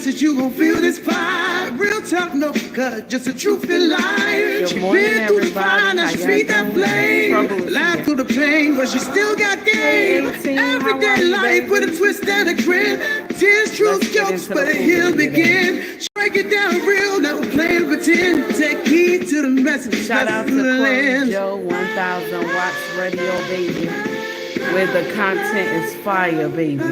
message, you gon' feel this vibe. Real talk, no cut, just a truth and lie. She been through the fire, now she feed that flame. Laugh through the pain, but she still got game. Everyday life with a twist and a grin. Tears, truth, jokes, but the hill begin. Break it down real, never playing pretend. Take heed to the message. Shout out to Corey Joe, 1000 watts radio, baby. Where the content is fire, baby.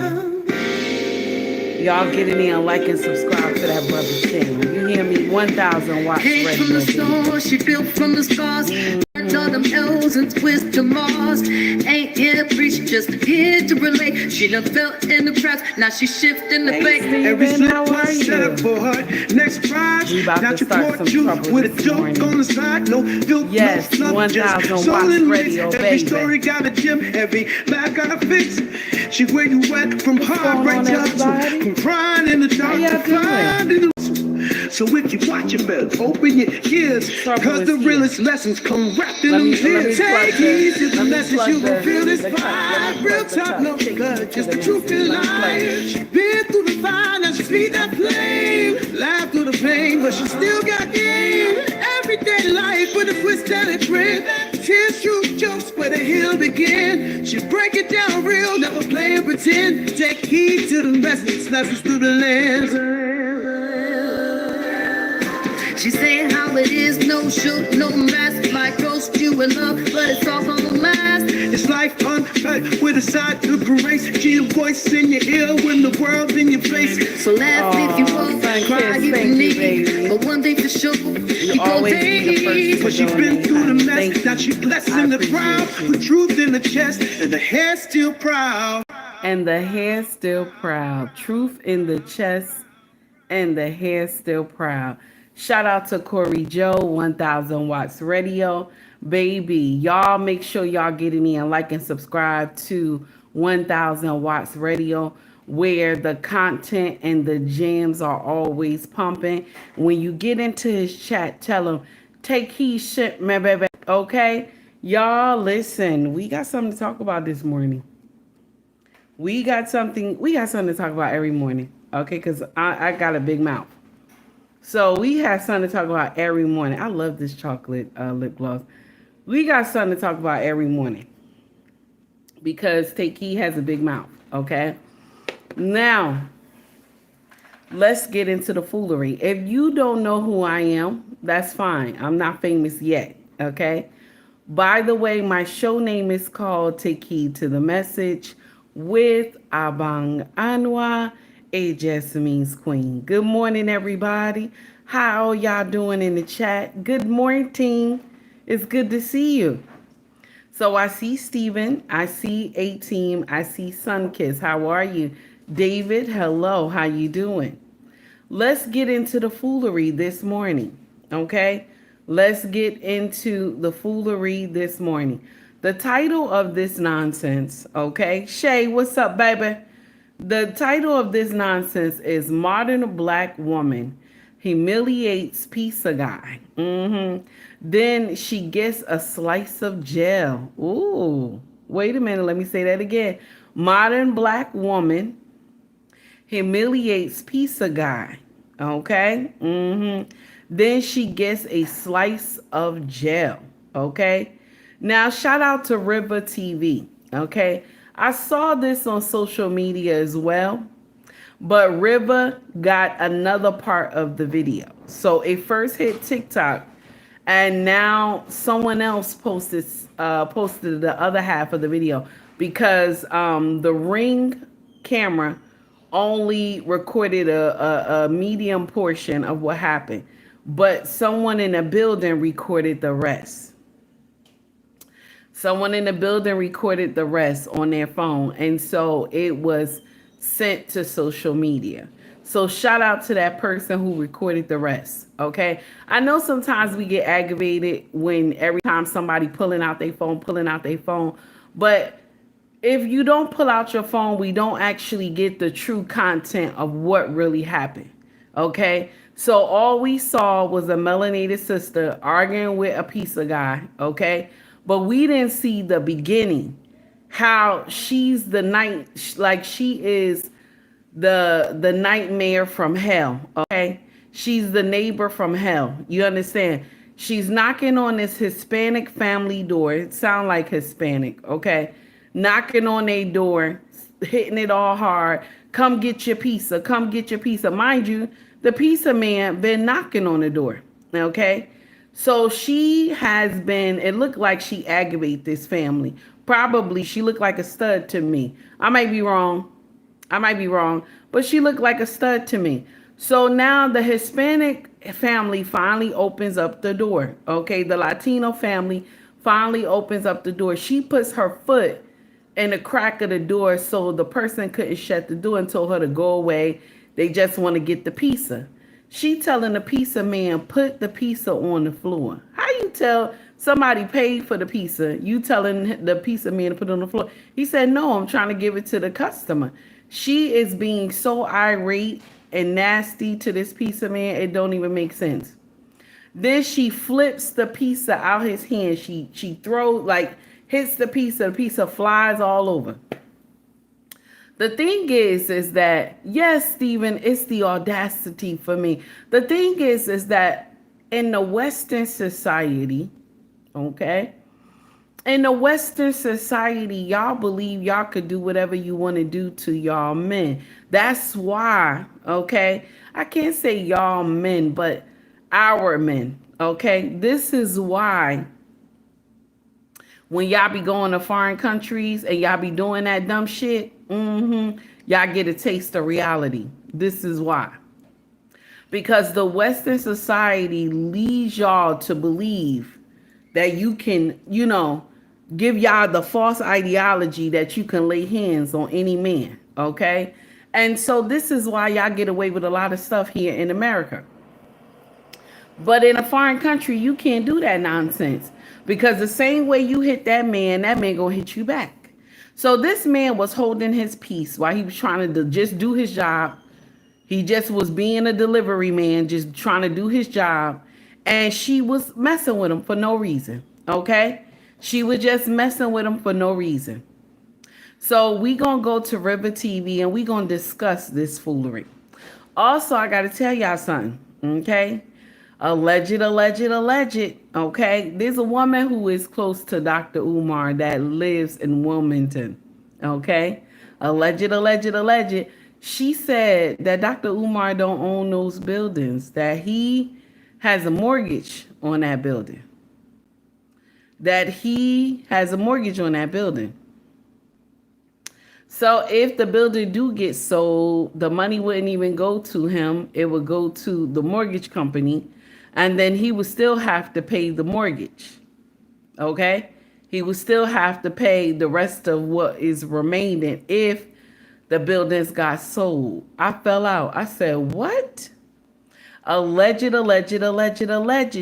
Y'all get in there and like and subscribe to that brother's channel. You hear me? 1000 watts radio. Came from the store, she built from the scars. All them L's and twist to Mars. Ain't here to preach, just here to relate. She done felt in the cracks, now she shifting the fate. Every slip was set up for her. Next prize, now you pour you with a joke on the side. No filth, yes, no fluff, just soul and radio, every story got a gem, every laugh got a fix. She where you at from heartbreak to from crying in the dark to crying in the. So if you watch it, better open your ears, cause the realest lessons come wrapped in them tears. Take heed to the message, you gon' feel this vibe. Real talk, no blood, just the truth and lies. She been through the fire, now she feed that flame. Laugh through the pain, but she still got game. Everyday life with a twist and a grin. Tears, truth, jokes, where the hill begin. She break it down real, never play and pretend. Take heed to the message, lessons through the lens. She say how it is, no shoot, no mask. Like roast you in love, but it's all gonna last. It's life uncut with a side to grace. She a voice in your ear when the world's in your face. So laugh if you want, cry if you need. But one thing for sure, you gon' take. But she been through the mess, now she blessing the crowd. With truth in the chest, and the hair still proud. And the hair still proud. Truth in the chest, and the hair still proud. Shout out to Corey Joe, 1000 watts radio. Baby, y'all make sure y'all get in there and like and subscribe to 1000 watts radio, where the content and the gems are always pumping. When you get into his chat, tell him, take heed, shit, my baby. Okay? Y'all, listen, we got something to talk about this morning. We got something to talk about every morning. Okay? Because I got a big mouth. So we have something to talk about every morning. I love this chocolate lip gloss. We got something to talk about every morning because Takey has a big mouth, okay? Now, let's get into the foolery. If you don't know who I am, that's fine. I'm not famous yet, okay? By the way, my show name is called Take Heed to the Message with Abang Anwar. It just means queen. Good morning, everybody. How y'all doing in the chat? Good morning. It's good to see you. So I see Steven. I see A-Team. I see Sunkiss. How are you? David, hello. How you doing? Let's get into the foolery this morning, okay? Let's get into the foolery this morning. The title of this nonsense, okay? Shay, what's up, baby? The title of this nonsense is Modern Black Woman Humiliates Pizza Guy. Then she gets a slice of jail. Ooh, wait a minute. Let me say that again. Modern Black Woman Humiliates Pizza Guy. Okay? Then she gets a slice of jail. Okay? Now, shout out to River TV. Okay? I saw this on social media as well, but River got another part of the video. So it first hit TikTok, and now someone else posted the other half of the video because the Ring camera only recorded a medium portion of what happened, but someone in the building recorded the rest. Someone in the building recorded the rest on their phone. And so it was sent to social media. So shout out to that person who recorded the rest. Okay. I know sometimes we get aggravated when every time somebody pulling out their phone. But if you don't pull out your phone, we don't actually get the true content of what really happened. Okay. So all we saw was a melanated sister arguing with a pizza guy. Okay. But we didn't see the beginning, how she's the night, like she is the nightmare from hell, okay? She's the neighbor from hell. You understand? She's knocking on this Hispanic family door. It sound like Hispanic, okay? Knocking on their door, hitting it all hard. Come get your pizza. Come get your pizza. Mind you, the pizza man been knocking on the door, okay? So she has been, it looked like she aggravated this family. Probably she looked like a stud to me. I might be wrong. But she looked like a stud to me. So now the Hispanic family finally opens up the door. Okay, the Latino family finally opens up the door. She puts her foot in the crack of the door so the person couldn't shut the door and told her to go away. They just want to get the pizza. She telling the pizza man, put the pizza on the floor. How you tell somebody paid for the pizza? You telling the pizza man to put it on the floor. He said, no, I'm trying to give it to the customer. She is being so irate and nasty to this pizza man, it don't even make sense. Then she flips the pizza out his hand. She throws, like, hits the pizza flies all over. The thing is that, yes, Stephen, it's the audacity for me. The thing is that in the Western society, okay, in the Western society, y'all believe y'all could do whatever you want to do to y'all men. That's why, okay, I can't say y'all men, but our men, okay? This is why when y'all be going to foreign countries and y'all be doing that dumb shit, y'all get a taste of reality. This is why. Because the Western society leads y'all to believe that you can, give y'all the false ideology that you can lay hands on any man, okay? And so this is why y'all get away with a lot of stuff here in America. But in a foreign country, you can't do that nonsense. Because the same way you hit that man gonna hit you back. So this man was holding his peace while he was trying to just do his job. He just was being a delivery man, just trying to do his job. And she was messing with him for no reason, okay? She was just messing with him for no reason. So we gonna go to River TV and we gonna discuss this foolery. Also, I gotta tell y'all something, okay? Alleged, okay? There's a woman who is close to Dr. Umar that lives in Wilmington, okay? Alleged. She said that Dr. Umar don't own those buildings, that he has a mortgage on that building. So if the building do get sold, the money wouldn't even go to him. It would go to the mortgage company. And then he would still have to pay the mortgage. Okay? He would still have to pay the rest of what is remaining if the buildings got sold. I fell out. I said, what? Alleged.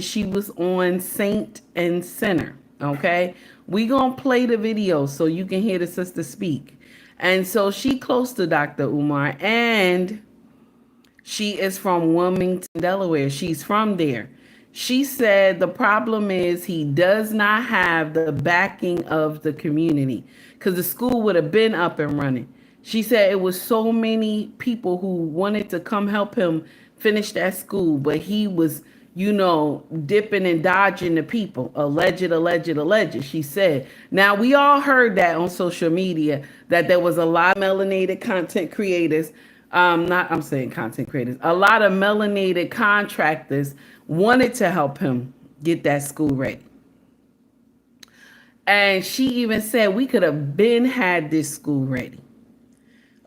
She was on Saint and Sinner. Okay? We gonna play the video so you can hear the sister speak. And so she close to Dr. Umar, and she is from Wilmington, Delaware. She's from there. She said the problem is he does not have the backing of the community because the school would have been up and running. She said it was so many people who wanted to come help him finish that school, but he was, dipping and dodging the people. Alleged. She said. Now, we all heard that on social media, that there was a lot of melanated content creators. A lot of melanated contractors wanted to help him get that school ready. And she even said we could have been had this school ready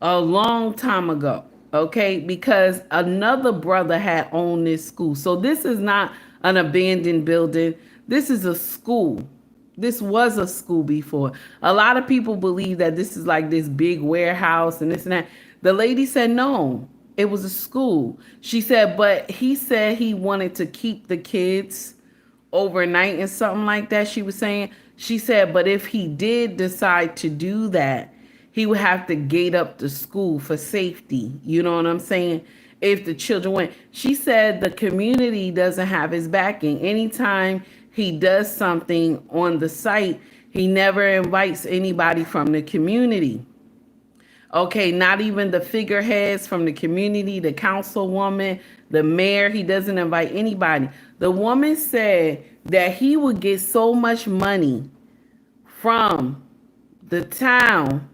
a long time ago, okay? Because another brother had owned this school. So this is not an abandoned building. This is a school. This was a school before. A lot of people believe that this is like this big warehouse and this and that. The lady said, no, it was a school. She said, but he said he wanted to keep the kids overnight and something like that, she was saying. She said, but if he did decide to do that, he would have to gate up the school for safety. You know what I'm saying? If the children went. She said the community doesn't have his backing. Anytime he does something on the site, he never invites anybody from the community. Okay, not even the figureheads from the community, the councilwoman, the mayor. He doesn't invite anybody. The woman said that he would get so much money from the town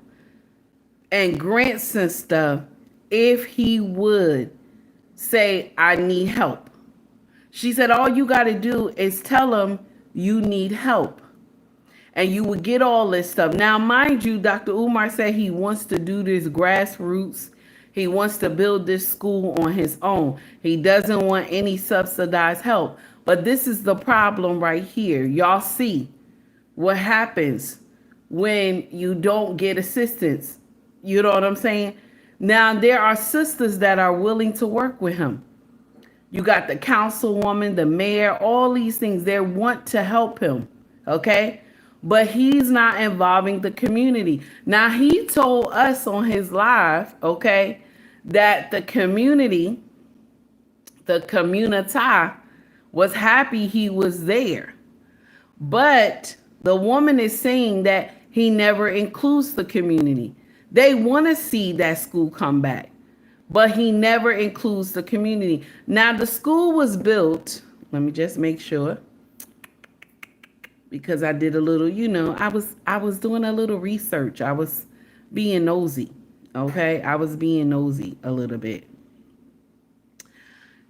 and grants and stuff if he would say, I need help. She said, all you got to do is tell him you need help. And you would get all this stuff. Now, mind you, Dr. Umar said he wants to do this grassroots. He wants to build this school on his own. He doesn't want any subsidized help. But this is the problem right here. Y'all see what happens when you don't get assistance. You know what I'm saying? Now, there are sisters that are willing to work with him. You got the councilwoman, the mayor, all these things. They want to help him. Okay? But he's not involving the community. Now, he told us on his live, okay, that the community, the community, was happy he was there. But the woman is saying that he never includes the community. They want to see that school come back, but he never includes the community. Now, the school was built, let me just make sure, because I did a little, I was doing a little research. I was being nosy, okay? I was being nosy a little bit.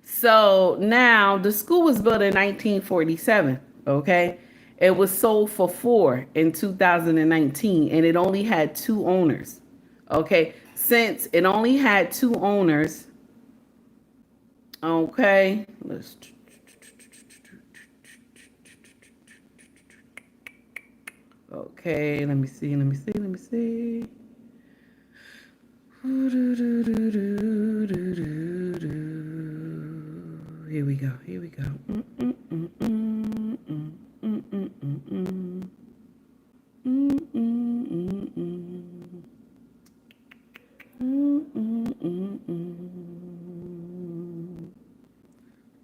So now the school was built in 1947, okay? It was sold for $4 in 2019, and it only had 2 owners, okay? Since it only had 2 owners, okay, let's... Okay, let me see. Here we go.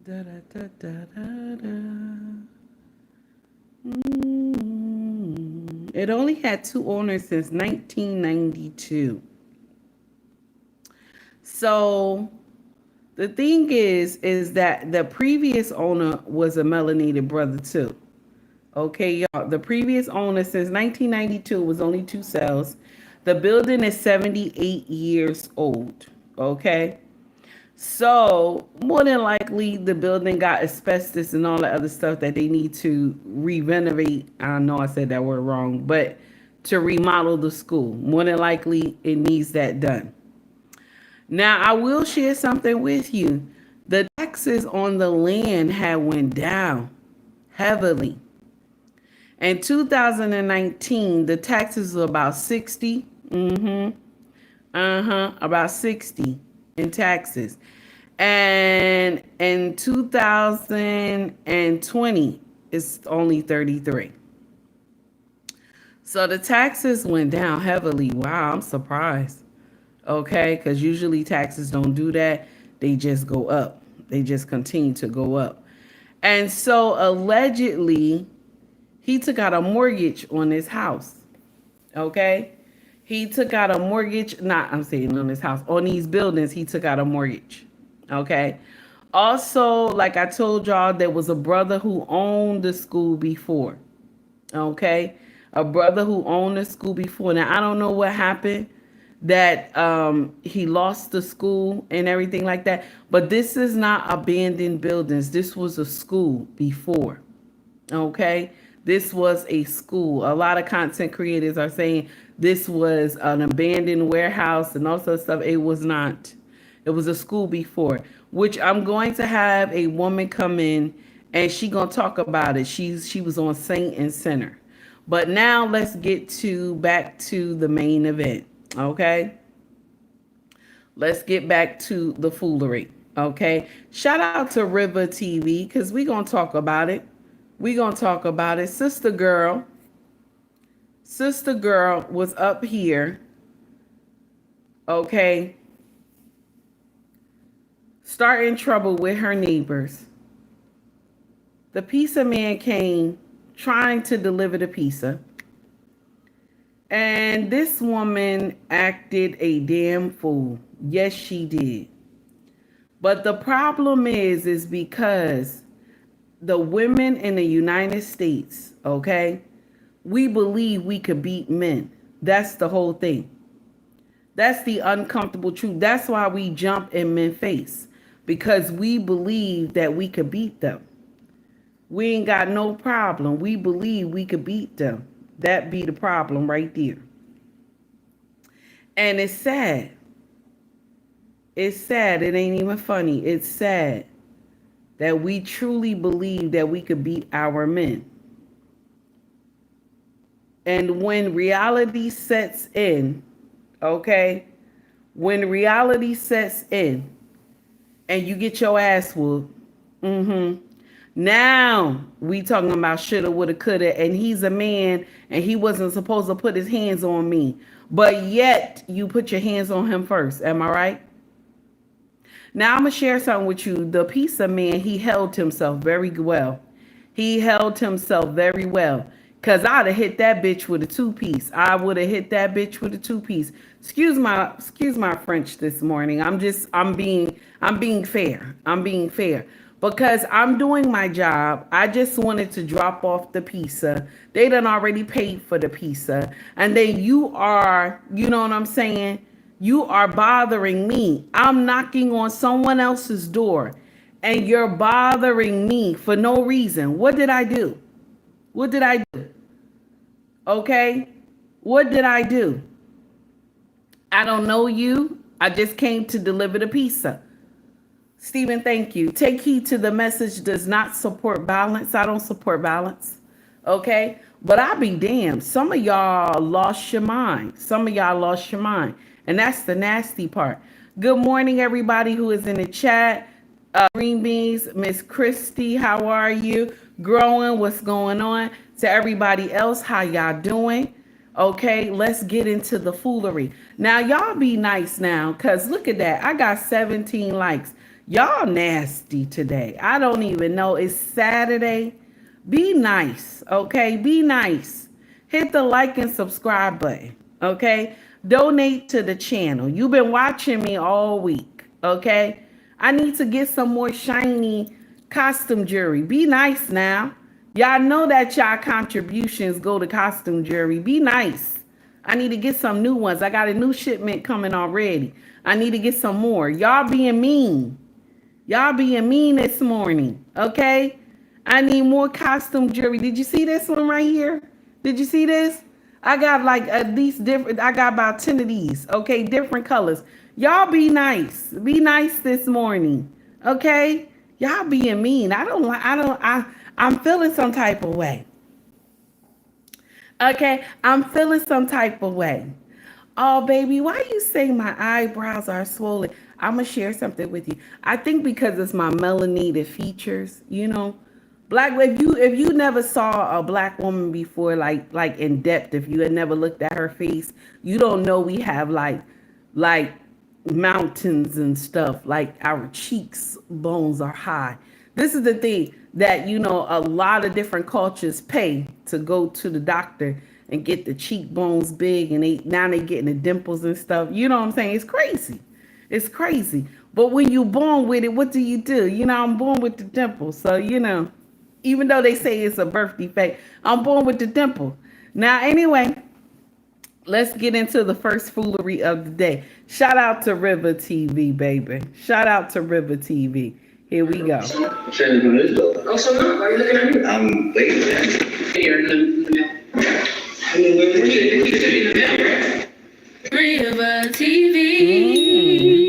Da da da da da da. It only had 2 owners since 1992. So the thing is that the previous owner was a melanated brother too. Okay, y'all. The previous owner since 1992 was only 2 cells. The building is 78 years old. Okay. So more than likely the building got asbestos and all the other stuff that they need to re-renovate. I know I said that word wrong, but to remodel the school. More than likely it needs that done. Now I will share something with you. The taxes on the land had went down heavily. In 2019, the taxes were about 60. About 60 in taxes. And in 2020, it's only 33. So the taxes went down heavily. Wow, I'm surprised. Okay, because usually taxes don't do that. They just go up. They just continue to go up. And so allegedly, he took out a mortgage on his house. Okay? He took out a mortgage, I'm saying on his house, on these buildings, he took out a mortgage. Okay? Also, like I told y'all, there was a brother who owned the school before. Okay? A brother who owned the school before. Now, I don't know what happened, that he lost the school and everything like that. But this is not abandoned buildings. This was a school before. Okay? This was a school. A lot of content creators are saying this was an abandoned warehouse and all sorts of stuff. It was not. It was a school before, which I'm going to have a woman come in and she gonna talk about it. She was on Saint and Center. But now let's get back to the main event. Okay? Let's get back to the foolery. Okay? Shout out to River TV because we're gonna talk about it. We're going to talk about it. Sister girl was up here, okay, starting trouble with her neighbors. The pizza man came trying to deliver the pizza. And this woman acted a damn fool. Yes, she did. But the problem is because the women in the United States, okay, we believe we could beat men. That's the whole thing. That's the uncomfortable truth. That's why we jump in men's face, because we believe that we could beat them. We ain't got no problem. We believe we could beat them. That be the problem right there. And it's sad. It's sad. It ain't even funny. It's sad that we truly believe that we could beat our men. And when reality sets in, okay, when reality sets in and you get your ass whooped, now we talking about shoulda, woulda, coulda, and he's a man and he wasn't supposed to put his hands on me. But yet you put your hands on him first. Am I right? Now I'm going to share something with you. The pizza man, he held himself very well. He held himself very well. Because I'd have hit that bitch with a two-piece. I would have hit that bitch with a two-piece. Excuse my French this morning. I'm being fair. I'm being fair. Because I'm doing my job. I just wanted to drop off the pizza. They done already paid for the pizza. And then you are, you know what I'm saying? You are bothering me. I'm knocking on someone else's door. And you're bothering me for no reason. What did I do? What did I do? Okay? What did I do? I don't know you. I just came to deliver the pizza. Stephen, thank you. Take heed to the message does not support violence. I don't support violence. Okay? But I'll be damned. Some of y'all lost your mind. Some of y'all lost your mind. And that's the nasty part. Good morning, everybody who is in the chat. Green Beans, Miss Christy, how are you? Growing, what's going on? To everybody else, how y'all doing? Okay, let's get into the foolery. Now, y'all be nice now, because look at that. I got 17 likes. Y'all nasty today. I don't even know. It's Saturday. Be nice, okay? Be nice. Hit the like and subscribe button, okay? Donate to the channel. You've been watching me all week, okay? I need to get some more shiny costume jewelry. Be nice now. Y'all know that y'all contributions go to costume jewelry. Be nice. I need to get some new ones. I got a new shipment coming already. I need to get some more. Y'all being mean. Y'all being mean this morning, okay? I need more costume jewelry. Did you see this one right here? Did you see this? I got like at least different. I got about 10 of these, okay? Different colors. Y'all be nice. Be nice this morning, okay? Y'all being mean. I'm feeling some type of way. Okay, I'm feeling some type of way. Oh, baby, why you say my eyebrows are swollen? I'm going to share something with you. I think because it's my melanated features, you know. If you never saw a black woman before, like in depth, if you had never looked at her face, you don't know we have like mountains and stuff. Like our cheeks bones are high. This is the thing that, you know, a lot of different cultures pay to go to the doctor and get the cheekbones big, and now they getting the dimples and stuff. You know what I'm saying? It's crazy. It's crazy. But when you're born with it, what do? You know, I'm born with the dimple. So, you know, even though they say it's a birth defect, I'm born with the dimple. Now, anyway, let's get into the first foolery of the day. Shout out to River TV, baby. Shout out to River TV. Here we go. I'm trying to do this though. Oh, so no? Why are you looking at me? I'm waiting. Here in the mail. I mean, where's the mail? River TV.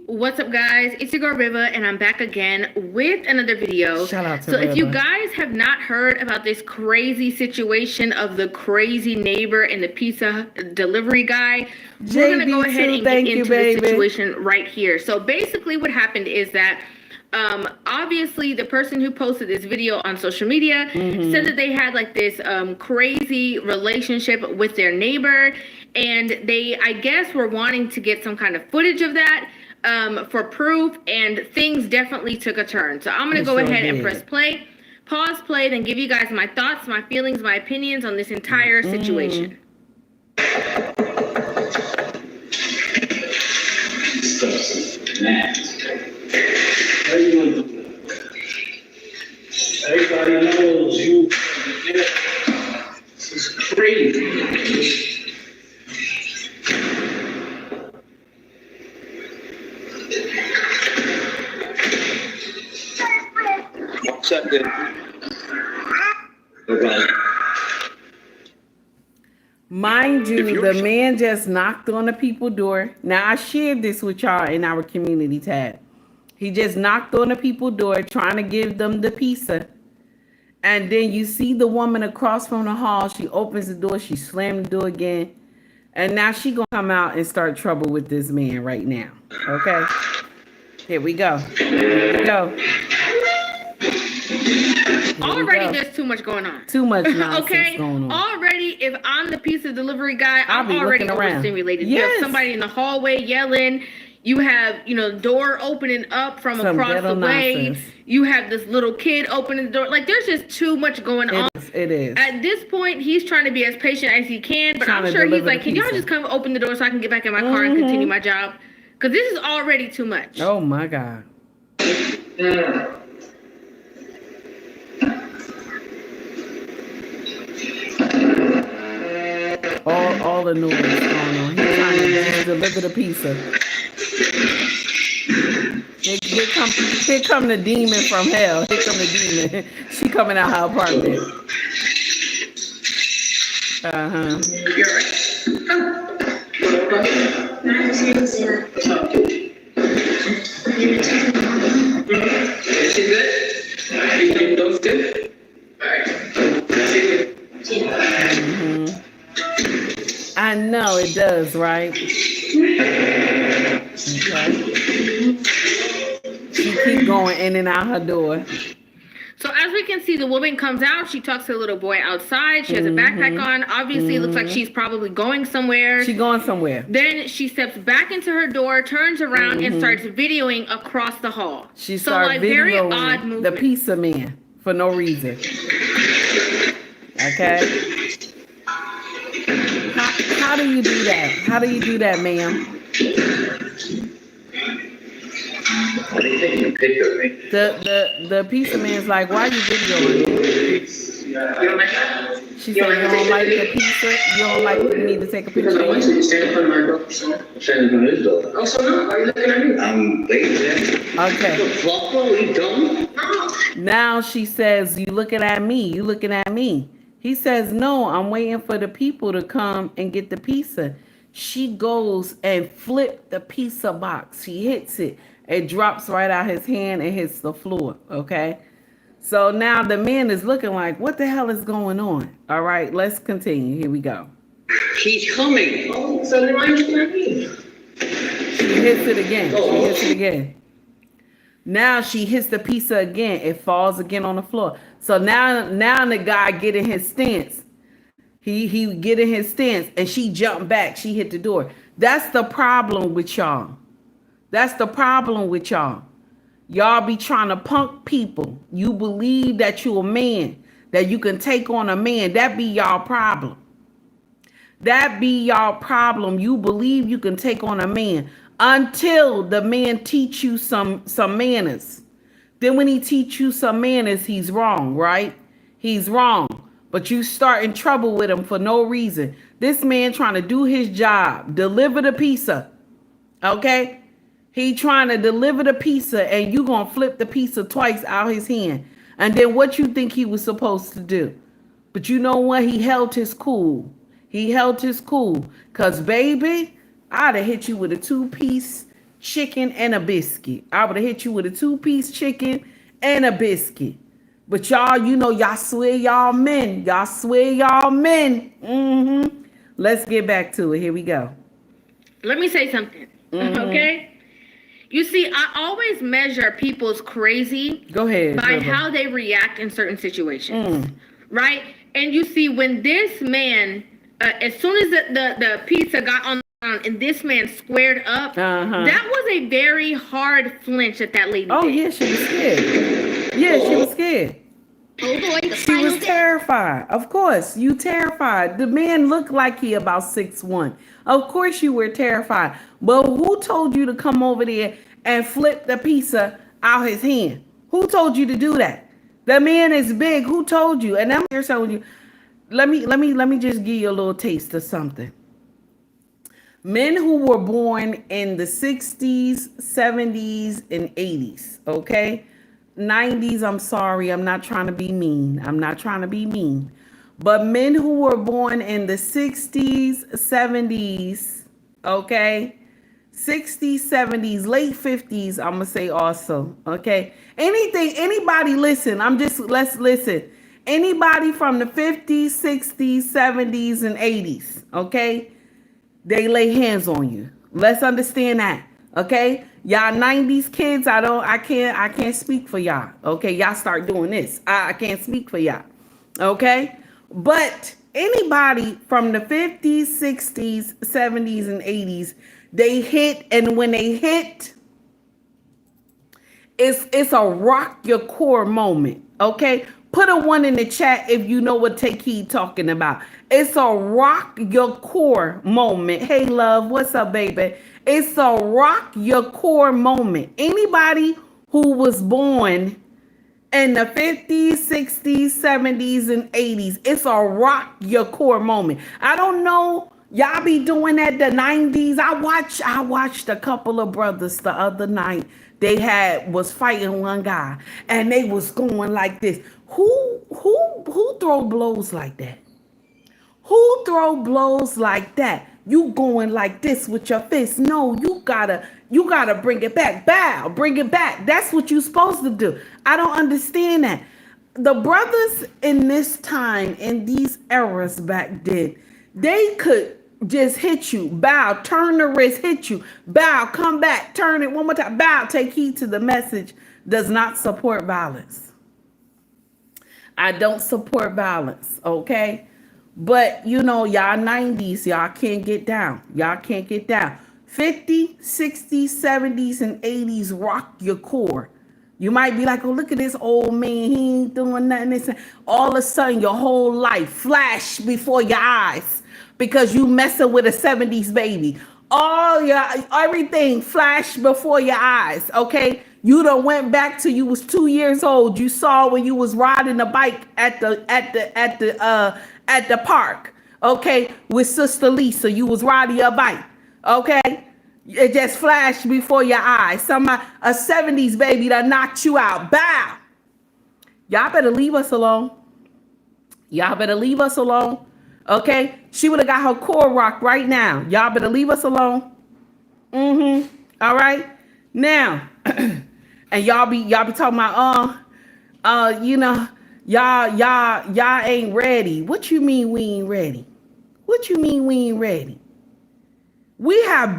What's up, guys? It's your girl River, and I'm back again with another video. Shout out to So River. if you guys have not heard about this crazy situation of the crazy neighbor and the pizza delivery guy, we're gonna go ahead and get into the situation right here. So basically what happened is that obviously the person who posted this video on social media said that they had like this crazy relationship with their neighbor, and they, I guess, were wanting to get some kind of footage of that for proof, and things definitely took a turn. So I'm gonna go ahead and press pause play, then give you guys my thoughts, my feelings, my opinions on this entire situation. How you gonna do that? Everybody knows you. This is crazy. Check it. Okay. Mind you, the man just knocked on the people's door. Now, I shared this with y'all in our community tab. He just knocked on the people's door trying to give them the pizza. And then you see the woman across from the hall. She opens the door. She slammed the door again. And now she going to come out and start trouble with this man right now. Okay? Here we go. Here we go. Already there's too much going on. Too much nonsense going on. Already, if I'm the pizza delivery guy, I'm already overstimulated. Yes. You have somebody in the hallway yelling. You have, door opening up from across the way. Nonsense. You have this little kid opening the door. Like, there's just too much going on. It is. At this point, he's trying to be as patient as he can, but I'm sure he's like, can y'all just come open the door so I can get back in my car and continue my job? Because this is already too much. Oh, my God. All the noise going on. He's trying to just deliver the pizza. Here come the demon from hell. Here come the demon. She coming out her apartment. You're right. Is she good? You think those good? Alright. I know it does, right? Okay. She keep going in and out her door. So as we can see, the woman comes out. She talks to the little boy outside. She has a backpack on. Obviously, it looks like she's probably going somewhere. She's going somewhere. Then she steps back into her door, turns around, and starts videoing across the hall. She starts very videoing odd movement. the pizza man for no reason. Okay? How do you do that? How do you do that, ma'am? The pizza man's like, why are you videoing me? She said, you don't like the pizza? You don't like me to take a picture of you? You stand in front of my door. Standing in front of his door. Oh, so no, why are you looking at me? I'm waiting. Okay. You dumb? Now she says, you looking at me? You looking at me? He says, no, I'm waiting for the people to come and get the pizza. She goes and flips the pizza box. She hits it. It drops right out his hand and hits the floor, okay? So now the man is looking like, what the hell is going on? All right, let's continue. Here we go. He's coming. Oh, so then why are you looking at me? She hits it again. She hits it again. Now she hits the pizza again. It falls again on the floor. So now the guy get in his stance. He get in his stance and she jumped back. She hit the door. That's the problem with y'all. That's the problem with y'all. Y'all be trying to punk people. You believe that you a man, that you can take on a man. That be y'all problem. That be y'all problem. You believe you can take on a man until the man teach you some manners. Then when he teach you some manners, he's wrong, right? He's wrong. But you start in trouble with him for no reason. This man trying to do his job, deliver the pizza, okay? He trying to deliver the pizza and you gonna flip the pizza twice out his hand. And then what you think he was supposed to do? But you know what? He held his cool. He held his cool. Because, baby, I'd have hit you with a 2-piece chicken and a biscuit. I would have hit you with a 2-piece chicken and a biscuit. But y'all, you know, y'all swear y'all men. Y'all swear y'all men. Let's get back to it. Here we go. Let me say something, okay? You see, I always measure people's crazy by how they react in certain situations, right? And you see, when this man, as soon as the pizza got on the ground and this man squared up, that was a very hard flinch that lady did. Yeah, she was scared. Yeah, she was scared. Oh boy, the She was final day. terrified. Of course, you terrified. The man looked like he about 6'1". Of course you were terrified. But who told you to come over there and flip the pizza out his hand? Who told you to do that? The man is big. Who told you? And I'm here telling you. Let me just give you a little taste of something. Men who were born in the 60s, 70s, and 80s, okay? 90s, I'm sorry, I'm not trying to be mean. I'm not trying to be mean. But men who were born in the 60s, 70s, okay? 60s, 70s, late 50s, I'm going to say also, okay? Anybody listen, let's listen. Anybody from the 50s, 60s, 70s, and 80s, okay? They lay hands on you. Let's understand that. Okay? Y'all 90s kids, I can't speak for y'all. Okay, y'all start doing this. I can't speak for y'all. Okay? But anybody from the 50s, 60s, 70s, and 80s, they hit, and when they hit, it's a rock your core moment. Okay? Put a 1 in the chat if you know what Take Heed talking about. It's a rock your core moment. Hey, love, what's up, baby? It's a rock your core moment. Anybody who was born in the 50s, 60s, 70s, and 80s, it's a rock your core moment. I don't know. Y'all be doing that the 90s. I watched a couple of brothers the other night. They was fighting one guy, and they was going like this. Who throw blows like that? Who throw blows like that? You going like this with your fist? No, you gotta bring it back. Bow, bring it back. That's what you're supposed to do. I don't understand that. The brothers in this time, in these eras back then, they could just hit you, bow, turn the wrist, hit you, bow, come back, turn it one more time, bow. Take heed to the message. Does not support violence. I don't support violence, okay? But, you know, y'all 90s, y'all can't get down. Y'all can't get down. 50s, 60s, 70s, and 80s rock your core. You might be like, oh, look at this old man. He ain't doing nothing. All of a sudden, your whole life flash before your eyes because you messing with a 70s baby. Everything flashed before your eyes, okay? You done went back to you was 2 years old. You saw when you was riding a bike at the park, okay, with Sister Lisa. You was riding your bike, okay? It just flashed before your eyes. A 70s baby that knocked you out. Bow. Y'all better leave us alone. Y'all better leave us alone. Okay? She would have got her core rocked right now. Y'all better leave us alone. All right? Now, and y'all be talking about, you know, y'all ain't ready. What you mean we ain't ready? What you mean we ain't ready? We have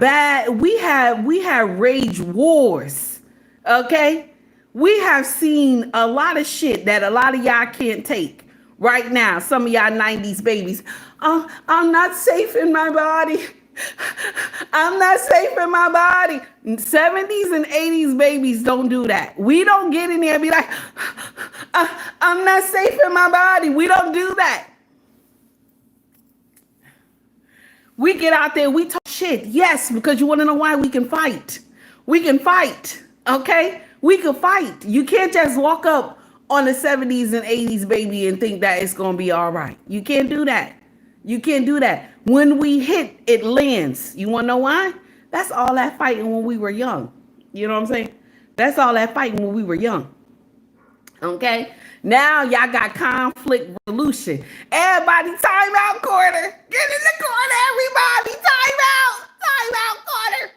rage wars. Okay? We have seen a lot of shit that a lot of y'all can't take right now. Some of y'all 90s babies. I'm not safe in my body. I'm not safe in my body. 70s and 80s babies don't do that. We don't get in there and be like, I'm not safe in my body. We don't do that. We get out there, we talk shit. Yes, because you want to know why? We can fight. We can fight. Okay? We can fight. You can't just walk up on the 70s and 80s baby and think that it's going to be all right. You can't do that. You can't do that. When we hit, it lands. You want to know why? That's all that fighting when we were young. You know what I'm saying? That's all that fighting when we were young. Okay? Now y'all got conflict resolution. Everybody, time out corner. Get in the corner, everybody. Time out. Time out corner.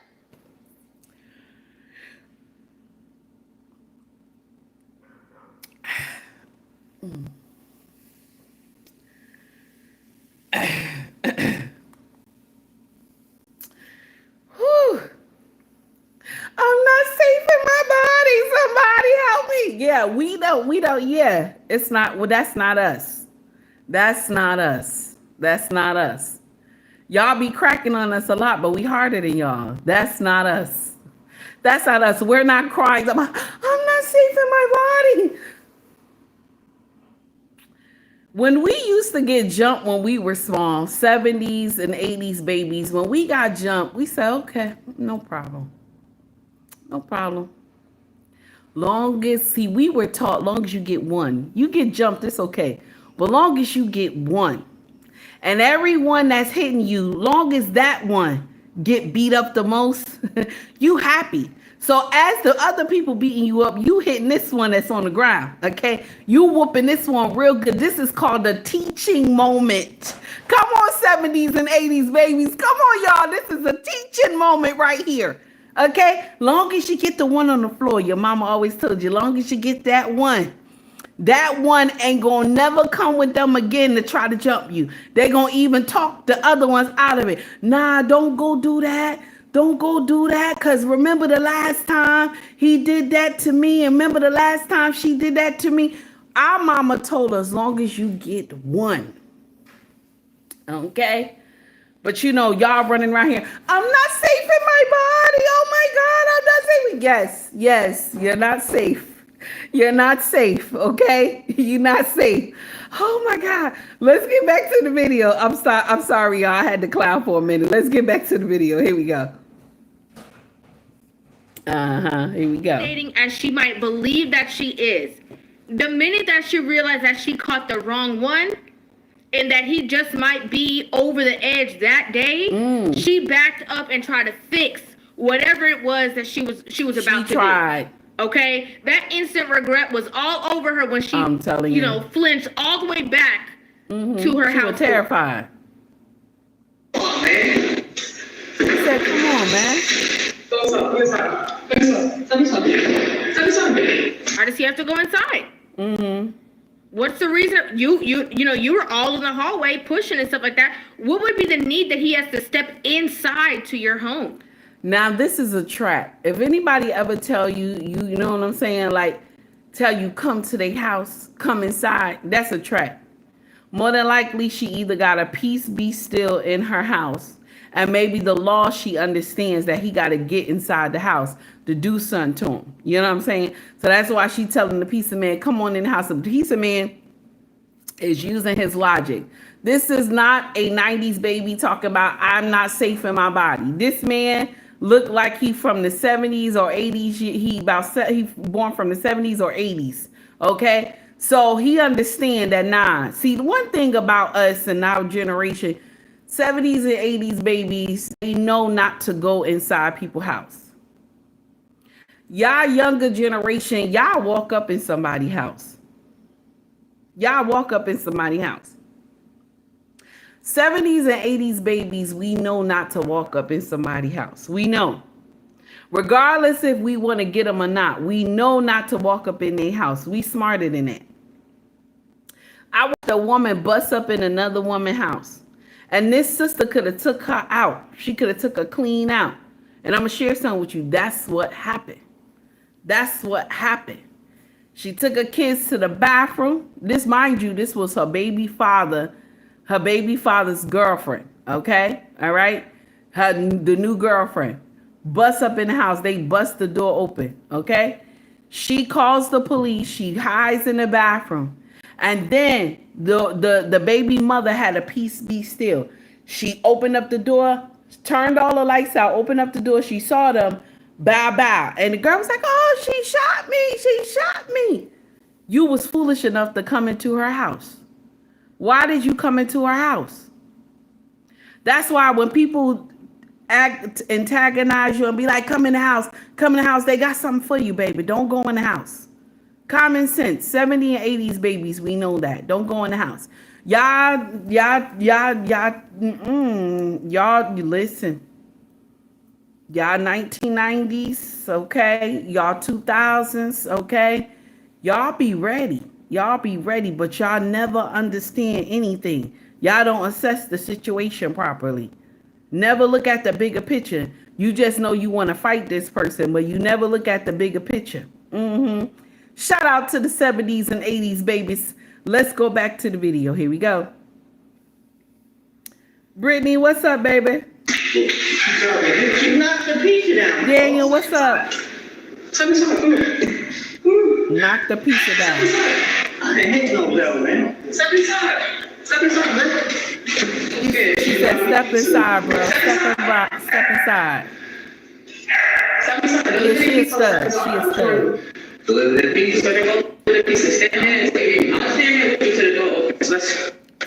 Whew. I'm not safe in my body. Somebody help me. Yeah, we don't. Yeah, it's not. Well, that's not us. That's not us. That's not us. Y'all be cracking on us a lot, but we harder than y'all. That's not us. That's not us. We're not crying about, I'm not safe in my body. When we used to get jumped when we were small, 70s and 80s babies, when we got jumped, we said, okay, no problem. No problem. We were taught, long as you get one. You get jumped, it's okay. But long as you get one. And everyone that's hitting you, long as that one get beat up the most, you happy. So as the other people beating you up, you hitting this one that's on the ground, okay? You whooping this one real good. This is called a teaching moment. Come on, 70s and 80s babies. Come on, y'all. This is a teaching moment right here, okay? Long as you get the one on the floor, your mama always told you, long as you get that one ain't gonna never come with them again to try to jump you. They gonna even talk the other ones out of it. Nah, don't go do that. Don't go do that, because remember the last time he did that to me, and remember the last time she did that to me. Our mama told us, long as you get one. Okay? But you know, y'all running around here, I'm not safe in my body. Oh my God, I'm not safe. Yes, you're not safe. You're not safe, okay? You're not safe. Oh my God. Let's get back to the video. I'm sorry, y'all. I had to clown for a minute. Let's get back to the video. Here we go. Here we go. As she might believe that she is. The minute that she realized that she caught the wrong one and that he just might be over the edge that day, she backed up and tried to fix whatever it was that she was about to do. Okay? That instant regret was all over her when she, I'm telling you, flinched all the way back to her house. She was terrified. Come on, man. I said, come on, man. Tell me something. Why does he have to go inside? What's the reason? You were all in the hallway pushing and stuff like that. What would be the need that he has to step inside to your home? Now, this is a trap. If anybody ever tell you, you know what I'm saying? Like, tell you come to their house, come inside, that's a trap. More than likely, she either got a peace be still in her house, and maybe the law, she understands that he got to get inside the house to do something to him. You know what I'm saying? So that's why she telling the pizza man, come on in the house. The pizza man is using his logic. This is not a 90s baby talking about, I'm not safe in my body. This man looked like he from the 70s or 80s. He born from the 70s or 80s. Okay? So he understand that, nah. See, the one thing about us and our generation, 70s and 80s babies, they know not to go inside people's house. Y'all younger generation, y'all walk up in somebody's house. Y'all walk up in somebody's house. 70s and 80s babies, we know not to walk up in somebody's house. We know. Regardless if we want to get them or not, we know not to walk up in their house. We smarter than that. I watched a woman bust up in another woman's house. And this sister could have took her out. She could have took her clean out. And I'm going to share something with you. That's what happened. That's what happened. She took her kids to the bathroom. This, mind you, this was her baby father's girlfriend. Okay? All right? The new girlfriend. Bust up in the house. They bust the door open. Okay? She calls the police. She hides in the bathroom. And then the baby mother had a peace be still. She opened up the door, turned all the lights out, opened up the door. She saw them, bow. And the girl was like, oh, she shot me. You was foolish enough to come into her house. Why did you come into her house? That's why when people antagonize you and be like, come in the house, they got something for you, baby. Don't go in the house. Common sense. 70 and 80s babies, we know that. Don't go in the house. Y'all, listen. Y'all 1990s, okay? Y'all 2000s, okay? Y'all be ready. But y'all never understand anything. Y'all don't assess the situation properly. Never look at the bigger picture. You just know you want to fight this person, but you never look at the bigger picture. Shout out to the 70s and 80s babies. Let's go back to the video. Here we go. Brittany, what's up, baby? You knocked the pizza down. Daniel, what's up? Tell me something. Knock the pizza down. I can't hit no bell, man. Step inside. Step inside, man. She said, step inside, bro. Step inside. Yeah, she is stud. She is stud. Deliver the pizza. Stand here. I'll stand here to the door.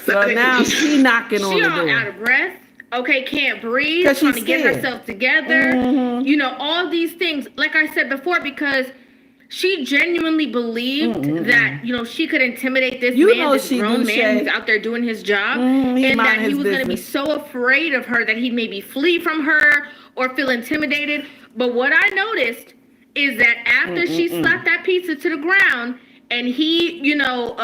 So now she knocking on She the all door. out of breath. Okay, can't breathe. 'Cause she's Trying to get scared. herself together. You know, all these things. Like I said before, because she genuinely believed that, you know, she could intimidate this man, this grown man who's out there doing his job, and that he was going to be so afraid of her that he'd maybe flee from her or feel intimidated. But what I noticed is that after she slapped that pizza to the ground and he, you know,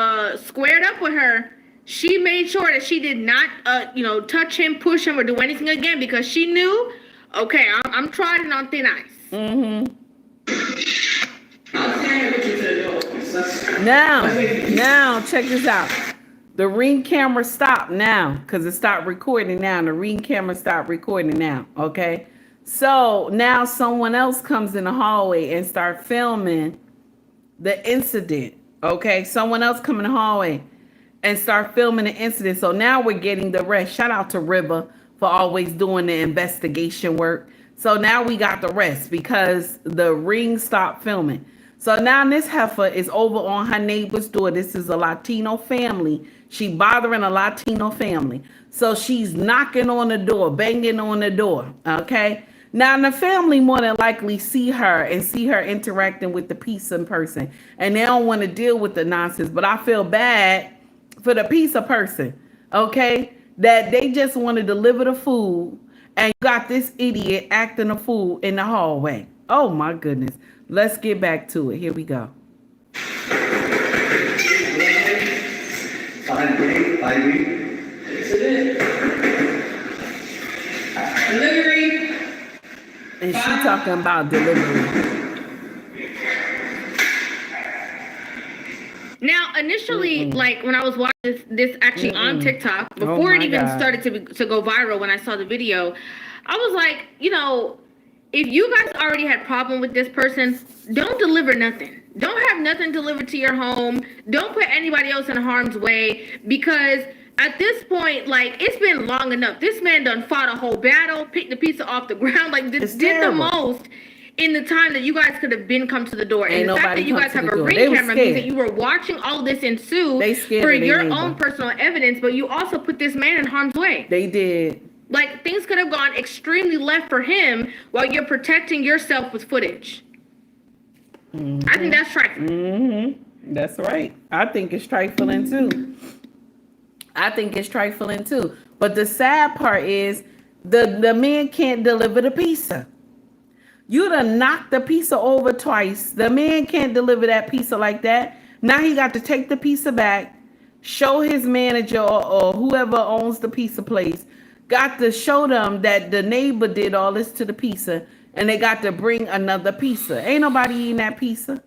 squared up with her, she made sure that she did not, you know, touch him, push him, or do anything again, because she knew, okay, I'm trotting on thin ice. Now, check this out. The Ring camera stopped now because it stopped recording now. The Ring camera stopped recording now, okay? So now someone else comes in the hallway and start filming the incident, okay? Someone else come in the hallway and start filming the incident. So now we're getting the rest. Shout out to River for always doing the investigation work. So now we got the rest because the Ring stopped filming. So now this heifer is over on her neighbor's door. This is a Latino family. She bothering a Latino family. So she's knocking on the door, banging on the door, okay? Now the family more than likely see her and see her interacting with the pizza person. And they don't want to deal with the nonsense. But I feel bad for the pizza person, okay? That they just want to deliver the food and you got this idiot acting a fool in the hallway. Oh my goodness. Let's get back to it. Here we go. Delivery. And she talking about delivery. Now, initially, like when I was watching this actually on TikTok, before it even started to go viral, when I saw the video, I was like, you know, if you guys already had problem with this person, don't deliver nothing. Don't have nothing delivered to your home. Don't put anybody else in harm's way, because at this point, like, it's been long enough. This man done fought a whole battle, picked the pizza off the ground, like did the most in the time that you guys could have been come to the door. And the fact that you guys have a Ring camera means that you were watching all of this ensue for your own personal evidence, but you also put this man in harm's way. They did. Like, things could have gone extremely left for him while you're protecting yourself with footage. I think that's trifling. That's right. I think it's trifling too. But the sad part is the man can't deliver the pizza. You done knocked the pizza over twice. The man can't deliver that pizza like that. Now he got to take the pizza back, show his manager or whoever owns the pizza place, got to show them that the neighbor did all this to the pizza, and they got to bring another pizza. Ain't nobody eating that pizza.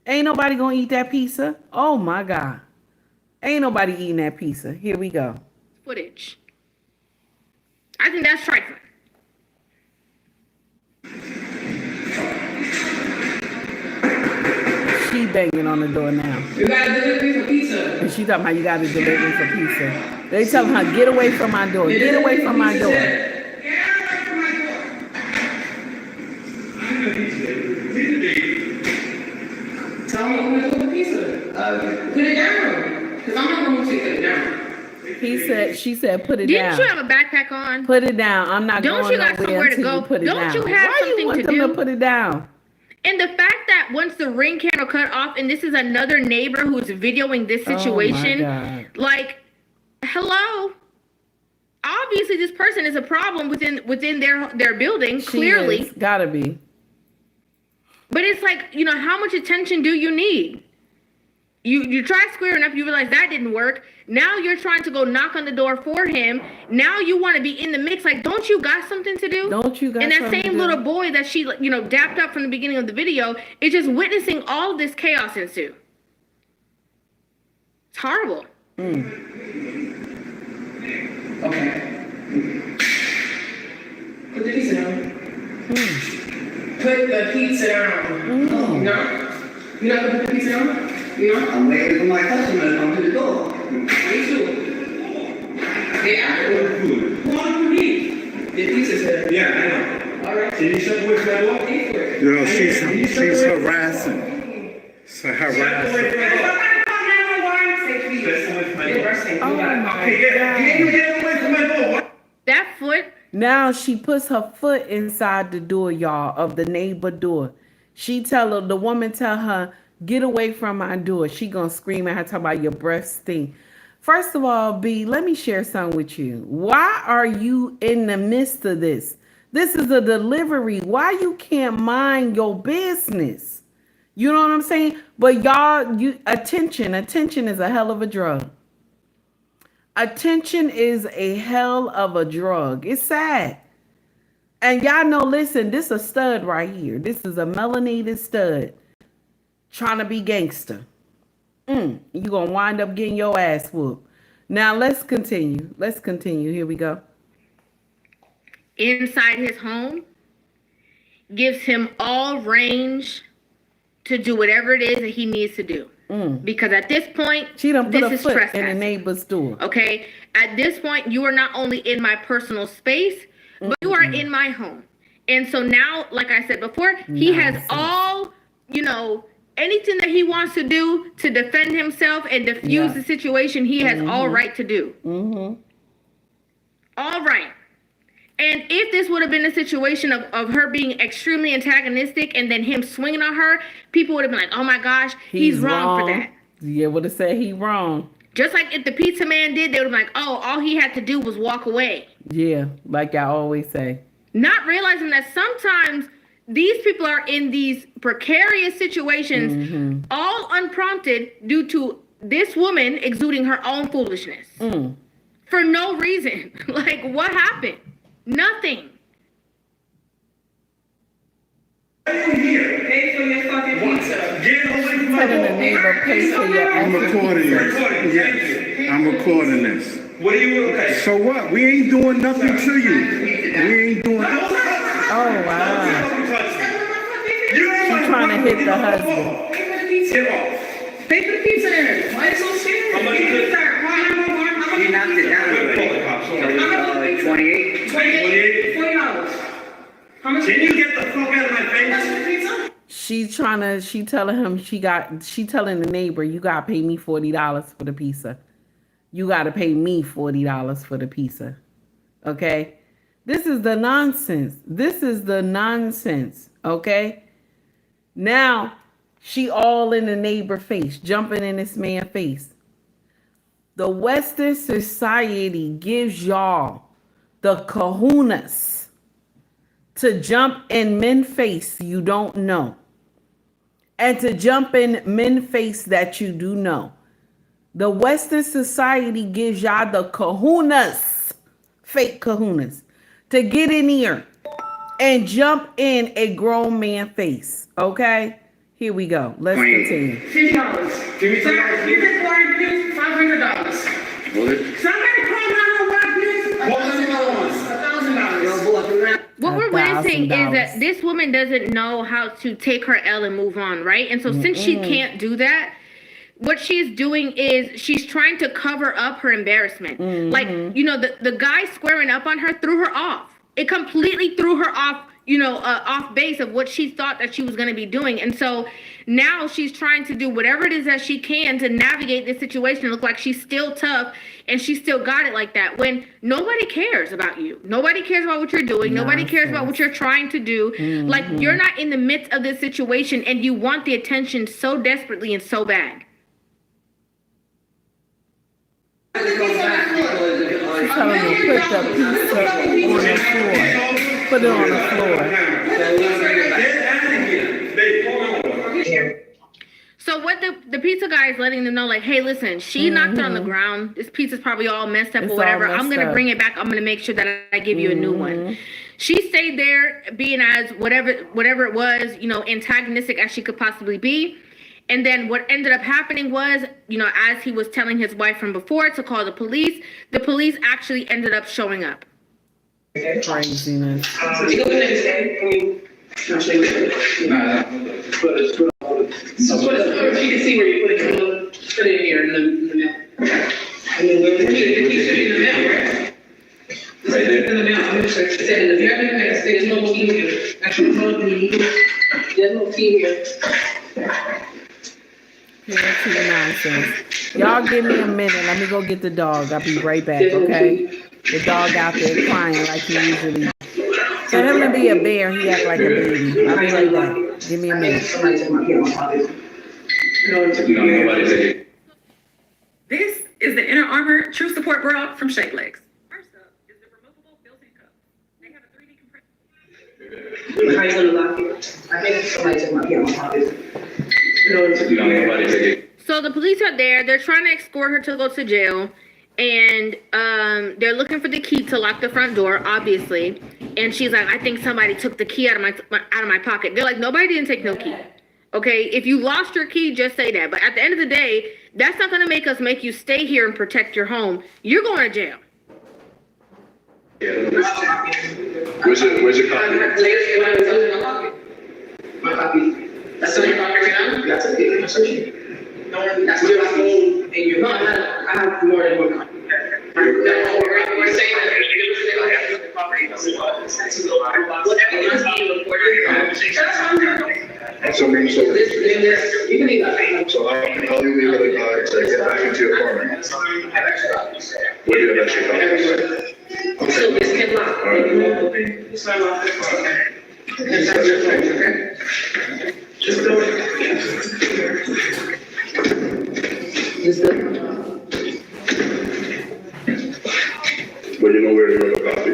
Ain't nobody gonna eat that pizza. Oh my God. Ain't nobody eating that pizza. Here we go. Footage. I think that's trifling. She banging on the door now. You gotta deliver me for pizza. And she talking about you gotta deliver for pizza. They telling her, get away from my door. Get away from my door. Tell me when to put the pizza. Put it down. Because I'm not going to take it down. She said, put it Didn't down. you have a backpack on? Put it down. I'm not Don't going you got nowhere somewhere to until go? you put it Don't down. you have Why something you want to them do? to put it down? And the fact that once the Ring camera cut off, and this is another neighbor who's videoing this situation, like, hello. Obviously, this person is a problem within their building. Clearly, gotta be. But it's like, you know, how much attention do you need? You try squaring up, you realize that didn't work. Now you're trying to go knock on the door for him. Now you want to be in the mix. Like, don't you got something to do? Don't you got something to do? And that same little boy that she, you know, dapped up from the beginning of the video is just witnessing all of this chaos ensue. It's horrible. Okay. Put the pizza down. Put the pizza down. No. You're not gonna put the pizza down? You know? I'm waiting for my customer to come to the door. Me too. They after food. Who wants to eat? The pizza said. Yeah, I know. All right. Can you step away from that door? Yo, she's harassing. It's a harassing. Oh my God. That foot. Now she puts her foot inside the door, y'all, of the neighbor door. The woman tell her, get away from my door. She gonna scream at her, talk about your breath stink. First of all, B, let me share something with you. Why are you in the midst of this? This is a delivery. Why you can't mind your business? You know what I'm saying? But y'all, attention is a hell of a drug. Attention is a hell of a drug. It's sad. And y'all know, listen, this is a stud right here. This is a melanated stud trying to be gangster. You gonna wind up getting your ass whooped. Now let's continue. Here we go. Inside his home, gives him all range to do whatever it is that he needs to do. Because at this point, she done put this a foot is in the neighbor's door. Okay, at this point, you are not only in my personal space, but you are in my home. And so now, like I said before, he has all, anything that he wants to do to defend himself and diffuse the situation, he has all right to do. All right. And if this would have been a situation of her being extremely antagonistic and then him swinging on her, people would have been like, oh my gosh, he's wrong for that. Yeah, would have said he wrong. Just like if the pizza man did, they would have been like, oh, all he had to do was walk away. Yeah, like I always say. Not realizing that sometimes these people are in these precarious situations, all unprompted due to this woman exuding her own foolishness. For no reason. Like, what happened? Nothing. Pay for your fucking pizza. Get away from my Telling the neighbor, pay for your I'm recording this. Yes, I'm recording this. What do you okay? So what? We ain't doing nothing to you. We ain't doing nothing. Oh, wow. She's trying to hit the husband. Pay for the pizza. Pay for the pizza then. Why are you so serious? How much is it? He knocked it down already. 28. $40. How much? Can you get the fuck out of my face? She telling the neighbor, you gotta pay me $40 for the pizza. You gotta pay me $40 for the pizza. Okay? This is the nonsense. Okay? Now, she all in the neighbor face, jumping in this man's face. The Western society gives y'all the kahunas to jump in men's face you don't know. And to jump in men's face that you do know. The Western society gives y'all the kahunas, fake kahunas, to get in here and jump in a grown man's face. Okay? Here we go. Let's continue. $50. Give me $10. You get $500. What? Somebody call 911, please. $1,000. What we're witnessing is that this woman doesn't know how to take her L and move on, right? And so since she can't do that, what she's doing is she's trying to cover up her embarrassment. Like, the guy squaring up on her threw her off. It completely threw her off, off base of what she thought that she was going to be doing. And so now she's trying to do whatever it is that she can to navigate this situation, look like she's still tough and she still got it like that, when nobody cares about you. Nobody cares about what you're doing. Nobody cares about what you're trying to do. Like, you're not in the midst of this situation and you want the attention so desperately and so bad. She's telling me put the pizza on the floor. Put it on the floor. So what the pizza guy is letting them know, like, hey, listen, she knocked it on the ground. This pizza's probably all messed up or whatever. I'm going to bring it back. I'm going to make sure that I give you a new one. She stayed there being as whatever it was, antagonistic as she could possibly be. And then what ended up happening was, as he was telling his wife from before to call the police actually ended up showing up. Craziness. You go next day. So put it, you can see where you put it. Parenting nonsense. Y'all give me a minute. Let me go get the dog. I'll be right back, okay? The dog out there crying like he usually does. For him to be a bear, he act like a baby. I'll be right back. Give me a minute. This is the Inner Armor True Support Bra from Shake Legs. First up is the removable built-in cup. They have a 3D compressor. How you gonna lock it? I think somebody took my key on my pocket. So the police are there. They're trying to escort her to go to jail. And they're looking for the key to lock the front door, obviously. And she's like, I think somebody took the key out of my pocket. They're like, nobody didn't take no key. Okay, if you lost your key, just say that. But at the end of the day, that's not gonna make us make you stay here and protect your home. You're going to jail. Where's your copy? My copy. That's in your pocket right now? That's okay. That's okay. That's still my phone and your phone. I have more than one copy. We're saying that the property doesn't So you can leave that. So how do you leave it to get back into your apartment? Where do you have extra copies? So this can lock. It's my lock. Okay. Just go. But you know where to go to copy?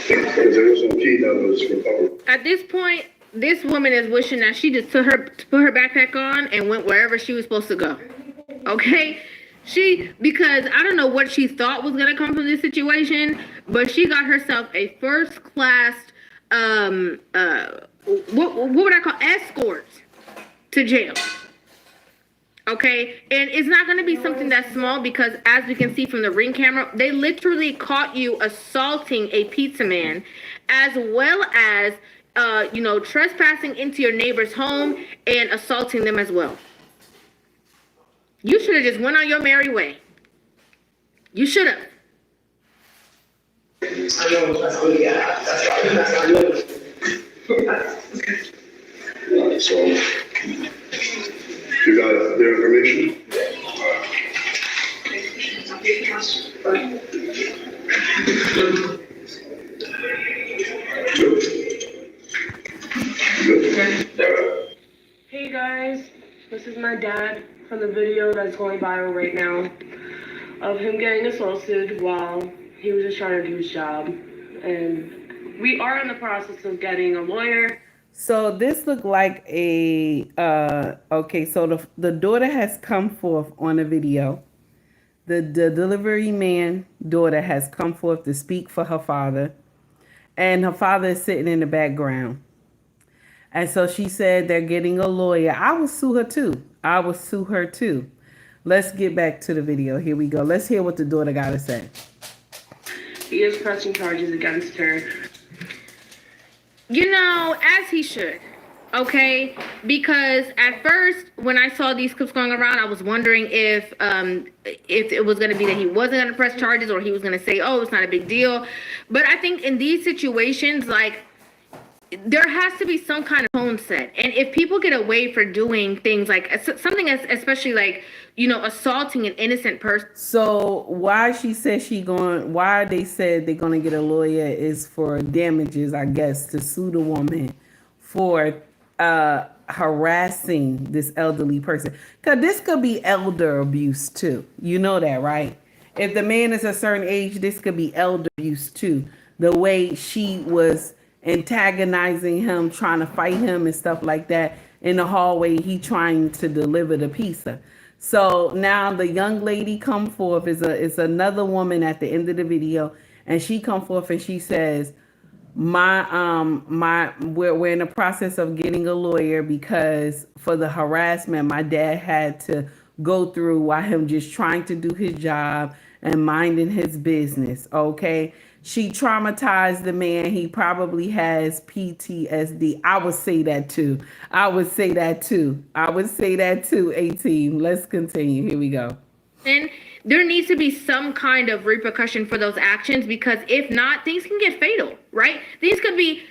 Because there was some key that was recovered. At this point, this woman is wishing that she just put her backpack on and went wherever she was supposed to go. Okay? Because I don't know what she thought was gonna come from this situation, but she got herself a first class what would I call escort to jail. Okay, and it's not going to be something that's small because, as we can see from the Ring camera, they literally caught you assaulting a pizza man, as well as, trespassing into your neighbor's home and assaulting them as well. You should have just went on your merry way. You should have. I know that's really that's not So, you got their information? Hey guys, this is my dad from the video that's going viral right now of him getting assaulted while he was just trying to do his job. And we are in the process of getting a lawyer. So this looked like a, so the daughter has come forth on the video. The delivery man daughter has come forth to speak for her father. And her father is sitting in the background. And so she said they're getting a lawyer. I will sue her too. Let's get back to the video. Here we go. Let's hear what the daughter got to say. He is pressing charges against her. As he should, okay? Because at first, when I saw these clips going around, I was wondering if it was going to be that he wasn't going to press charges or he was going to say, oh, it's not a big deal. But I think in these situations, like, there has to be some kind of tone set. And if people get away for doing things like something as especially like, assaulting an innocent person. So why they said they're going to get a lawyer is for damages, I guess, to sue the woman for harassing this elderly person. Because this could be elder abuse too. You know that, right? If the man is a certain age, this could be elder abuse too. The way she was antagonizing him, trying to fight him and stuff like that in the hallway, he trying to deliver the pizza. So now the young lady come forth is another woman at the end of the video, and she come forth and she says, we're in the process of getting a lawyer because for the harassment my dad had to go through while him just trying to do his job and minding his business. Okay. She traumatized the man. He probably has PTSD. I would say that too. 18. Let's continue. Here we go. And there needs to be some kind of repercussion for those actions, because if not, things can get fatal, right? Things could be,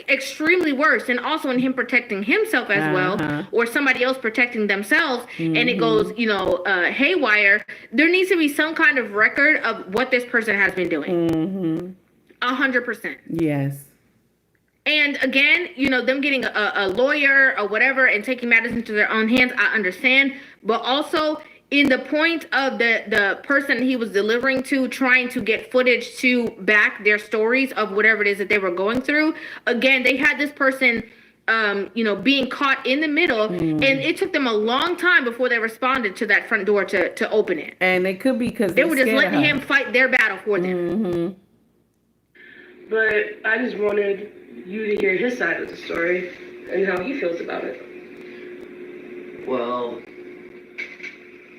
extremely worse. And also in him protecting himself as well, or somebody else protecting themselves, and it goes, haywire. There needs to be some kind of record of what this person has been doing. 100%. Yes. And again, them getting a lawyer or whatever and taking matters into their own hands, I understand. But also, in the point of the person he was delivering to, trying to get footage to back their stories of whatever it is that they were going through. Again, they had this person, being caught in the middle, and it took them a long time before they responded to that front door to open it. And it could be because they were just letting him fight their battle for them. But I just wanted you to hear his side of the story and how he feels about it. Well,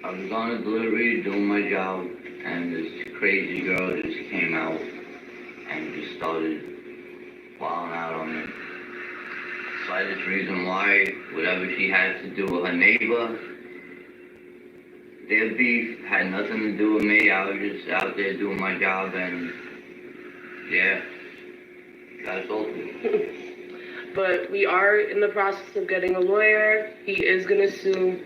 I was on a delivery doing my job, and this crazy girl just came out and just started wilding out on me. Slightest reason why, whatever she had to do with her neighbor, their beef had nothing to do with me. I was just out there doing my job, and yeah, got assaulted. But we are in the process of getting a lawyer. He is going to sue,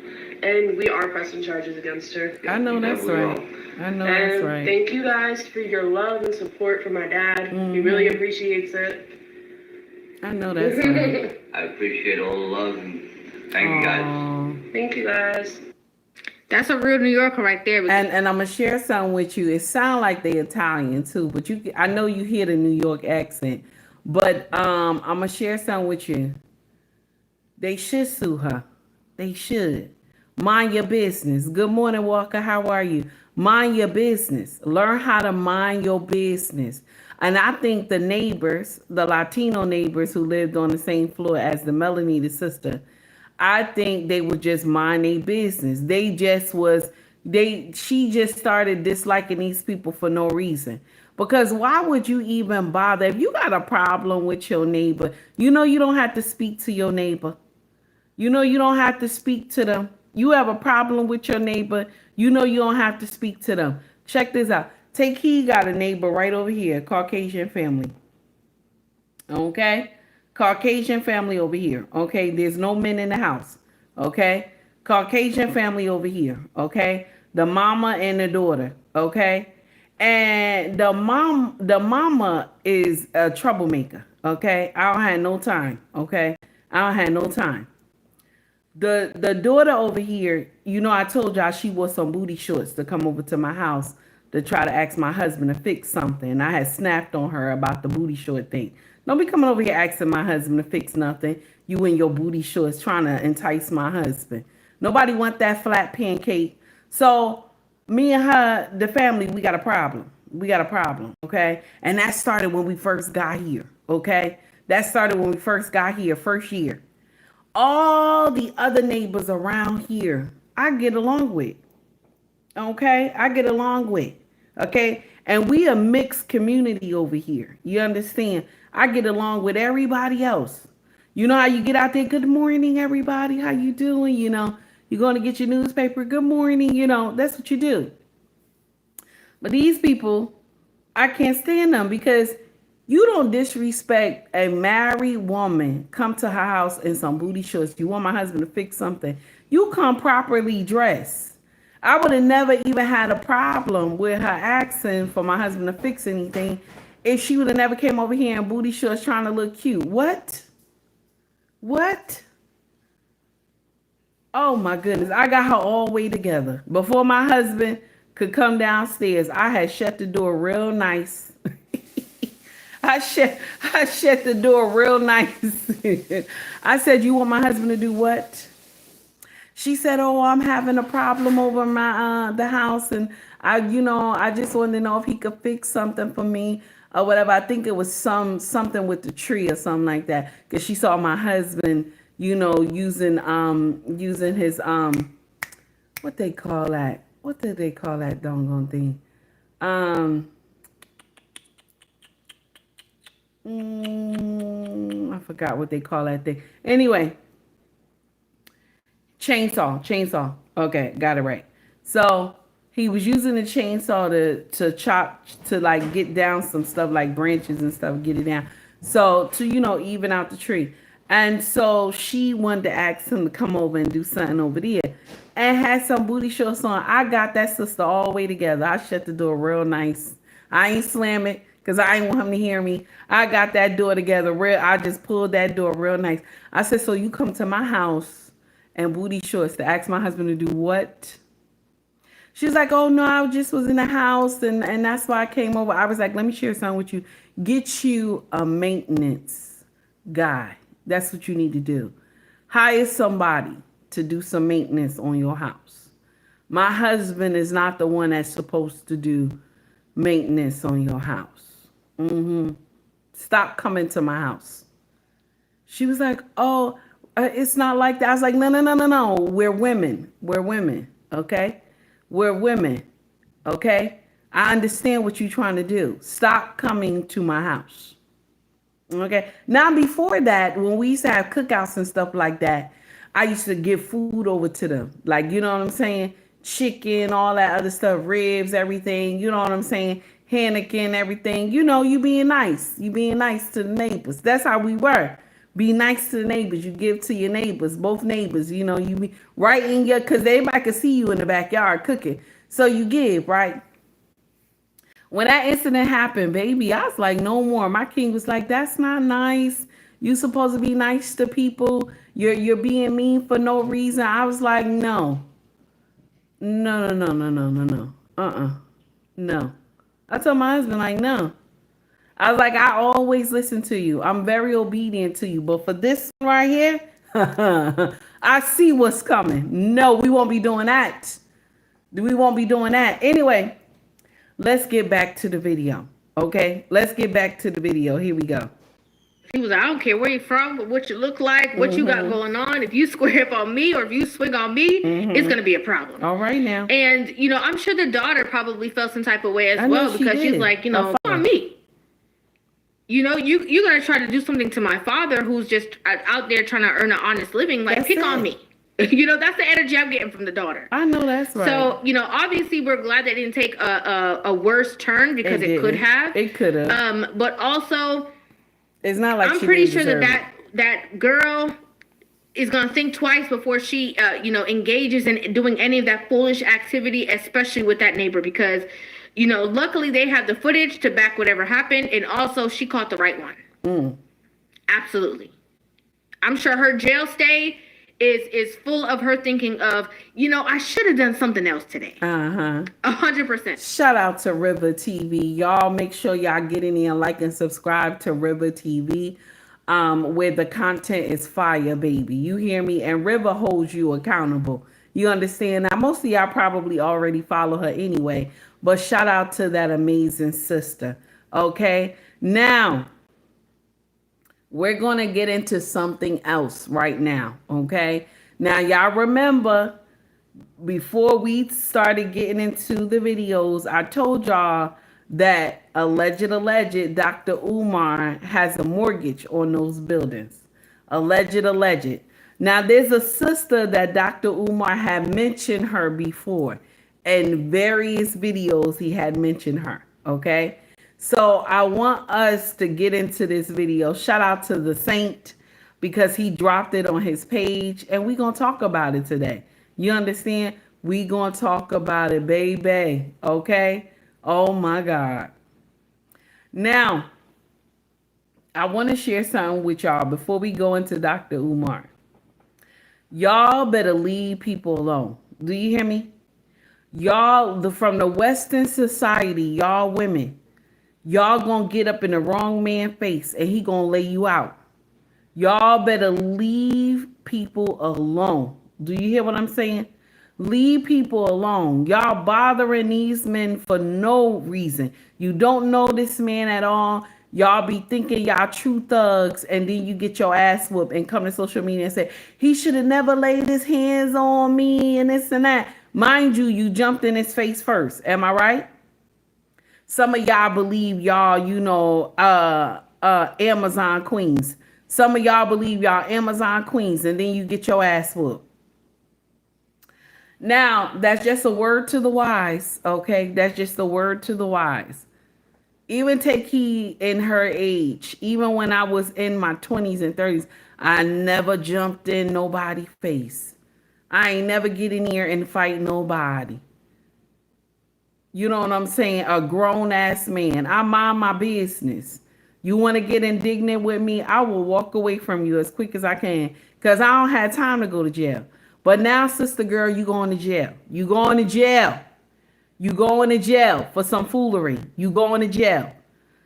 and we are pressing charges against her. I know that's right. I know that's right. Thank you guys for your love and support for my dad. He really appreciates it. I know that's right. I appreciate all the love, and thank you guys. Thank you guys. That's a real New Yorker right there. And I'm gonna share something with you. It sounds like they Italian too, but I know you hear the New York accent. But I'm gonna share something with you. They should sue her. They should. Mind your business. Good morning, Walker. How are you? Mind your business. Learn how to mind your business. And I think the neighbors, the Latino neighbors who lived on the same floor as the melanated sister, I think they would just mind their business. She just started disliking these people for no reason. Because why would you even bother? If you got a problem with your neighbor, you don't have to speak to your neighbor. You don't have to speak to them. You have a problem with your neighbor, you don't have to speak to them. Check this out. Take heed, got a neighbor right over here, Caucasian family. Okay? Caucasian family over here. Okay? There's no men in the house. Okay? Caucasian family over here. Okay? The mama and the daughter. Okay? And the mama is a troublemaker. Okay? I don't have no time. Okay? I don't have no time. The daughter over here, I told y'all she wore some booty shorts to come over to my house to try to ask my husband to fix something. I had snapped on her about the booty short thing. Don't be coming over here asking my husband to fix nothing. You in your booty shorts trying to entice my husband. Nobody want that flat pancake. So me and her, the family, we got a problem. Okay? And that started when we first got here. Okay? That started when we first got here, first year. All the other neighbors around here, I get along with. Okay? I get along with. Okay? And we a mixed community over here. You understand? I get along with everybody else. You know how you get out there? Good morning, everybody. How you doing? You're going to get your newspaper. Good morning. That's what you do. But these people, I can't stand them because you don't disrespect a married woman. Come to her house in some booty shorts. You want my husband to fix something. You come properly dressed. I would have never even had a problem with her asking for my husband to fix anything if she would have never came over here in booty shorts trying to look cute. What? Oh my goodness. I got her all the way together. Before my husband could come downstairs, I had shut the door real nice. I shut the door real nice. I said, you want my husband to do what? She said, oh, I'm having a problem over my the house, and I just wanted to know if he could fix something for me or whatever. I think it was something with the tree or something like that, because she saw my husband, using his what they call that? What did they call that doggone thing? I forgot what they call that thing. Anyway. Chainsaw. Okay, got it right. So He was using a chainsaw to chop, to like get down some stuff like branches and stuff, get it down. So to, even out the tree. And so she wanted to ask him to come over and do something over there. And had some booty shorts on. I got that sister all the way together. I shut the door real nice. I ain't slam it because I ain't want him to hear me. I got that door together real. I just pulled that door real nice. I said, so you come to my house and booty shorts to ask my husband to do what? She was like, oh, no, I just was in the house, and that's why I came over. I was like, let me share something with you. Get you a maintenance guy. That's what you need to do. Hire somebody to do some maintenance on your house. My husband is not the one that's supposed to do maintenance on your house. Stop coming to my house. She was like, oh, it's not like that. I was like, no. We're women. We're women, okay? We're women, okay? I understand what you're trying to do. Stop coming to my house, okay? Now, before that, when we used to have cookouts and stuff like that, I used to give food over to them. Like, you know what I'm saying? Chicken, all that other stuff, ribs, everything. You know what I'm saying? Hannikin, everything. You being nice. You being nice to the neighbors. That's how we were. Be nice to the neighbors. You give to your neighbors, both neighbors. You be right in your, because everybody can see you in the backyard cooking. So you give, right? When that incident happened, baby, I was like, no more. My king was like, that's not nice. You supposed to be nice to people. You're being mean for no reason. I was like, no. No. No. I told my husband, like, no. I was like, I always listen to you. I'm very obedient to you. But for this one right here, I see what's coming. No, we won't be doing that. We won't be doing that. Anyway, let's get back to the video. Okay? Let's get back to the video. Here we go. He was like, I don't care where you're from, what you look like, what you got going on. If you square up on me or if you swing on me, it's going to be a problem. All right now. And, I'm sure the daughter probably felt some type of way as well because she's like, fuck on me. You're going to try to do something to my father who's just out there trying to earn an honest living. Like, pick on me. That's the energy I'm getting from the daughter. I know that's right. So, obviously we're glad that it didn't take a worse turn because it could have. It could have. But also, it's not like I'm pretty sure that girl is going to think twice before she, engages in doing any of that foolish activity, especially with that neighbor because, luckily they have the footage to back whatever happened. And also she caught the right one. Absolutely. I'm sure her jail stay is full of her thinking of, I should have done something else today. 100%. Shout out to River TV. Y'all make sure y'all get in there and like and subscribe to River TV, where the content is fire, baby. You hear me? And River holds you accountable. You understand? Now, most of y'all probably already follow her anyway, but shout out to that amazing sister. Okay? Now, we're going to get into something else right now, okay? Now, y'all remember, before we started getting into the videos, I told y'all that alleged Dr. Umar has a mortgage on those buildings. Alleged. Now, there's a sister that Dr. Umar had mentioned her before. In various videos, he had mentioned her, okay? So I want us to get into this video. Shout out to the Saint because he dropped it on his page and we're going to talk about it today. You understand? We're going to talk about it, baby. Okay? Oh my God. Now, I want to share something with y'all before we go into Dr. Umar. Y'all better leave people alone. Do you hear me? Y'all, from the Western society, y'all women, y'all gonna get up in the wrong man's face and he gonna lay you out. Y'all better leave people alone. Do you hear what I'm saying? Leave people alone. Y'all bothering these men for no reason. You don't know this man at all. Y'all be thinking y'all true thugs and then you get your ass whooped and come to social media and say, he should have never laid his hands on me and this and that. Mind you, you jumped in his face first. Am I right? Some of y'all believe y'all, Amazon queens. Some of y'all believe y'all Amazon queens and then you get your ass whooped. Now, that's just a word to the wise, okay? That's just a word to the wise. Even take heed in her age. Even when I was in my 20s and 30s, I never jumped in nobody's face. I ain't never get in here and fight nobody. You know what I'm saying? A grown ass man. I mind my business. You want to get indignant with me? I will walk away from you as quick as I can because I don't have time to go to jail. But now, sister girl, you going to jail. You going to jail. You going to jail for some foolery. You going to jail.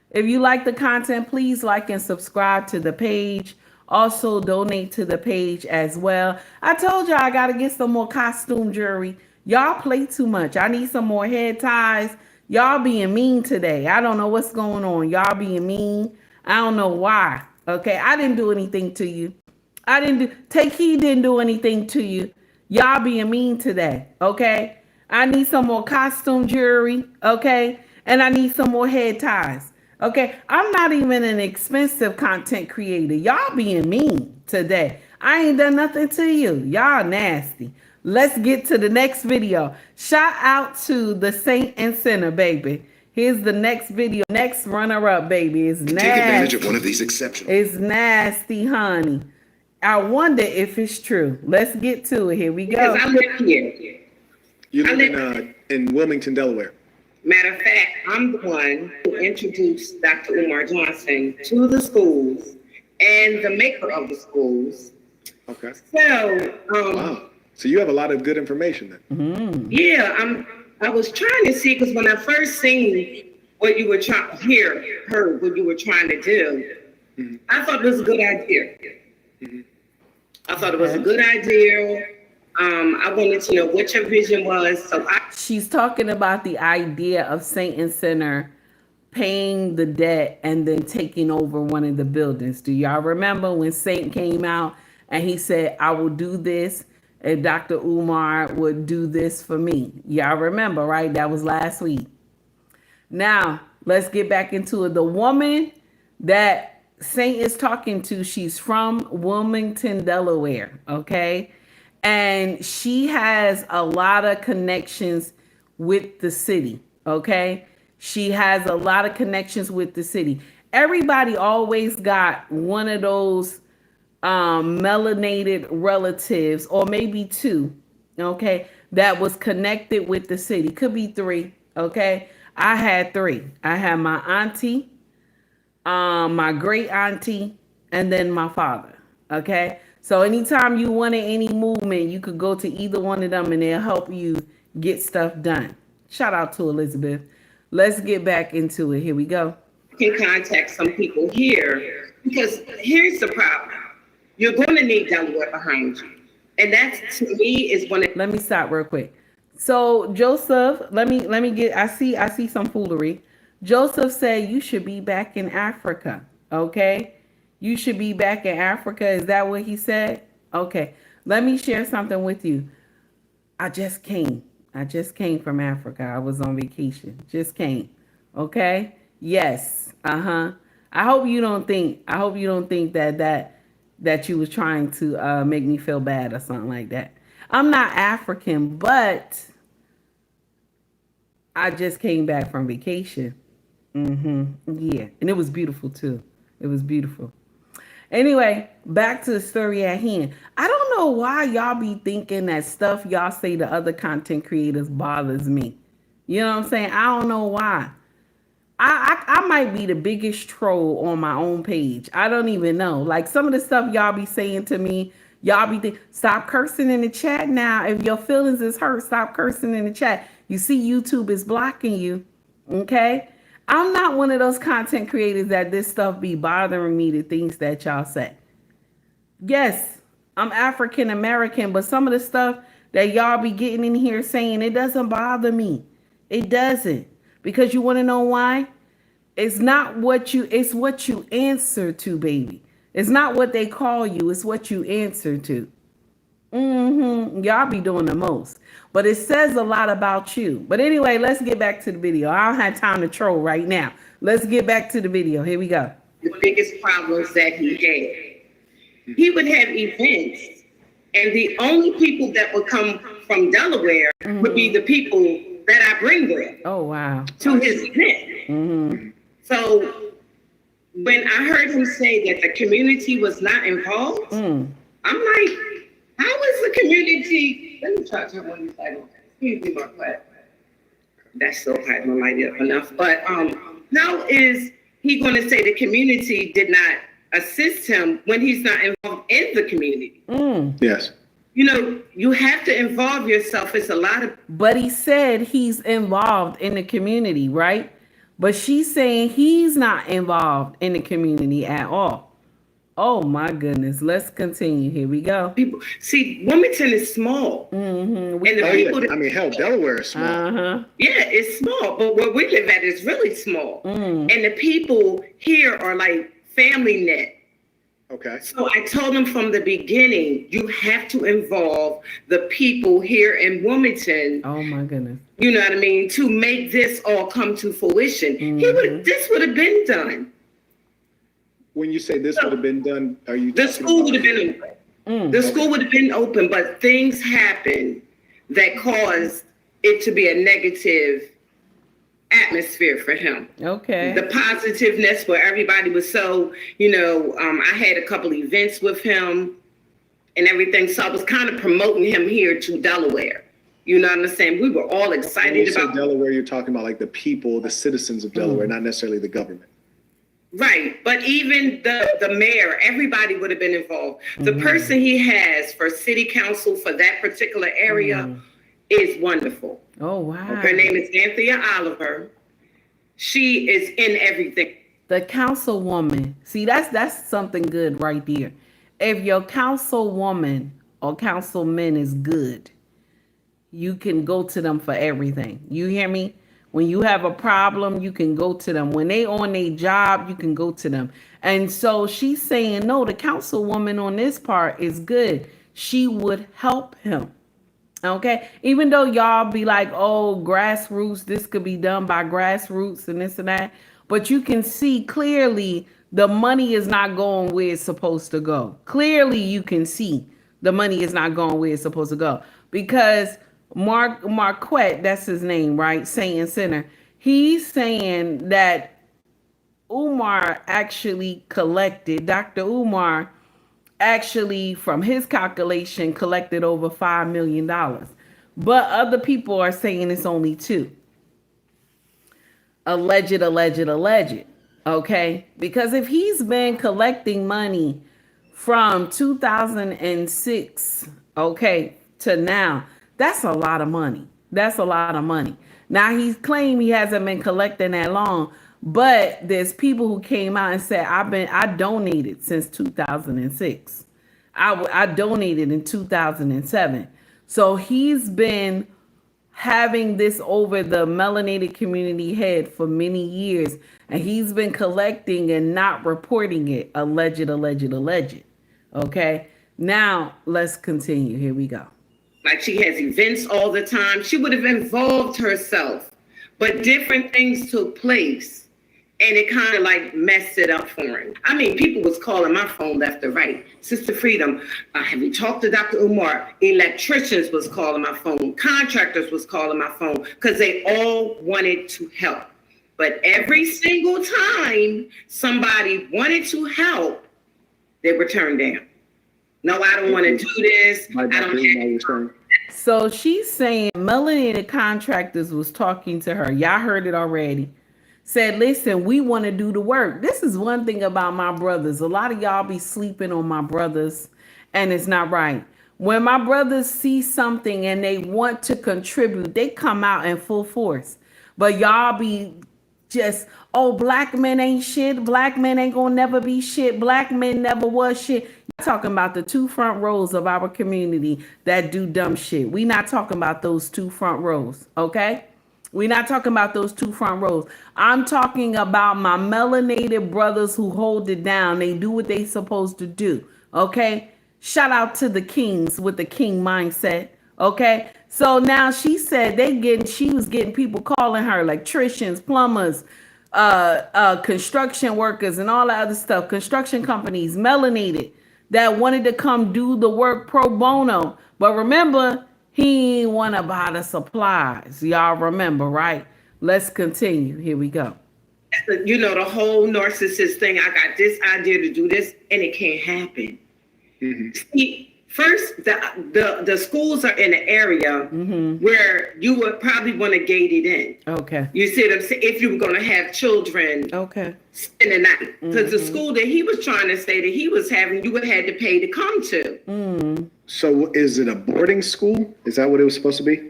If you like the content, please like and subscribe to the page. Also, donate to the page as well. I told y'all I got to get some more costume jewelry. Y'all play too much. I need some more head ties. Y'all being mean today. I don't know what's going on. Y'all being mean. I don't know why. Okay, I didn't do anything to you. Take heed didn't do anything to you. Y'all being mean today. Okay, I need some more costume jewelry. Okay, and I need some more head ties. Okay, I'm not even an expensive content creator. Y'all being mean today. I ain't done nothing to you. Y'all nasty. Let's get to the next video. Shout out to the Saint and Sinner, baby. Here's the next video. Next runner-up, baby. It's nasty. Take advantage of one of these exceptions. It's nasty, honey. I wonder if it's true. Let's get to it. Here we go. Because I live here. You live in Wilmington, Delaware. Matter of fact, I'm the one who introduced Dr. Umar Johnson to the schools and the maker of the schools. Okay. So, wow. So you have a lot of good information then. Yeah, I was trying to see, because when I first seen what you were trying to heard what you were trying to do, I thought it was a good idea. I thought it was a good idea. I wanted to know what your vision was. She's talking about the idea of Saint and Sinner paying the debt and then taking over one of the buildings. Do y'all remember when Saint came out and he said, I will do this, and Dr. Umar would do this for me? Y'all remember, right? That was last week. Now, let's get back into it. The woman that Saint is talking to, she's from Wilmington, Delaware, okay? And she has a lot of connections with the city, okay? She has a lot of connections with the city. Everybody always got one of those melanated relatives, or maybe two, okay, that was connected with the city. Could be three, okay? I had three. I had my auntie, my great auntie, and then my father, okay? So anytime you wanted any movement, you could go to either one of them and they'll help you get stuff done. Shout out to Elizabeth. Let's get back into it. Here we go. You can contact some people here, because here's the problem. You're going to need Delaware behind you. And that, to me, is one of... Let me stop real quick. So Joseph, let me get, I see some foolery. Joseph said you should be back in Africa, okay? You should be back in Africa. Is that what he said? Okay. Let me share something with you. I just came from Africa. I was on vacation. Just came. Okay? Yes. I hope you don't think that you was trying to make me feel bad or something like that. I'm not African, but I just came back from vacation. Yeah. And it was beautiful too. It was beautiful. Anyway, back to the story at hand. I don't know why y'all be thinking that stuff y'all say to other content creators bothers me. You know what I'm saying? I don't know why. I might be the biggest troll on my own page. I don't even know. Like some of the stuff y'all be saying to me, y'all be stop cursing in the chat now. If your feelings is hurt, stop cursing in the chat. You see YouTube is blocking you. Okay? I'm not one of those content creators that this stuff be bothering me, the things that y'all say. Yes, I'm African American, but some of the stuff that y'all be getting in here saying, it doesn't bother me. It doesn't. Because you want to know why? It's not what you, it's what you answer to, baby. It's not what they call you, it's what you answer to. Y'all be doing the most. But it says a lot about you. But anyway, let's get back to the video. I don't have time to troll right now. Let's get back to the video. Here we go. The biggest problems that he had. He would have events And the only people that would come from Delaware would be the people that I bring there. Oh, wow. To his event. So when I heard him say that the community was not involved, I'm like, how is the community? Let me try to turn one of these lights on. Excuse me, my class. That still hasn't lighted up enough. But how is he going to say the community did not assist him when he's not involved in the community? Yes. You know, you have to involve yourself. It's a lot of. But he said he's involved in the community, right? But she's saying he's not involved in the community at all. Oh my goodness. Let's continue. Here we go. People see, Wilmington is small. And the people that, I mean, hell, Delaware is small. Yeah, it's small, but where we live at is really small. And the people here are like family net. Okay. So I told them from the beginning, you have to involve the people here in Wilmington. Oh my goodness. You know what I mean? To make this all come to fruition. This would have been done. When you say this would have been done, are you? The school would have been open. The school would have been open, but things happened that caused it to be a negative atmosphere for him. Okay. The positiveness where everybody was so, you know, I had a couple events with him and everything. So I was kind of promoting him here to Delaware. You know what I'm saying? We were all excited about Delaware. You're talking about like the people, the citizens of Delaware, not necessarily the government. Right. But even the mayor, everybody would have been involved. The person he has for city council for that particular area is wonderful. Oh, wow. Her name is Anthea Oliver. She is in everything. The councilwoman. See, that's something good right there. If your councilwoman or councilman is good, you can go to them for everything. You hear me? When you have a problem, you can go to them. When they on a job, you can go to them. And so she's saying, no, the councilwoman on this part is good. She would help him. Okay. Even though y'all be like, oh, grassroots, this could be done by grassroots and this and that. But you can see clearly the money is not going where it's supposed to go. Clearly, you can see the money is not going where it's supposed to go. Because Marquette, that's his name, right? Saint Center. He's saying that Umar actually collected, Dr. Umar actually, from his calculation, collected over $5 million. But other people are saying it's only 2. Alleged. Okay? Because if he's been collecting money from 2006, okay, to now, that's a lot of money. That's a lot of money. Now, he's claimed he hasn't been collecting that long, but there's people who came out and said, I donated since 2006. I donated in 2007. So he's been having this over the melanated community head for many years, and he's been collecting and not reporting it. Alleged. Okay. Now let's continue. Here we go. Like she has events all the time. She would have involved herself, but different things took place and it kind of like messed it up for him. I mean, people was calling my phone left and right. Sister Freedom, have you talked to Dr. Umar? Electricians was calling my phone. Contractors was calling my phone because they all wanted to help. But every single time somebody wanted to help, they were turned down. No, I don't want to do this. I don't have. So she's saying melanated contractors was talking to her. Y'all heard it already. Said, listen, we want to do the work. This is one thing about my brothers. A lot of y'all be sleeping on my brothers, and it's not right. When my brothers see something and they want to contribute, they come out in full force. But y'all be just, oh, black men ain't shit. Black men ain't gonna never be shit. Black men never was shit. You're talking about the 2 front rows of our community that do dumb shit. We not talking about those 2 front rows, okay? We're not talking about those 2 front rows. I'm talking about my melanated brothers who hold it down. They do what they supposed to do, okay? Shout out to the kings with the king mindset, okay? So now she said she was getting people calling her electricians, plumbers, construction workers, and all that other stuff. Construction companies, melanated. that wanted to come do the work pro bono. But remember, he ain't want to buy the supplies. Y'all remember, right? Let's continue. Here we go. You know, the whole narcissist thing. I got this idea to do this, and it can't happen. See, first, the schools are in an area where you would probably want to gate it in. Okay. You see what I'm saying? If you were going to have children spend the night. Because the school that he was trying to say that he was having, you would have had to pay to come to. So is it a boarding school? Is that what it was supposed to be?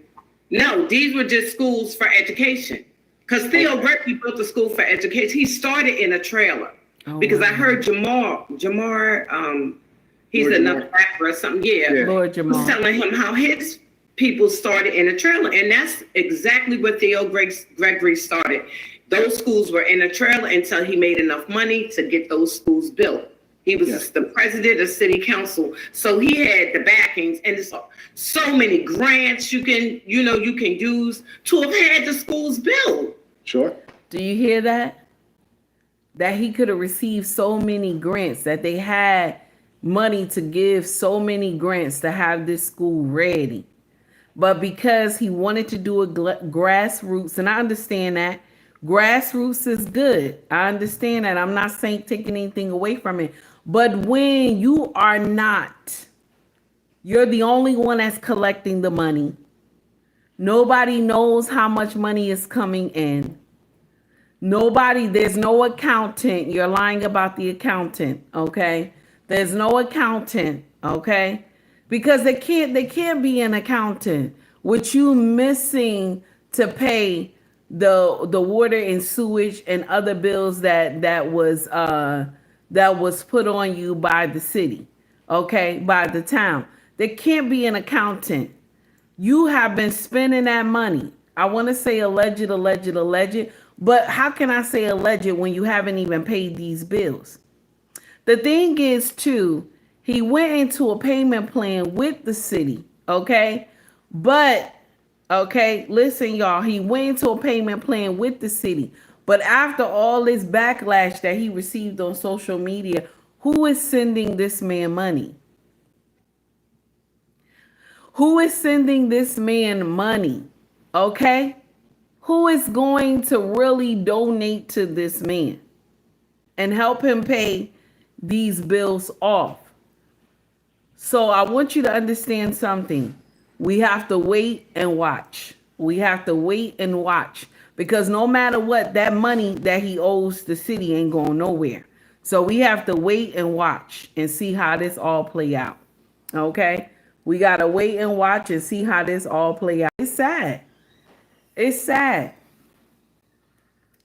No, these were just schools for education. Because Theo Berkey built a school for education. He started in a trailer. Because I heard Jamar, he's Lord another Jamar. rapper or something. Yeah. Lord Jamar was telling him how his people started in a trailer. And that's exactly what Theo Gregory started. Those schools were in a trailer until he made enough money to get those schools built. He was the president of city council. So he had the backings, and it's so many grants you can use to have had the schools built. Sure. Do you hear that? That he could have received so many grants, that they had money to give so many grants to have this school ready. But because he wanted to do a grassroots, and I understand that, grassroots is good. I understand that. I'm not saying taking anything away from it. But when you are not, you're the only one that's collecting the money. Nobody knows how much money is coming in. There's no accountant. You're lying about the accountant, okay? There's no accountant, okay? Because they can't be an accountant with you missing to pay the water and sewage and other bills that was put on you by the city, okay, by the town. There can't be an accountant. You have been spending that money. I want to say alleged, but how can I say alleged when you haven't even paid these bills? The thing is, too, he went into a payment plan with the city, okay? But, okay, listen, y'all, he went into a payment plan with the city. But after all this backlash that he received on social media, who is sending this man money? Who is sending this man money? Okay? Who is going to really donate to this man and help him pay these bills off? So I want you to understand something. We have to wait and watch. We have to wait and watch. Because no matter what, that money that he owes the city ain't going nowhere. So we have to wait and watch and see how this all play out. Okay? We got to wait and watch and see how this all play out. It's sad. It's sad.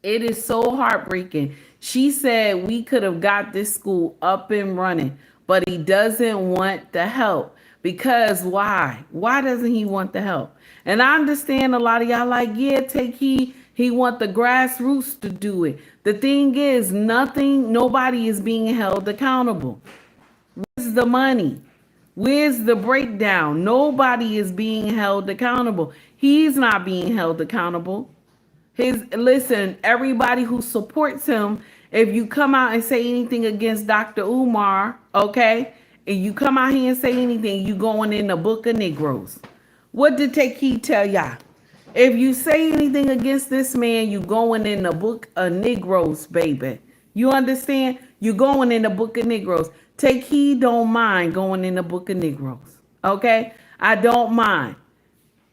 It is so heartbreaking. She said we could have got this school up and running, but he doesn't want the help. Because why? Why doesn't he want the help? And I understand a lot of y'all like, yeah, take heed. He want the grassroots to do it. The thing is, nobody is being held accountable. Where's the money? Where's the breakdown? Nobody is being held accountable. He's not being held accountable. Listen, everybody who supports him, if you come out and say anything against Dr. Umar, okay, and you come out here and say anything, you going in the book of Negroes. What did Takei tell y'all? If you say anything against this man, you going in the book of Negroes, baby. You understand? You going in the book of Negroes. Takei don't mind going in the book of Negroes. Okay? I don't mind.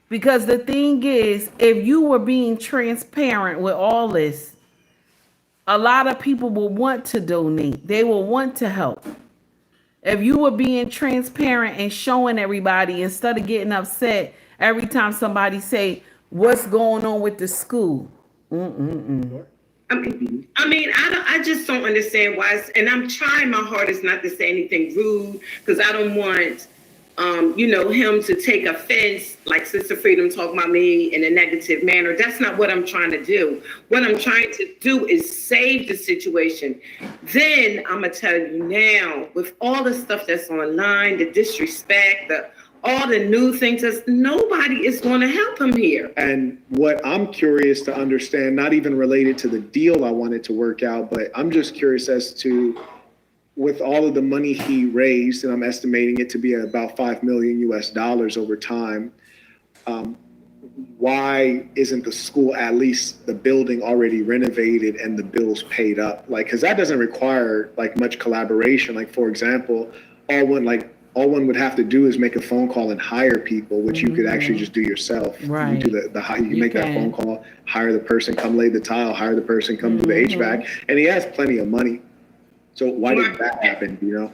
Because the thing is, if you were being transparent with all this, a lot of people will want to donate. They will want to help. If you were being transparent and showing everybody instead of getting upset every time somebody say, what's going on with the school? I just don't understand why. And I'm trying my hardest not to say anything rude because I don't want, him to take offense, like Sister Freedom talking about me in a negative manner. That's not what I'm trying to do. What I'm trying to do is save the situation. Then I'm going to tell you now, with all the stuff that's online, the disrespect, all the new things, nobody is going to help him here. And what I'm curious to understand, not even related to the deal I wanted to work out, but I'm just curious as to with all of the money he raised, and I'm estimating it to be about $5 million US over time, why isn't the school, at least the building, already renovated and the bills paid up? Like, because that doesn't require like much collaboration. Like, for example, all one would have to do is make a phone call and hire people, which you could actually just do yourself. Right. You do you make that phone call, hire the person, come lay the tile, hire the person, come do the HVAC, and he has plenty of money. So why did that happen? You know,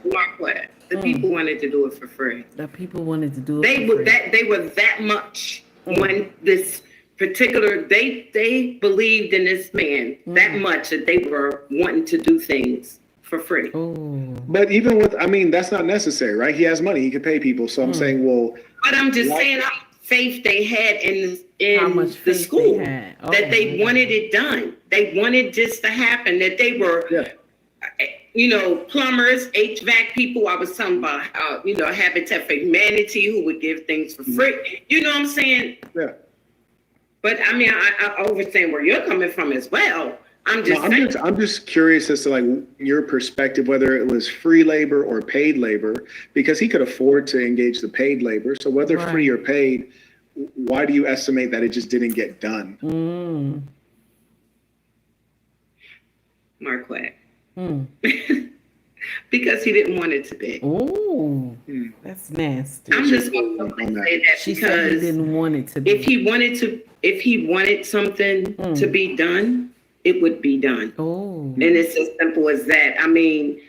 the people wanted to do it for free. The people wanted to do it. They were that much when this particular they believed in this man that much that they were wanting to do things for free. But even with, I mean, that's not necessary, right? He has money, he could pay people. So I'm saying, well, but I'm just saying how much faith they had in the school that they wanted it done. They wanted this to happen. That they were. Plumbers, HVAC people. I was talking about, Habitat for Humanity, who would give things for free. You know what I'm saying? Yeah. But I mean, I understand where you're coming from as well. I'm just curious as to like your perspective, whether it was free labor or paid labor, because he could afford to engage the paid labor. So whether free or paid, why do you estimate that it just didn't get done? Marquette. Because he didn't want it to be. Oh, that's nasty. I'm just going to say that she because said he didn't want it to be. If he wanted something to be done, it would be done. And it's as simple as that. I mean,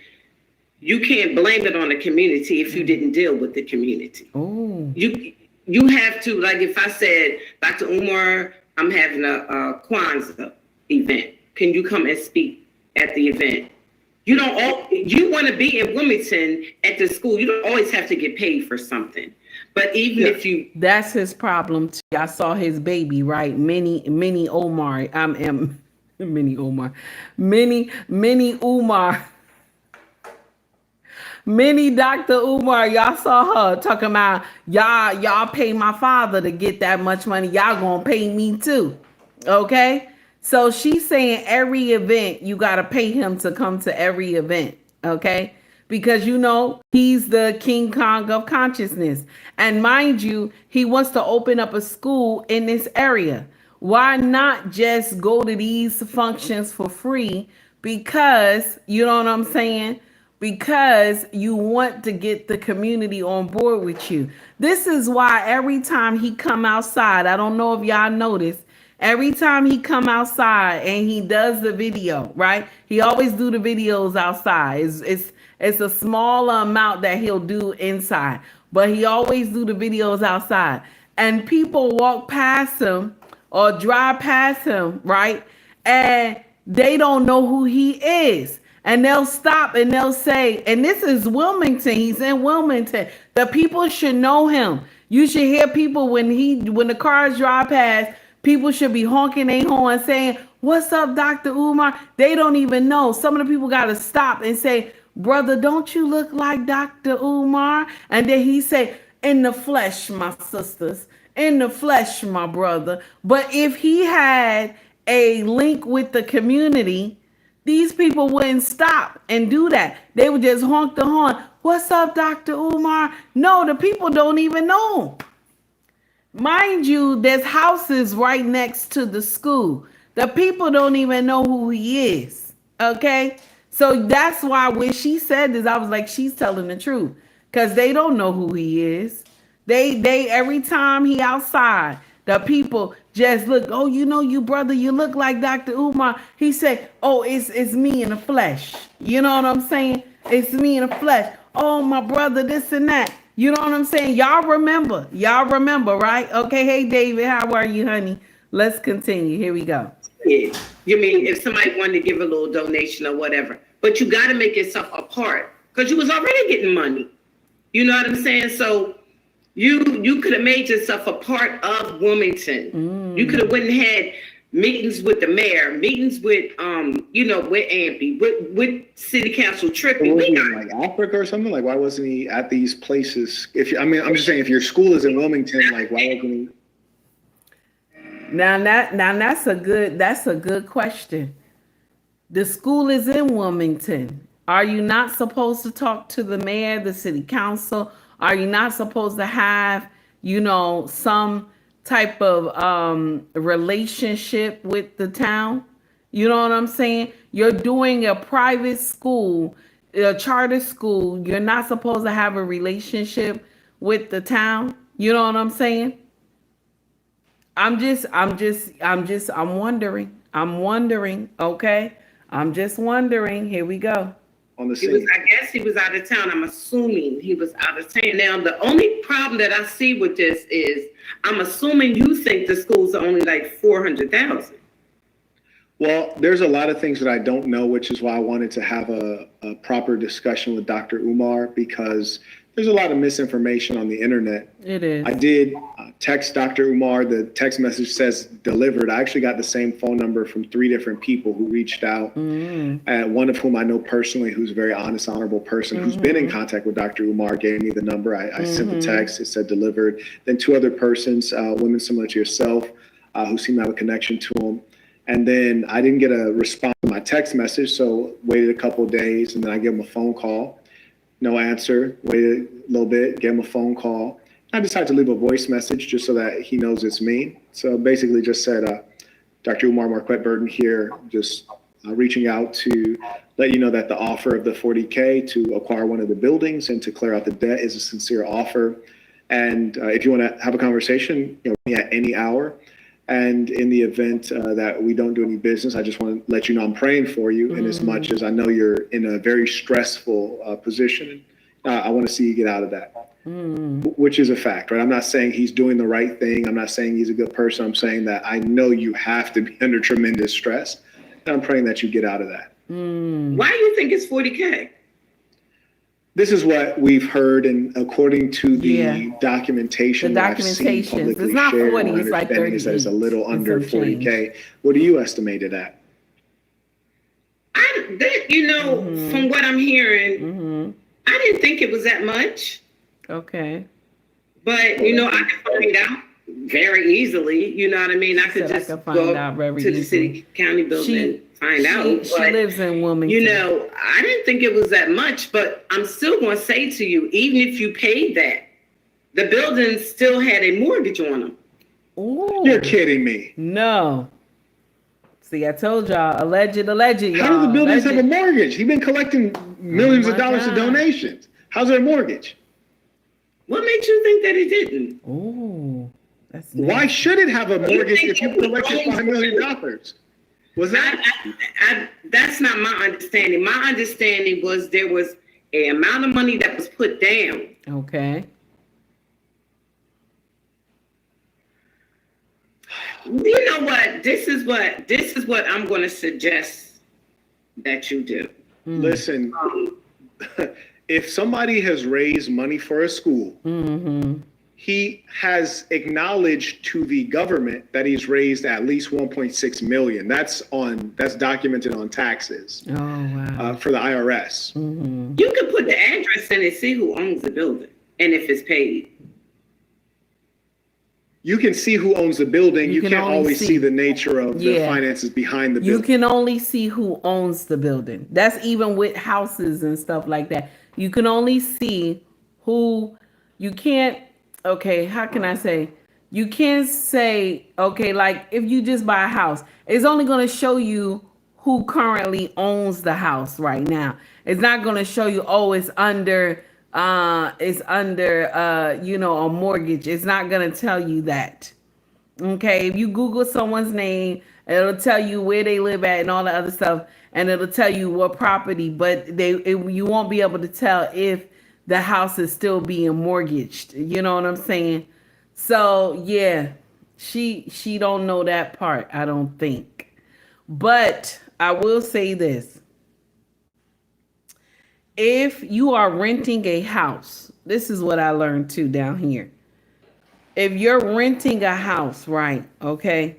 you can't blame it on the community if you didn't deal with the community. You have to, like if I said, Dr. Umar, I'm having a Kwanzaa event. Can you come and speak at the event? You want to be in Wilmington at the school. You don't always have to get paid for something. But even if you... That's his problem too. I saw his baby, right? Mini Umar. Mini Umar. Mini Dr. Umar. Y'all saw her talking about, y'all pay my father to get that much money. Y'all gonna pay me too. Okay? So she's saying every event, you got to pay him to come to every event, okay? Because, he's the King Kong of consciousness. And mind you, he wants to open up a school in this area. Why not just go to these functions for free? Because, you know what I'm saying? Because you want to get the community on board with you. This is why every time he come outside, I don't know if y'all noticed, every time he come outside and he does the video, right? He always do the videos outside. It's a small amount that he'll do inside, but he always do the videos outside. And people walk past him or drive past him, right? And they don't know who he is. And they'll stop and they'll say, and this is Wilmington. He's in Wilmington. The people should know him. You should hear people when the cars drive past. People should be honking their horn saying, "What's up, Dr. Umar?" They don't even know. Some of the people got to stop and say, "Brother, don't you look like Dr. Umar?" And then he say, "In the flesh, my sisters. In the flesh, my brother." But if he had a link with the community, these people wouldn't stop and do that. They would just honk the horn. "What's up, Dr. Umar?" No, the people don't even know. Mind you, there's houses right next to the school. The people don't even know who he is. Okay? So that's why when she said this, I was like, she's telling the truth. Because they don't know who he is. They every time he outside, the people just look, "Oh, you brother, you look like Dr. Umar." He said, "Oh, it's me in the flesh." You know what I'm saying? It's me in the flesh. "Oh, my brother, this and that." You know what I'm saying? Y'all remember, right? Okay. Hey, David, how are you, honey? Let's continue. Here we go. Yeah. You mean if somebody wanted to give a little donation or whatever, but you got to make yourself a part because you was already getting money. You know what I'm saying? So you could have made yourself a part of Wilmington. You could have went and had meetings with the mayor, meetings with with Ampy, with city council tripping. Was he in like Africa or something? Like, why wasn't he at these places? I'm just saying, if your school is in Wilmington, like, why wasn't he? Now that's a good question. The school is in Wilmington. Are you not supposed to talk to the mayor, the city council? Are you not supposed to have, some type of relationship with the town? You know what I'm saying? You're doing a private school, a charter school. You're not supposed to have a relationship with the town. You know what I'm saying? I'm wondering. I'm wondering. Okay. I'm just wondering. Here we go. On the I guess he was out of town. I'm assuming he was out of town. Now, the only problem that I see with this is I'm assuming you think the schools are only like 400,000. Well, there's a lot of things that I don't know, which is why I wanted to have a proper discussion with Dr. Umar, because there's a lot of misinformation on the internet. It is. I did text Dr. Umar. The text message says delivered. I actually got the same phone number from 3 different people who reached out. One of whom I know personally, who's a very honest, honorable person, who's been in contact with Dr. Umar, gave me the number. I sent the text. It said delivered. Then 2 other persons, women similar to yourself, who seem to have a connection to him. And then I didn't get a response to my text message, so waited a couple of days, and then I gave him a phone call. No answer. Waited a little bit, gave him a phone call. I decided to leave a voice message just so that he knows it's me. So basically just said, Dr. Umar Marquette Burton here, just reaching out to let you know that the offer of the $40K to acquire one of the buildings and to clear out the debt is a sincere offer. And if you want to have a conversation, at any hour. And in the event that we don't do any business, I just want to let you know I'm praying for you. And as much as I know you're in a very stressful position, I want to see you get out of that, which is a fact, right? I'm not saying he's doing the right thing. I'm not saying he's a good person. I'm saying that I know you have to be under tremendous stress. And I'm praying that you get out of that. Why do you think it's 40K? This is what we've heard, and according to the documentation, that I've seen publicly it's not shared, 40, it's like 30. Is that it's a little under 40K. What do you estimate it at? From what I'm hearing, I didn't think it was that much. Okay. But, I can find out very easily. You know what I mean? I could just go to the city county building and find out. She lives in Wilmington. I didn't think it was that much, but I'm still going to say to you, even if you paid that, the building still had a mortgage on them. Ooh. You're kidding me. No. See, I told y'all, alleged, y'all. How do the buildings have a mortgage? He's been collecting millions of dollars of donations. How's there a mortgage? What makes you think that it didn't? Ooh. Why should it have a mortgage if you collected $5 million? Was that? That's not my understanding. My understanding was there was an amount of money that was put down. Okay. You know what? This is what I'm going to suggest that you do. Listen, if somebody has raised money for a school, he has acknowledged to the government that he's raised at least 1.6 million. That's documented on taxes. Oh, wow. For the IRS. You can put the address in and see who owns the building and if it's paid. You can see who owns the building. You can't always see the nature of the finances behind the building. You can only see who owns the building. That's even with houses and stuff like that. You can only see who, you can't, okay, how can I say? You can't say, okay, like if you just buy a house, it's only going to show you who currently owns the house right now. It's not going to show you, oh, it's under a mortgage. It's not going to tell you that. Okay. If you Google someone's name, it'll tell you where they live at and all the other stuff. And it'll tell you what property, but you won't be able to tell if the house is still being mortgaged. You know what I'm saying? So yeah, she don't know that part, I don't think. But I will say this. If you are renting a house, this is what I learned too down here. If you're renting a house, right? Okay.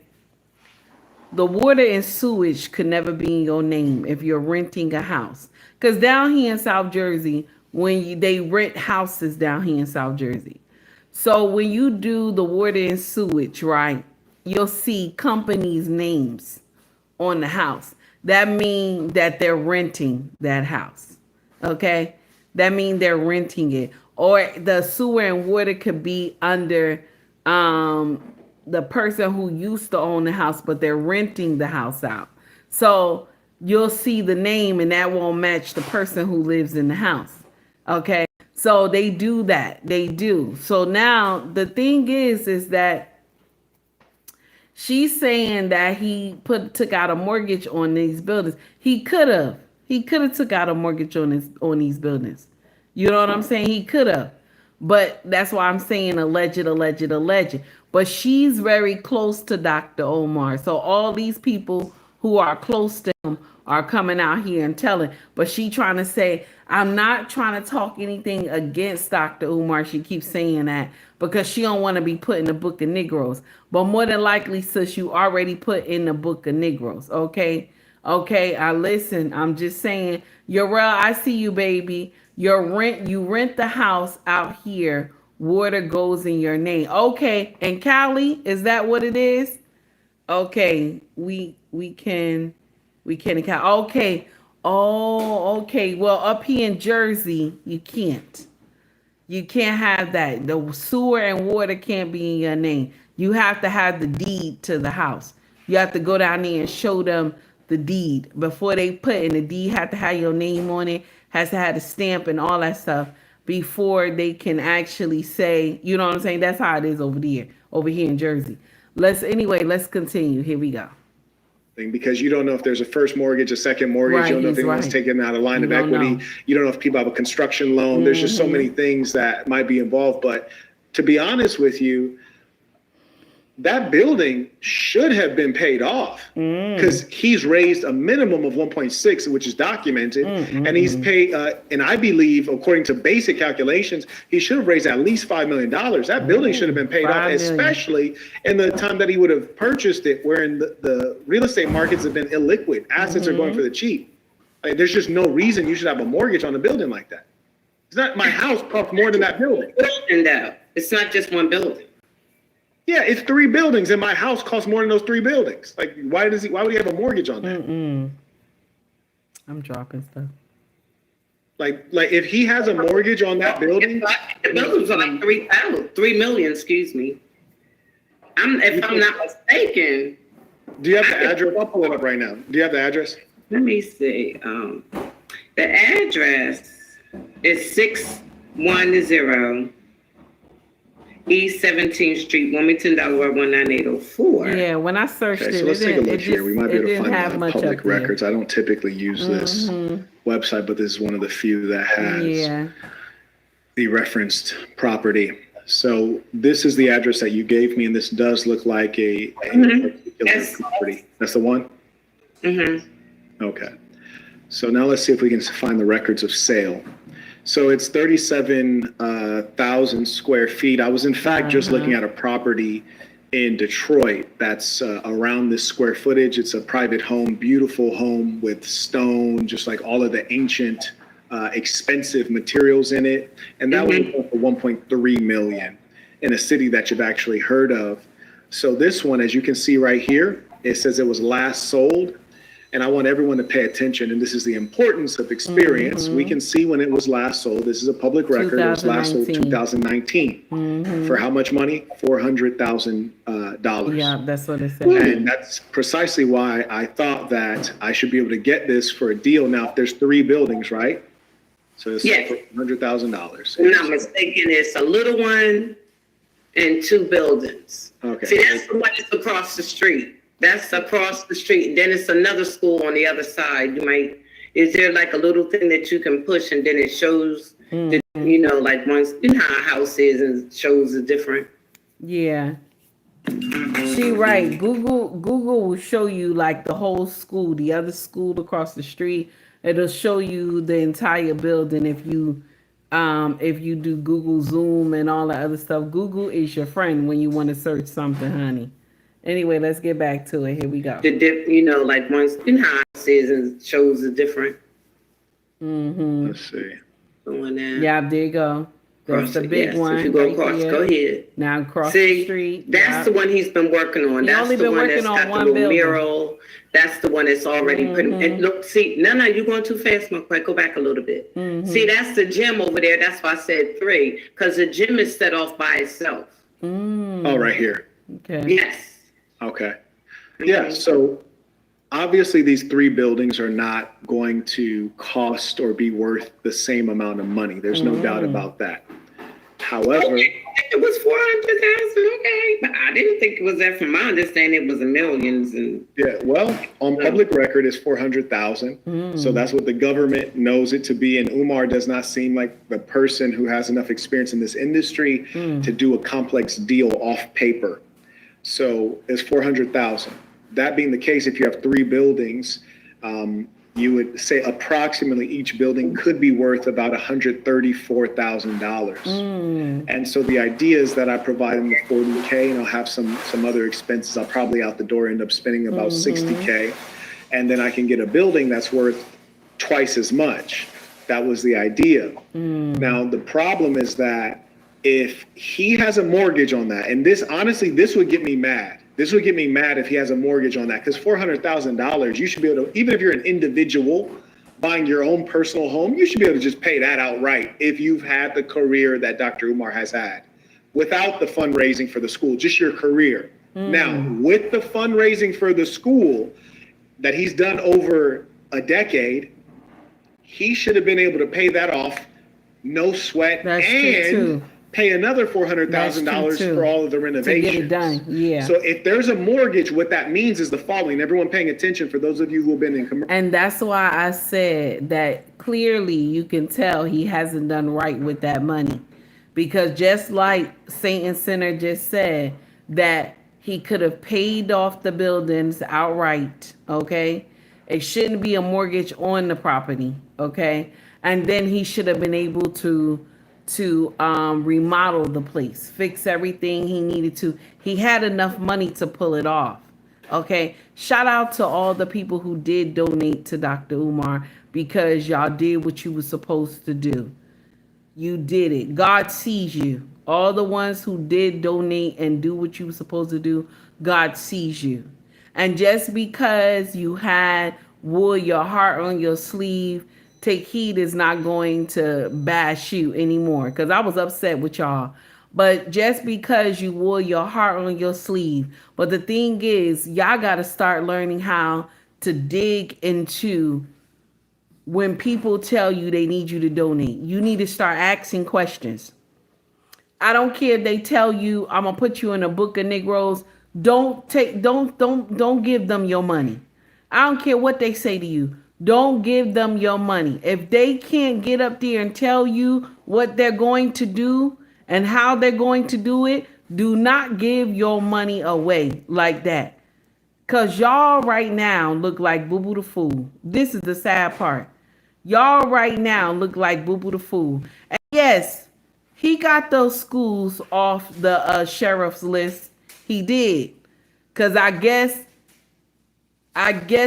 The water and sewage could never be in your name if you're renting a house. Because down here in South Jersey, they rent houses down here in South Jersey. So when you do the water and sewage, right, you'll see companies' names on the house. that means that they're renting that house. Okay? That means they're renting it. Or the sewer and water could be under the person who used to own the house, but they're renting the house out. So you'll see the name and that won't match the person who lives in the house. Okay? So they do that. They do. So now the thing is that she's saying that he took out a mortgage on these buildings. He could have took out a mortgage on these buildings. You know what I'm saying? He could have. But that's why I'm saying alleged. But she's very close to Dr. Umar. So all these people who are close to him are coming out here and telling. But she trying to say, I'm not trying to talk anything against Dr. Umar. She keeps saying that because she don't want to be put in the book of Negroes. But more than likely, sis, you already put in the book of Negroes. Okay? Okay, I listen. I'm just saying, Yorel, I see you, baby. You rent the house out here. Water goes in your name. Okay, and Cali, is that what it is? Okay, we can account. Okay. Oh, okay. Well, up here in Jersey, you can't. You can't have that. The sewer and water can't be in your name. You have to have the deed to the house. You have to go down there and show them the deed. Before they put in the deed, have to have your name on it, has to have the stamp and all that stuff before they can actually say, you know what I'm saying? That's how it is over here in Jersey. Let's continue. Here we go. Because you don't know if there's a first mortgage, a second mortgage. Right, you don't know if anyone's taking out a line of equity. You don't know if people have a construction loan. Mm-hmm. There's just so many things that might be involved. But to be honest with you, that building should have been paid off because he's raised a minimum of 1.6, which is documented, and he's paid. And I believe, according to basic calculations, he should have raised at least $5 million. That building should have been paid off, especially in the time that he would have purchased it, wherein the real estate markets have been illiquid. Assets are going for the cheap. Like, there's just no reason you should have a mortgage on a building like that. It's not my house costs more than that building. It's not just one building. Yeah, it's 3 buildings, and my house costs more than those 3 buildings. Like, why would he have a mortgage on that? I'm dropping stuff. Like if he has a mortgage on that building, the buildings are like $3 million. Excuse me. If I'm not mistaken. Do you have the address? I'll pull it up right now. Do you have the address? Let me see. The address is 610. East 17th Street, Wilmington, Delaware 19804. Yeah, when I searched it, so let's take a look here. We might be able to find it on public records. I don't typically use this website, but this is one of the few that has the referenced property. So this is the address that you gave me, and this does look like a particular property. That's the one? Okay. So now let's see if we can find the records of sale. So it's 37,000 square feet. I was in fact just looking at a property in Detroit that's around this square footage. It's a private home, beautiful home with stone, just like all of the ancient, expensive materials in it. And that was for 1.3 million in a city that you've actually heard of. So this one, as you can see right here, it says it was last sold. And I want everyone to pay attention, and this is the importance of experience. We can see when it was last sold. This is a public record. It was last sold 2019. For how much money? $400,000. Yeah, that's what it said. And that's precisely why I thought that I should be able to get this for a deal. Now, if there's 3 buildings, right? So it's for $100,000. I'm not mistaken, it's a little one and 2 buildings. Okay. See, that's the one that's across the street. That's across the street. Then it's another school on the other side. Is there like a little thing that you can push and then it shows, like once, how a house is and shows the different. Yeah. She right. Google will show you like the whole school, the other school across the street. It'll show you the entire building if you do Google Zoom and all the other stuff. Google is your friend when you want to search something, honey. Anyway, let's get back to it. Here we go. Like once how it is and shows the different. Let's see. Yeah, there you go. That's the big one. If you go across, go ahead. Now across the street. That's the one he's been working on. That's the one that's got the little mural That's the one that's already put. And look, see, no, you're going too fast, McCoy. Go back a little bit. See, that's the gym over there. That's why I said 3, because the gym is set off by itself. Oh, right here. Okay. Yes. Okay. Yeah. So obviously these 3 buildings are not going to cost or be worth the same amount of money. There's no doubt about that. However, it was 400,000. Okay, but I didn't think it was that. From my understanding, it was millions. And yeah, well, on public record, it's 400,000. So that's what the government knows it to be. And Umar does not seem like the person who has enough experience in this industry to do a complex deal off paper. So it's 400,000. That being the case, if you have 3 buildings, you would say approximately each building could be worth about $134,000. And so the idea is that I provide them with $40K, and I'll have some other expenses. I'll probably out the door end up spending about $60K. And then I can get a building that's worth twice as much. That was the idea. Now, the problem is that if he has a mortgage on that, and this, honestly, this would get me mad. This would get me mad if he has a mortgage on that, because $400,000, you should be able to, even if you're an individual buying your own personal home, you should be able to just pay that outright if you've had the career that Dr. Umar has had without the fundraising for the school, just your career. Now, with the fundraising for the school that he's done over a decade, he should have been able to pay that off, no sweat, and pay another $400,000 for all of the renovations. To get it done, yeah. So if there's a mortgage, what that means is the following. Everyone paying attention, for those of you who have been in commercial. And that's why I said that clearly you can tell he hasn't done right with that money. Because just like Saint and Sinner just said, that he could have paid off the buildings outright, okay? It shouldn't be a mortgage on the property, okay? And then he should have been able to remodel the place, fix everything he needed to. He had enough money to pull it off. Okay. Shout out to all the people who did donate to Dr. Umar, because y'all did what you were supposed to do. You did it. God sees you. All the ones who did donate and do what you were supposed to do, God sees you. And just because you wore your heart on your sleeve, Take Heed is not going to bash you anymore, because I was upset with y'all. But just because you wore your heart on your sleeve. But the thing is, y'all got to start learning how to dig into when people tell you they need you to donate. You need to start asking questions. I don't care if they tell you, I'm going to put you in a book of Negroes. Don't give them your money. I don't care what they say to you. Don't give them your money. If they can't get up there and tell you what they're going to do and how they're going to do it, do not give your money away like that. Because y'all right now look like Boo Boo the Fool. This is the sad part. Y'all right now look like Boo Boo the Fool. And yes, he got those schools off the sheriff's list. He did. Because I guess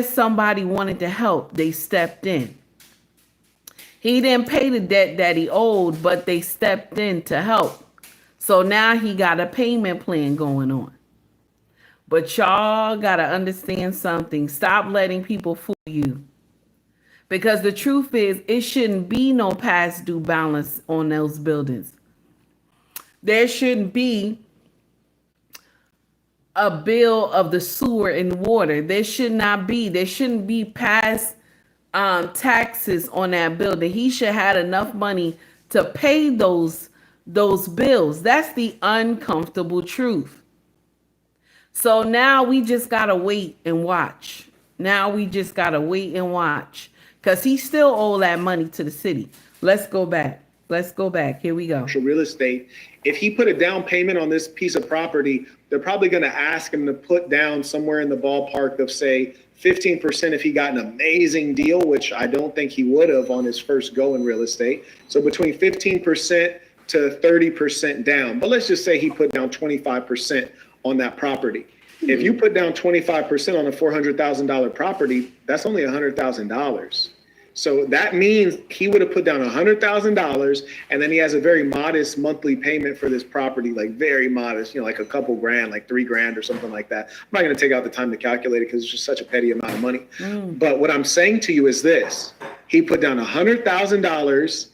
somebody wanted to help. They stepped in. He didn't pay the debt that he owed, but they stepped in to help. So now he got a payment plan going on. But y'all got to understand something. Stop letting people fool you. Because the truth is, it shouldn't be no past due balance on those buildings. There shouldn't be a bill of the sewer and water. There shouldn't be past taxes on that building. He should have had enough money to pay those bills. That's the uncomfortable truth. So now we just gotta wait and watch. Because he still owe that money to the city. Let's go back. Here we go. Commercial real estate. If he put a down payment on this piece of property, they're probably going to ask him to put down somewhere in the ballpark of, say, 15% if he got an amazing deal, which I don't think he would have on his first go in real estate. So between 15% to 30% down. But let's just say he put down 25% on that property. If you put down 25% on a $400,000 property, that's only $100,000. So that means he would have put down $100,000, and then he has a very modest monthly payment for this property, like very modest, like a couple grand, like $3,000 or something like that. I'm not going to take out the time to calculate it because it's just such a petty amount of money. But what I'm saying to you is this: he put down $100,000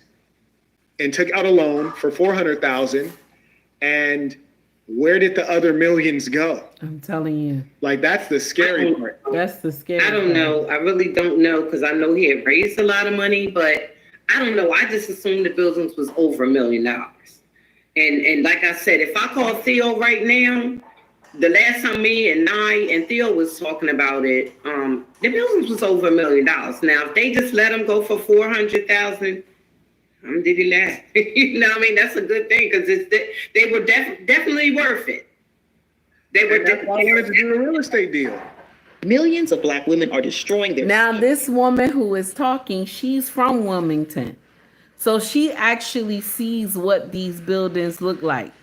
and took out a loan for $400,000, and where did the other millions go? I'm telling you. Like, that's the scary part. That's the scary I don't know. I really don't know, because I know he had raised a lot of money, but I don't know. I just assumed the buildings was over $1 million. And like I said, if I call Theo right now, the last time me and Nye and Theo was talking about it, the buildings was over $1 million. Now, if they just let him go for $400,000, did he laugh? You know what I mean? That's a good thing, because they were definitely worth it. They were definitely wanted to do a real estate deal. Millions of Black women are destroying their. Now, this woman who is talking, she's from Wilmington. So she actually sees what these buildings look like.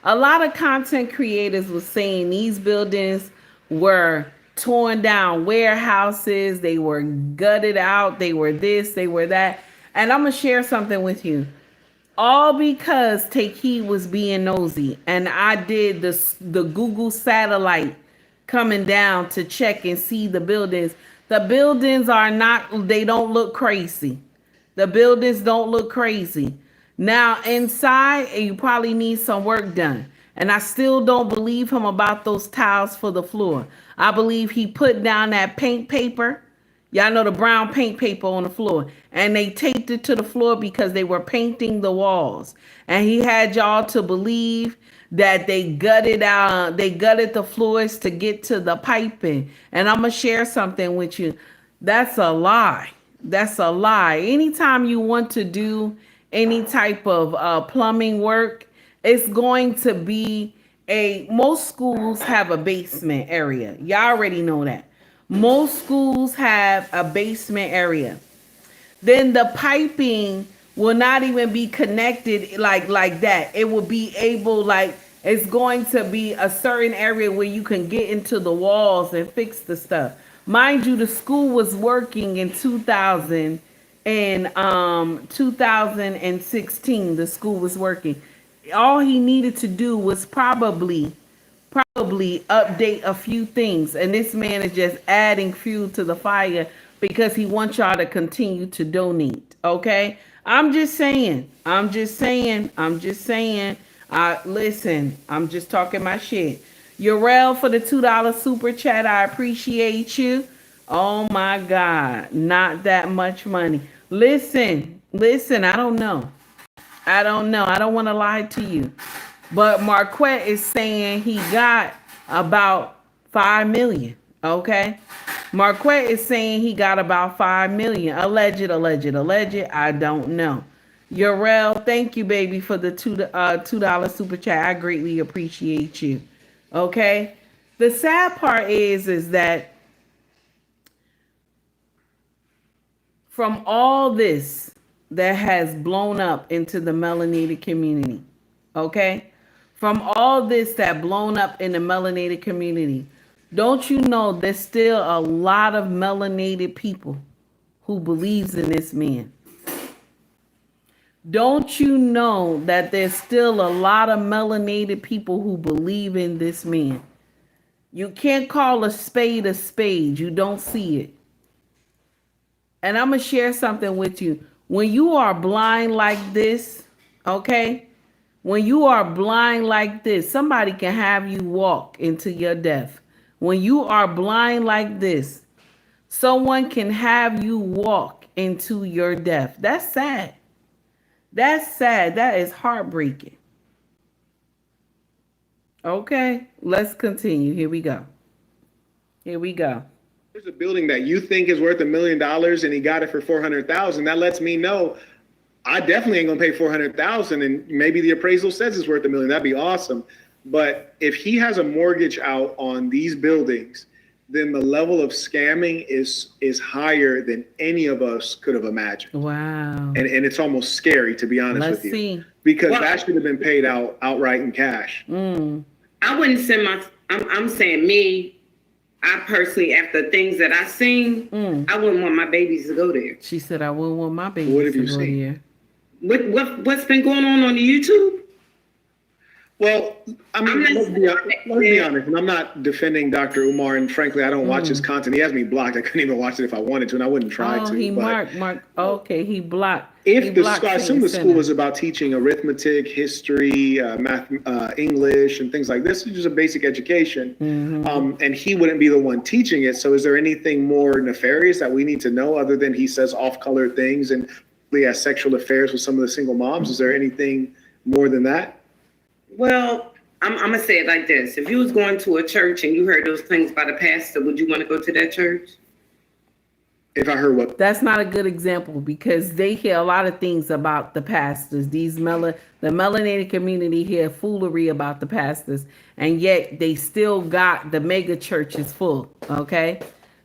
A lot of content creators were saying these buildings were torn down warehouses. They were gutted out. They were this, they were that. And I'm going to share something with you. All because Take Heed was being nosy. And I did the Google satellite coming down to check and see the buildings. The buildings are not, they don't look crazy. The buildings don't look crazy. Now, inside, you probably need some work done. And I still don't believe him about those tiles for the floor. I believe he put down that paint paper. Y'all know the brown paint paper on the floor. And they taped it to the floor because they were painting the walls. And he had y'all to believe that they gutted the floors to get to the piping. And I'm going to share something with you. That's a lie. That's a lie. Anytime you want to do any type of plumbing work, it's going to be most schools have a basement area. Y'all already know that. Most schools have a basement area. Then the piping will not even be connected like that. It will be able, it's going to be a certain area where you can get into the walls and fix the stuff. Mind you, the school was working in 2016. The school was working. All he needed to do was probably update a few things. And this man is just adding fuel to the fire because he wants y'all to continue to donate. Okay? I'm just saying. Listen, I'm just talking my shit. Urel for the $2 super chat. I appreciate you. Oh my God. Not that much money. Listen, I don't know. I don't want to lie to you. But Marquette is saying he got about 5 million. Okay? Marquette is saying he got about 5 million. Alleged. I don't know. Urel, thank you, baby, for the $2 super chat. I greatly appreciate you. Okay? The sad part is that from all this that has blown up into the melanated community, okay? From all this that blown up in the melanated community, don't you know there's still a lot of melanated people who believes in this man? Don't you know that there's still a lot of melanated people who believe in this man? You can't call a spade a spade. You don't see it. And I'm going to share something with you. When you are blind like this, okay? When you are blind like this, somebody can have you walk into your death. When you are blind like this, someone can have you walk into your death. That's sad. That's sad. That is heartbreaking. Okay, let's continue. Here we go. There's a building that you think is worth $1 million and he got it for $400,000. That lets me know I definitely ain't gonna pay $400,000, and maybe the appraisal says it's worth $1 million. That'd be awesome. But if he has a mortgage out on these buildings, then the level of scamming is higher than any of us could have imagined. Wow. And it's almost scary, to be honest with you. See. Because that should have been paid outright in cash. I wouldn't send I'm saying me, I personally, after things that I seen, I wouldn't want my babies to go there. She said, I wouldn't want my babies to go there. What's been going on the YouTube? Well, let's be honest, and I'm not defending Dr. Umar, and frankly, I don't watch his content. He has me blocked. I couldn't even watch it if I wanted to, and I wouldn't try to. He marked. Okay, he blocked. If I assume the school was about teaching arithmetic, history, math, English, and things like this, it's just a basic education, and he wouldn't be the one teaching it. So, is there anything more nefarious that we need to know other than he says off-color things and he has sexual affairs with some of the single moms? Is there anything more than that? Well, I'm gonna say it like this: if you was going to a church and you heard those things by the pastor, would you want to go to that church? If I heard what? That's not a good example because they hear a lot of things about the pastors. The melanated community hear foolery about the pastors, and yet they still got the mega churches full. Okay,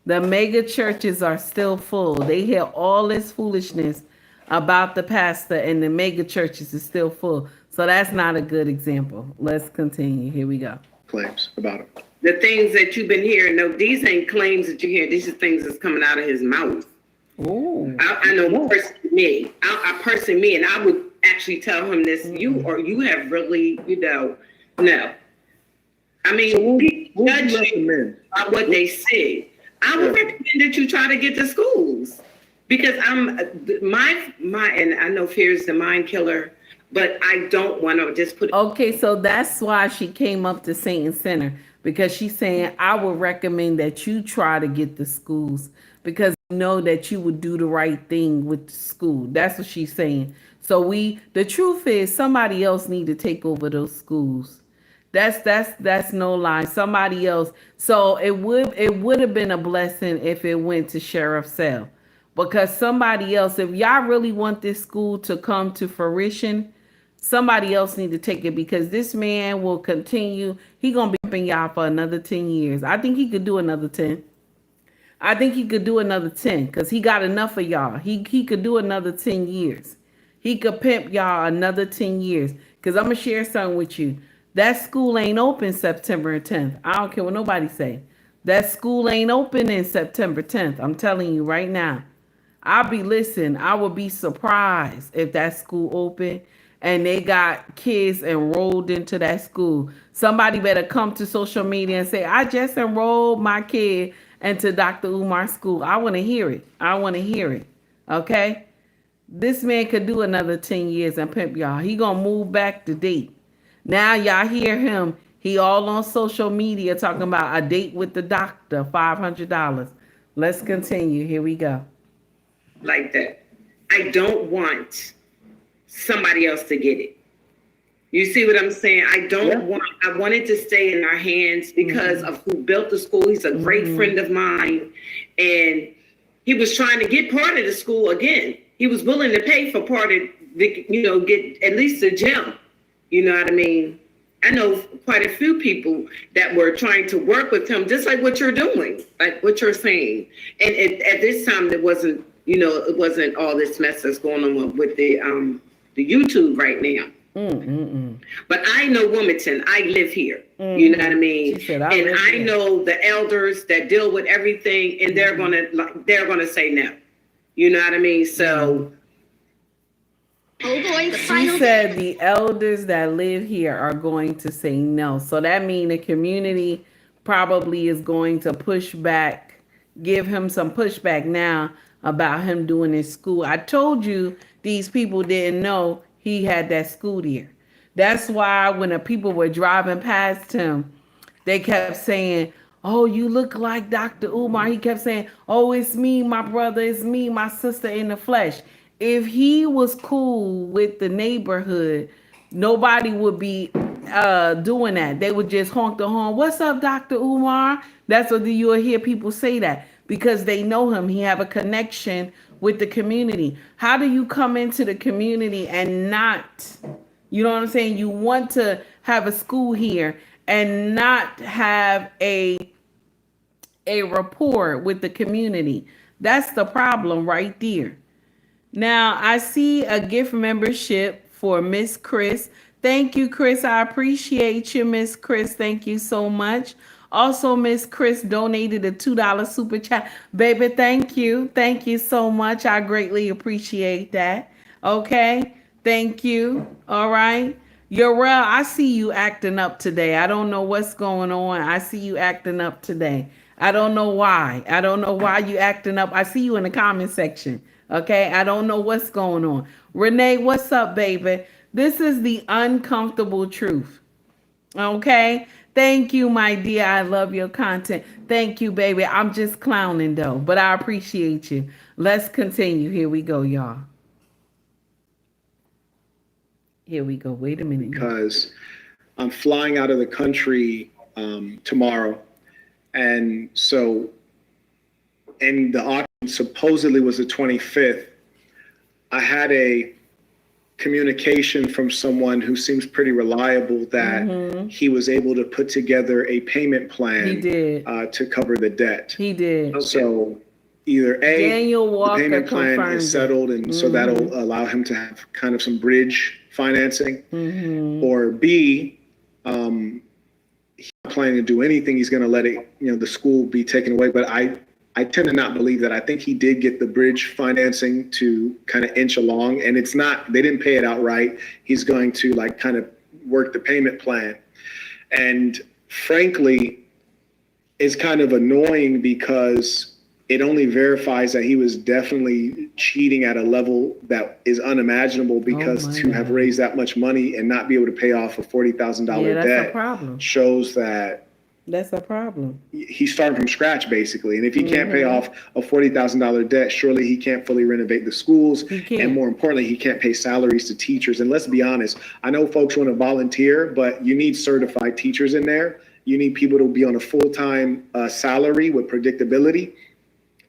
the mega churches are still full. They hear all this foolishness about the pastor, and the mega churches is still full. So that's not a good example. Let's continue. Here we go. Claims about him. The things that you've been hearing, no, these ain't claims that you hear. These are things that's coming out of his mouth. Oh. I know personally me. I personally me, and I would actually tell him this. You have really, no. I mean, people judge you by what they say. I would recommend that you try to get to schools because my and I know fear is the mind killer. But I don't want to just put. Okay, so that's why she came up to Satan Center because she's saying I would recommend that you try to get the schools because you know that you would do the right thing with the school. That's what she's saying. So the truth is somebody else need to take over those schools. That's no lie. Somebody else. So it would have been a blessing if it went to Sheriff Sale because somebody else. If y'all really want this school to come to fruition. Somebody else need to take it because this man will continue. He gonna be helping y'all for another 10 years. I think he could do another 10. I think he could do another 10 because he got enough of y'all. He could do another 10 years. He could pimp y'all another 10 years. Because I'm gonna share something with you. That school ain't open September 10th. I don't care what nobody say. That school ain't open in September 10th. I'm telling you right now. I would be surprised if that school open. And they got kids enrolled into that school. Somebody better come to social media and say, I just enrolled my kid into Dr. Umar's school. I want to hear it. Okay? This man could do another 10 years and pimp y'all. He going to move back the date. Now y'all hear him. He all on social media talking about a date with the doctor, $500. Let's continue. Here we go. Like that. I don't want somebody else to get it. You see what I'm saying? I want it to stay in our hands because of who built the school. He's a great friend of mine. And he was trying to get part of the school again. He was willing to pay for part of the, get at least the gym. You know what I mean? I know quite a few people that were trying to work with him, just like what you're doing, like what you're saying. And at this time, it wasn't all this mess that's going on with the YouTube right now. But I know Wilmington. I live here. You know what I mean? I know the elders that deal with everything, and they're gonna say no. You know what I mean? So. She said the elders that live here are going to say no. So that means the community probably is going to push back, give him some pushback now about him doing his school. I told you these people didn't know he had that school there. That's why when the people were driving past him, they kept saying, oh, you look like Dr. Umar. He kept saying, oh, it's me, my brother. It's me, my sister in the flesh. If he was cool with the neighborhood, nobody would be doing that. They would just honk the horn. What's up, Dr. Umar? That's what you will hear people say that because they know him. He have a connection with the community. How do you come into the community and not, you know what I'm saying? You want to have a school here and not have a rapport with the community. That's the problem right there. Now, I see a gift membership for Miss Chris. Thank you, Chris. I appreciate you, Miss Chris. Thank you so much. Also, Miss Chris donated a $2 super chat. Baby, thank you. Thank you so much. I greatly appreciate that. Okay. Thank you. All right. Yorel, I see you acting up today. I don't know what's going on. I see you acting up today. I don't know why. I don't know why you acting up. I see you in the comment section. Okay. I don't know what's going on. Renee, what's up, baby? This is the uncomfortable truth. Okay. Thank you, my dear. I love your content. Thank you, baby. I'm just clowning though, but I appreciate you. Let's continue. Here we go, y'all. Here we go. Wait a minute. Because I'm flying out of the country tomorrow. And so, and the auction supposedly was the 25th. I had a communication from someone who seems pretty reliable that he was able to put together a payment plan. He did. To cover the debt. He did. So either A, Daniel Walker, the payment plan is settled, and so that'll allow him to have kind of some bridge financing, or B, he's not planning to do anything. He's going to let it, the school be taken away. But I tend to not believe that. I think he did get the bridge financing to kind of inch along, and it's not, they didn't pay it outright. He's going to like kind of work the payment plan. And frankly, it's kind of annoying because it only verifies that he was definitely cheating at a level that is unimagiable, because to have raised that much money and not be able to pay off a $40,000 debt shows that that's a problem. He's starting from scratch, basically. And if he can't pay off a $40,000 debt, surely he can't fully renovate the schools. And more importantly, he can't pay salaries to teachers. And let's be honest, I know folks want to volunteer, but you need certified teachers in there. You need people to be on a full-time salary with predictability.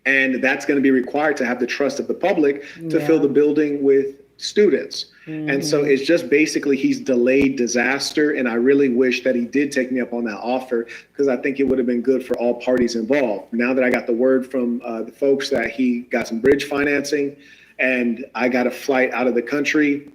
And that's going to be required to have the trust of the public to fill the building with students. And so it's just basically he's delayed disaster. And I really wish that he did take me up on that offer, because I think it would have been good for all parties involved. Now that I got the word from the folks that he got some bridge financing and I got a flight out of the country,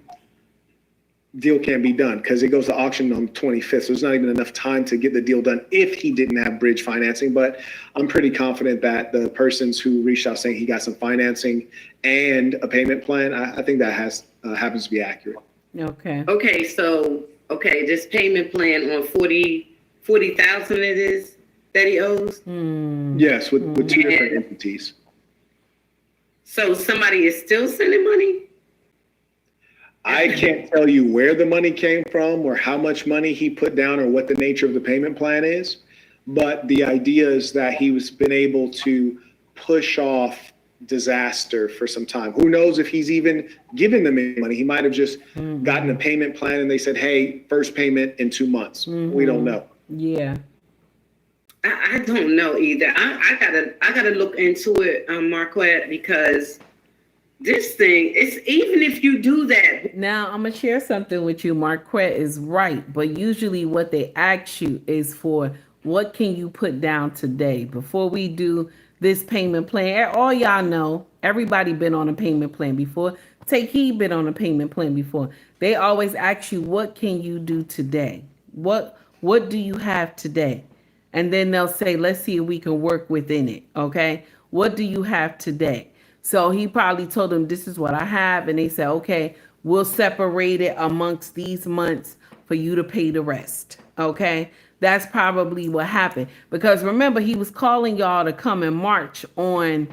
deal can't be done because it goes to auction on the 25th. So there's not even enough time to get the deal done if he didn't have bridge financing. But I'm pretty confident that the persons who reached out saying he got some financing and a payment plan, I think that happens to be accurate. Okay. So this payment plan on 40,000 it is that he owes? Yes, with two different entities. So somebody is still sending money? I can't tell you where the money came from or how much money he put down or what the nature of the payment plan is. But the idea is that he's been able to push off disaster for some time. Who knows if he's even given them any money? He might have just gotten a payment plan and they said, hey, first payment in 2 months. We don't know. Yeah. I don't know either. I gotta look into it, Marquette, because this thing, it's even if you do that. Now, I'm going to share something with you. Marquette is right. But usually what they ask you is for what can you put down today before we do this payment plan. All y'all know, everybody been on a payment plan before. Take heed, been on a payment plan before. They always ask you, what can you do today? What do you have today? And then they'll say, let's see if we can work within it. Okay. What do you have today? So he probably told them, this is what I have. And they said, okay, we'll separate it amongst these months for you to pay the rest. Okay. That's probably what happened. Because remember, he was calling y'all to come and march on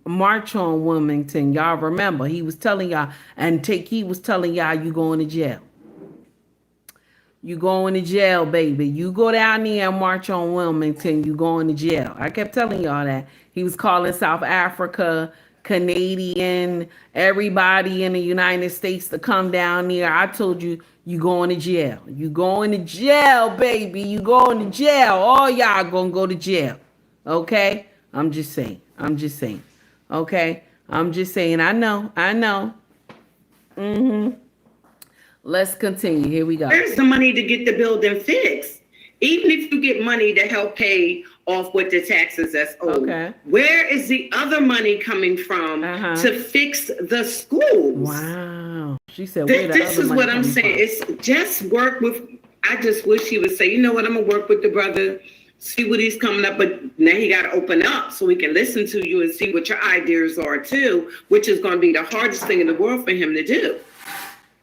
Wilmington. Y'all remember, he was telling y'all, he was telling y'all, you going to jail. You going to jail, baby. You go down there and march on Wilmington, you going to jail. I kept telling y'all that. He was calling South Africa, Canadian, everybody in the United States to come down there. I told you, you going to jail. You going to jail, baby. You going to jail. All y'all gonna go to jail. Okay? I'm just saying. Okay? I'm just saying. I know. Let's continue. Here we go. There's the money to get the building fixed. Even if you get money to help pay off with the taxes that's owed. Okay. Where is the other money coming from to fix the schools? Wow. She said, this is what I'm saying. It's just work with, I just wish he would say, you know what, I'm gonna work with the brother, see what he's coming up, but now he got to open up so we can listen to you and see what your ideas are too, which is going to be the hardest thing in the world for him to do.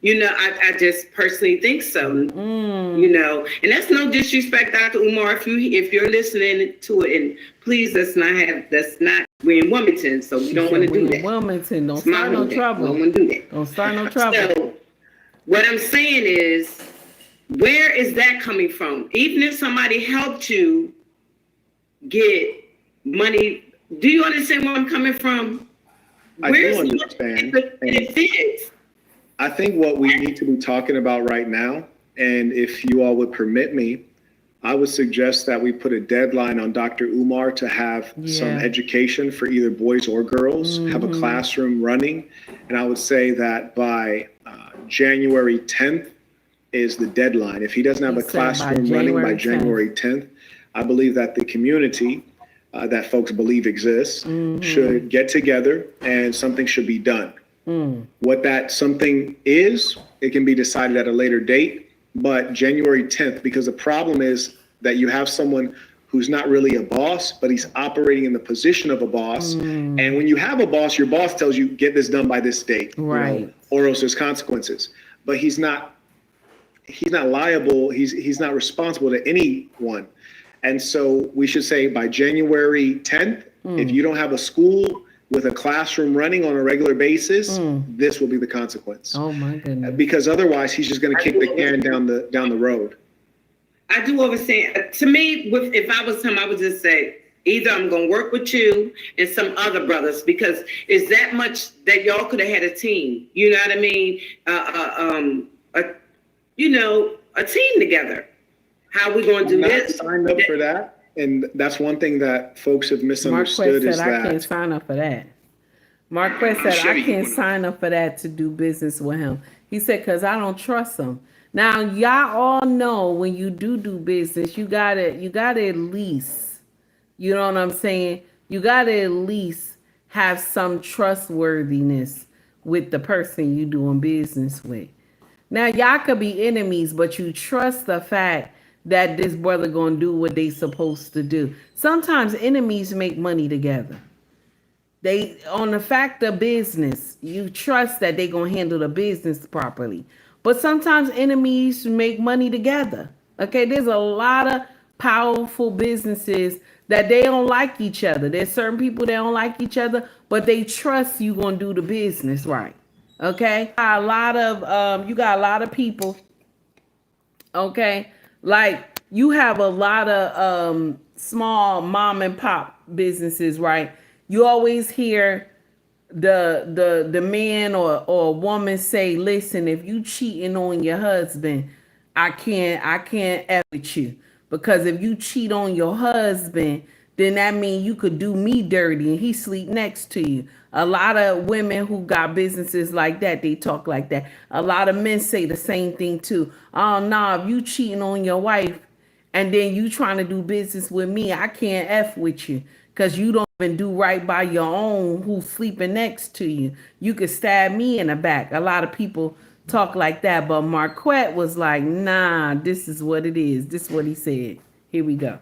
You know, I just personally think so. You know, and that's no disrespect, Dr. Umar, if you're listening to it, and please, we're in Wilmington, so we don't want to do that. Wilmington, don't start no trouble. Don't want to do that. Don't start no trouble. So what I'm saying is, where is that coming from? Even if somebody helped you get money, do you understand where I'm coming from? I do understand. I think what we need to be talking about right now, and if you all would permit me, I would suggest that we put a deadline on Dr. Umar to have some education for either boys or girls, have a classroom running. And I would say that by January 10th is the deadline. If he doesn't have a classroom running by January 10th, I believe that the community that folks believe exists should get together and something should be done. What that something is, it can be decided at a later date, but January 10th, because the problem is that you have someone who's not really a boss, but he's operating in the position of a boss. And when you have a boss, your boss tells you, get this done by this date, right? You know, or else there's consequences. But he's not liable. He's not responsible to anyone. And so we should say by January 10th, if you don't have a school with a classroom running on a regular basis, this will be the consequence. Oh my goodness. Because otherwise he's just going to kick the can down the road. I do understand. To me, if I was him, I would just say, either I'm going to work with you and some other brothers, because it's that much that y'all could have had a team. You know what I mean? A team together. How we going to do this? Signed up for that. And that's one thing that folks have misunderstood Marquette is said, that I can't sign up for that. Marquette said, I can't sign up for that to do business with him. He said, because I don't trust him. Now, y'all all know when you do business, you gotta at least, you know what I'm saying? You gotta at least have some trustworthiness with the person you doing business with. Now, y'all could be enemies, but you trust the fact that this brother gonna do what they supposed to do. Sometimes enemies make money together. They, on the fact of business, you trust that they gonna handle the business properly. But sometimes enemies make money together. Okay, there's a lot of powerful businesses that they don't like each other. There's certain people that don't like each other, but they trust you gonna do the business right. Okay, you got a lot of people. Okay, like you have a lot of small mom and pop businesses, right? You always hear the man or woman say, listen, if you cheating on your husband, I can't F with you, because if you cheat on your husband, then that means you could do me dirty and he sleep next to you. A lot of women who got businesses like that, they talk like that. A lot of men say the same thing too. Oh no, if you cheating on your wife and then you trying to do business with me, I can't F with you, because you don't even do right by your own who's sleeping next to you. You could stab me in the back. A lot of people talk like that, but Marquette was like, nah, this is what it is. This is what he said. Here we go.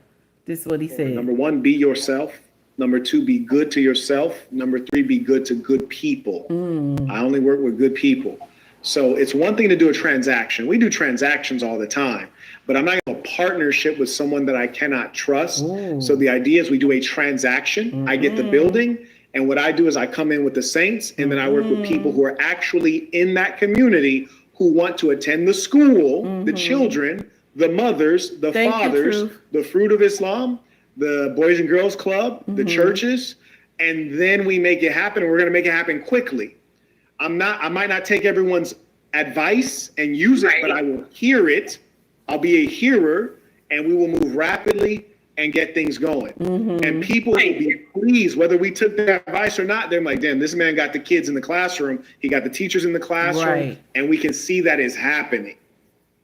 This is what he said. Number one, be yourself. Number two, be good to yourself. Number three, be good to good people. I only work with good people. So it's one thing to do a transaction. We do transactions all the time, but I'm not going to have a partnership with someone that I cannot trust. So the idea is we do a transaction. I get the building, and what I do is I come in with the saints, and then I work with people who are actually in that community who want to attend the school, the children, the mothers, the fathers, the Fruit of Islam, the Boys and Girls Club, the churches, and then we make it happen, and we're going to make it happen quickly. I might not take everyone's advice and use it, but I will hear it. I'll be a hearer, and we will move rapidly and get things going. And people will be pleased whether we took their advice or not. They're like, damn, this man got the kids in the classroom. He got the teachers in the classroom, and we can see that is happening.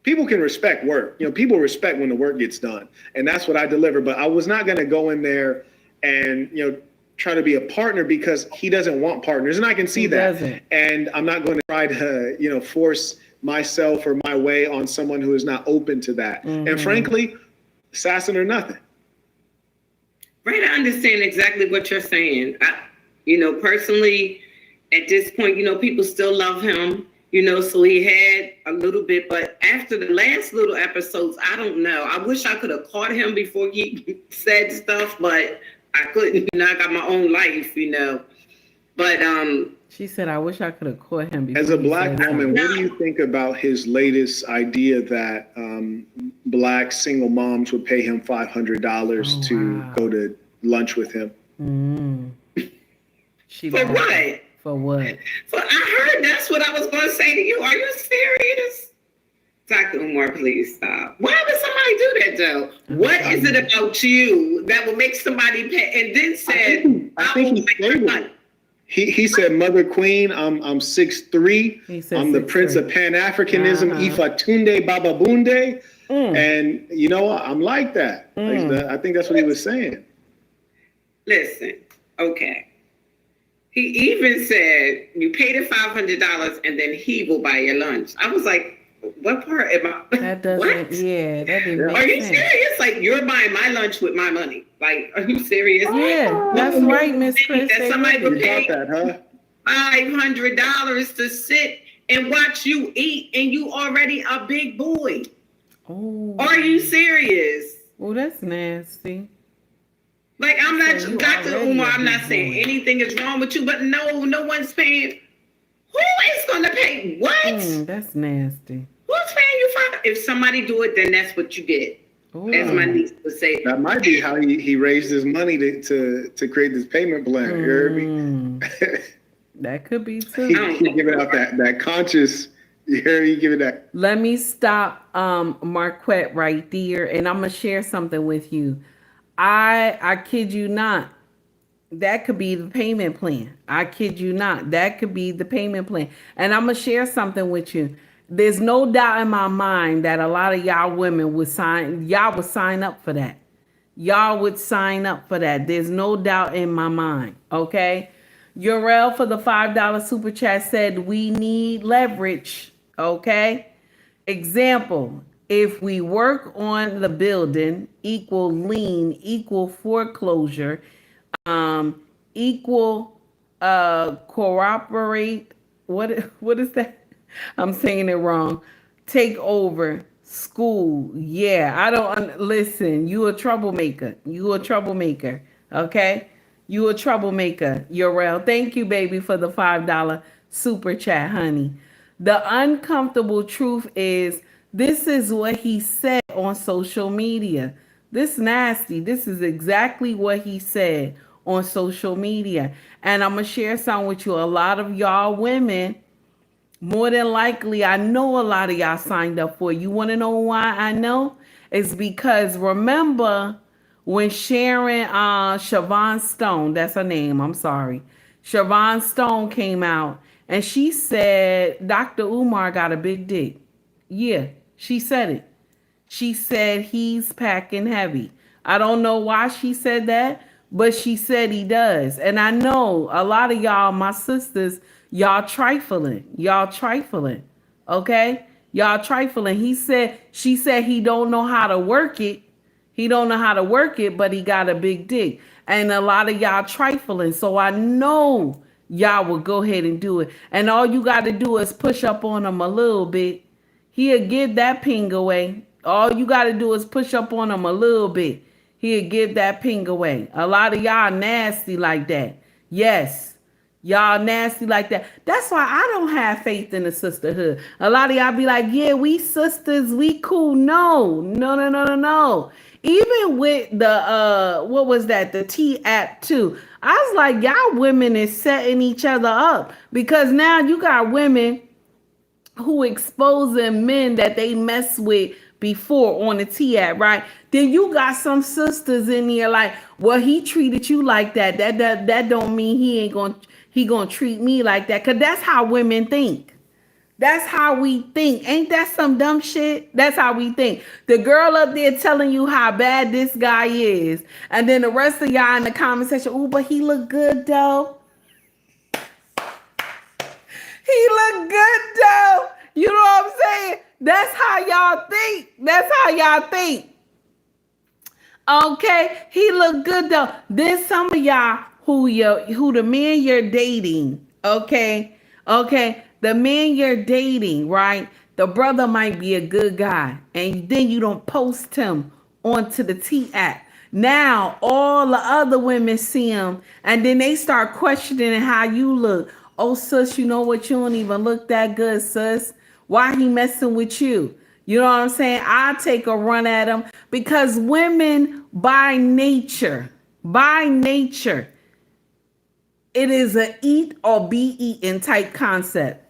People can respect work. You know, people respect when the work gets done, and that's what I deliver. But I was not going to go in there and, you know, try to be a partner, because he doesn't want partners, and I can see that. And I'm not going to try to, you know, force myself or my way on someone who is not open to that. And frankly, assassin or nothing. Right, I understand exactly what you're saying. Personally, at this point, people still love him, so he had a little bit, but after the last little episodes, I don't know. I wish I could have caught him before he said stuff, but I couldn't. I got my own life, But she said, "I wish I could have caught him." As a Black woman, what do you think about his latest idea that Black single moms would pay him $500 to go to lunch with him? For what? For what? I heard that's what I was going to say to you. Are you serious? Dr. Umar, please stop. Why would somebody do that, though? What is it about you that will make somebody pay? And then said, I think he stated. He said, Mother Queen, I'm 6'3". I'm the Prince of Pan-Africanism, Ifatunde Bababunde. And I'm like that. I think that's what he was saying. Listen, okay. He even said, you paid him $500 and then he will buy your lunch. I was like, what part am I? That doesn't, what? Yeah, that didn't make Are you sense. serious? Like, you're buying my lunch with my money. Like, are you serious? Yeah, that's right, Miss Chris. That somebody would pay $500 to sit and watch you eat and you already a big boy. Oh. Are you serious? Oh, that's nasty. Like, I'm not, Dr. Umar, I'm not saying anything is wrong with you, but no one's paying. Who is going to pay what? That's nasty. Who's paying you $5? If somebody do it, then that's what you get. Ooh. As my niece would say. That might be how he raised his money to create this payment plan. You heard me? That could be too. He giving out that conscious. You heard me giving that. Let me stop Marquette right there, and I'm gonna share something with you. I kid you not. That could be the payment plan. I kid you not. That could be the payment plan. And I'm gonna share something with you. There's no doubt in my mind that a lot of y'all women would sign up for that. Y'all would sign up for that. There's no doubt in my mind. Okay. Urel for the $5 super chat said we need leverage. Okay. Example. If we work on the building, equal lien, equal foreclosure, equal cooperate. What is that? I'm saying it wrong. Take over school. Yeah, I don't listen. You a troublemaker. Okay, you a troublemaker. Urel. Thank you, baby, for the $5 super chat, honey. The uncomfortable truth is. This is what he said on social media. This nasty. This is exactly what he said on social media. And I'm going to share something with you. A lot of y'all women, more than likely, I know a lot of y'all signed up for it. You want to know why I know? It's because remember when Siobhan Stone, that's her name, I'm sorry. Siobhan Stone came out and she said Dr. Umar got a big dick. Yeah. She said it. She said he's packing heavy. I don't know why she said that, but she said he does. And I know a lot of y'all, my sisters, y'all trifling. Okay? Y'all trifling. She said he don't know how to work it. He don't know how to work it, but he got a big dick. And a lot of y'all trifling. So I know y'all will go ahead and do it. And all you got to do is push up on him a little bit. He'll give that ping away. All you got to do is push up on him a little bit. He'll give that ping away. A lot of y'all nasty like that. Yes, y'all nasty like that. That's why I don't have faith in the sisterhood. A lot of y'all be like, yeah, we sisters, we cool. No. Even with the, what was that? The T app too. I was like, y'all women is setting each other up because now you got women who exposing men that they mess with before on the T app, right? Then you got some sisters in there like, well, he treated you like that. That don't mean he gonna treat me like that. Cause that's how women think. That's how we think. Ain't that some dumb shit? That's how we think. The girl up there telling you how bad this guy is, and then the rest of y'all in the comment section, oh, but he look good though. He look good though. You know what I'm saying? That's how y'all think. That's how y'all think. Okay, he look good though. There's some of y'all who the men you're dating. Okay, the men you're dating, right? The brother might be a good guy, and then you don't post him onto the T app. Now all the other women see him, and then they start questioning how you look. Oh, sis, you know what? You don't even look that good, sis. Why he messing with you? You know what I'm saying? I take a run at him because women by nature, it is a eat or be eaten type concept.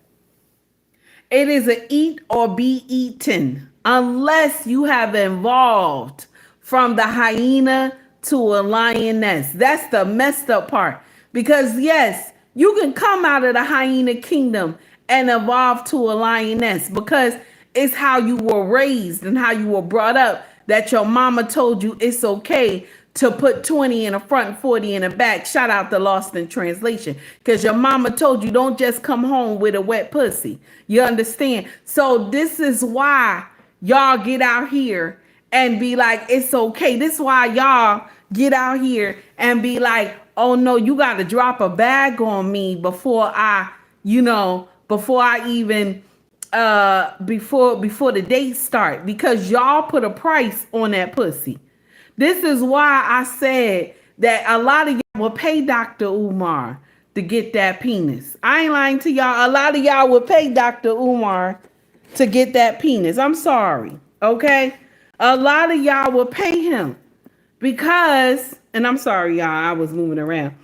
It is a eat or be eaten unless you have evolved from the hyena to a lioness. That's the messed up part. Because yes, you can come out of the hyena kingdom and evolve to a lioness because it's how you were raised and how you were brought up, that your mama told you it's okay to put 20 in the front and 40 in the back. Shout out to Lost in Translation. Because your mama told you don't just come home with a wet pussy. You understand? So this is why y'all get out here and be like, it's okay. This is why y'all get out here and be like, oh no, you got to drop a bag on me before I even before the date start, because y'all put a price on that pussy. This is why I said that a lot of y'all will pay Dr. Umar to get that penis. I ain't lying to y'all. A lot of y'all will pay Dr. Umar to get that penis. I'm sorry. Okay? A lot of y'all will pay him because, and I'm sorry, y'all, I was moving around.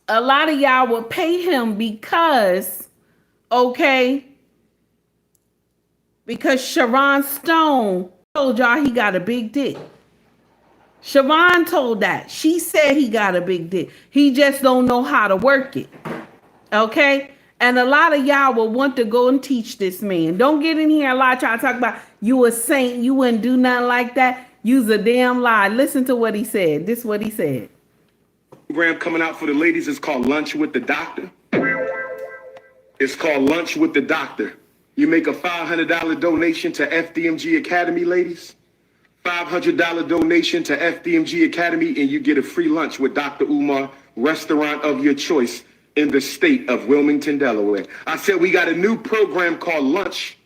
A lot of y'all will pay him because, okay, because Sharon Stone told y'all he got a big dick. Sharon told that. She said he got a big dick. He just don't know how to work it. Okay? And a lot of y'all will want to go and teach this man. Don't get in here a lot trying to talk about you a saint, you wouldn't do nothing like that. You's a damn lie. Listen to what he said. This is what he said. Program coming out for the ladies is called Lunch with the Doctor. It's called Lunch with the Doctor. You make a $500 donation to FDMG Academy, ladies. $500 donation to FDMG Academy, and you get a free lunch with Dr. Umar, restaurant of your choice in the state of Wilmington, Delaware. I said we got a new program called Lunch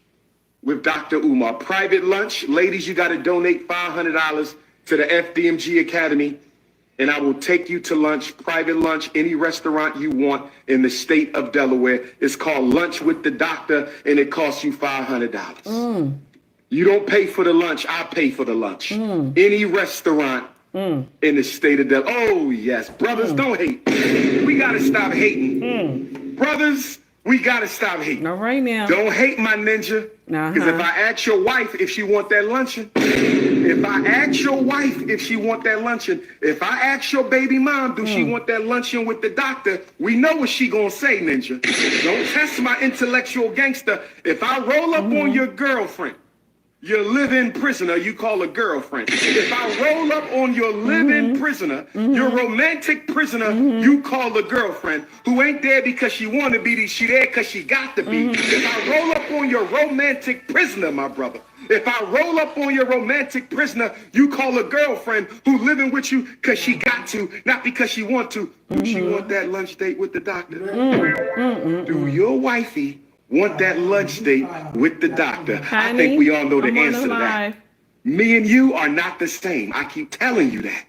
with Dr. Umar. Private lunch. Ladies, you got to donate $500 to the FDMG Academy, and I will take you to lunch, private lunch, any restaurant you want in the state of Delaware. It's called Lunch with the Doctor, and it costs you $500. You don't pay for the lunch, I pay for the lunch. Any restaurant in the state of Delaware. Oh, yes. Brothers, don't hate. We got to stop hating. Brothers, we got to stop hating. All right now. Don't hate my ninja. Because if I ask your wife if she want that luncheon, if I ask your wife if she want that luncheon, if I ask your baby mom, do she want that luncheon with the doctor, we know what she gonna say, ninja. Don't test my intellectual gangster. If I roll up on your girlfriend, your live-in prisoner, you call a girlfriend. If I roll up on your live-in prisoner, your romantic prisoner, you call a girlfriend, who ain't there because she want to be, she there because she got to be. If I roll up on your romantic prisoner, my brother, if I roll up on your romantic prisoner, you call a girlfriend who living with you because she got to, not because she want to. Do she want that lunch date with the doctor? Do your wifey want that lunch date with the doctor? Honey, I think we all know the answer to that. Me and you are not the same. I keep telling you that.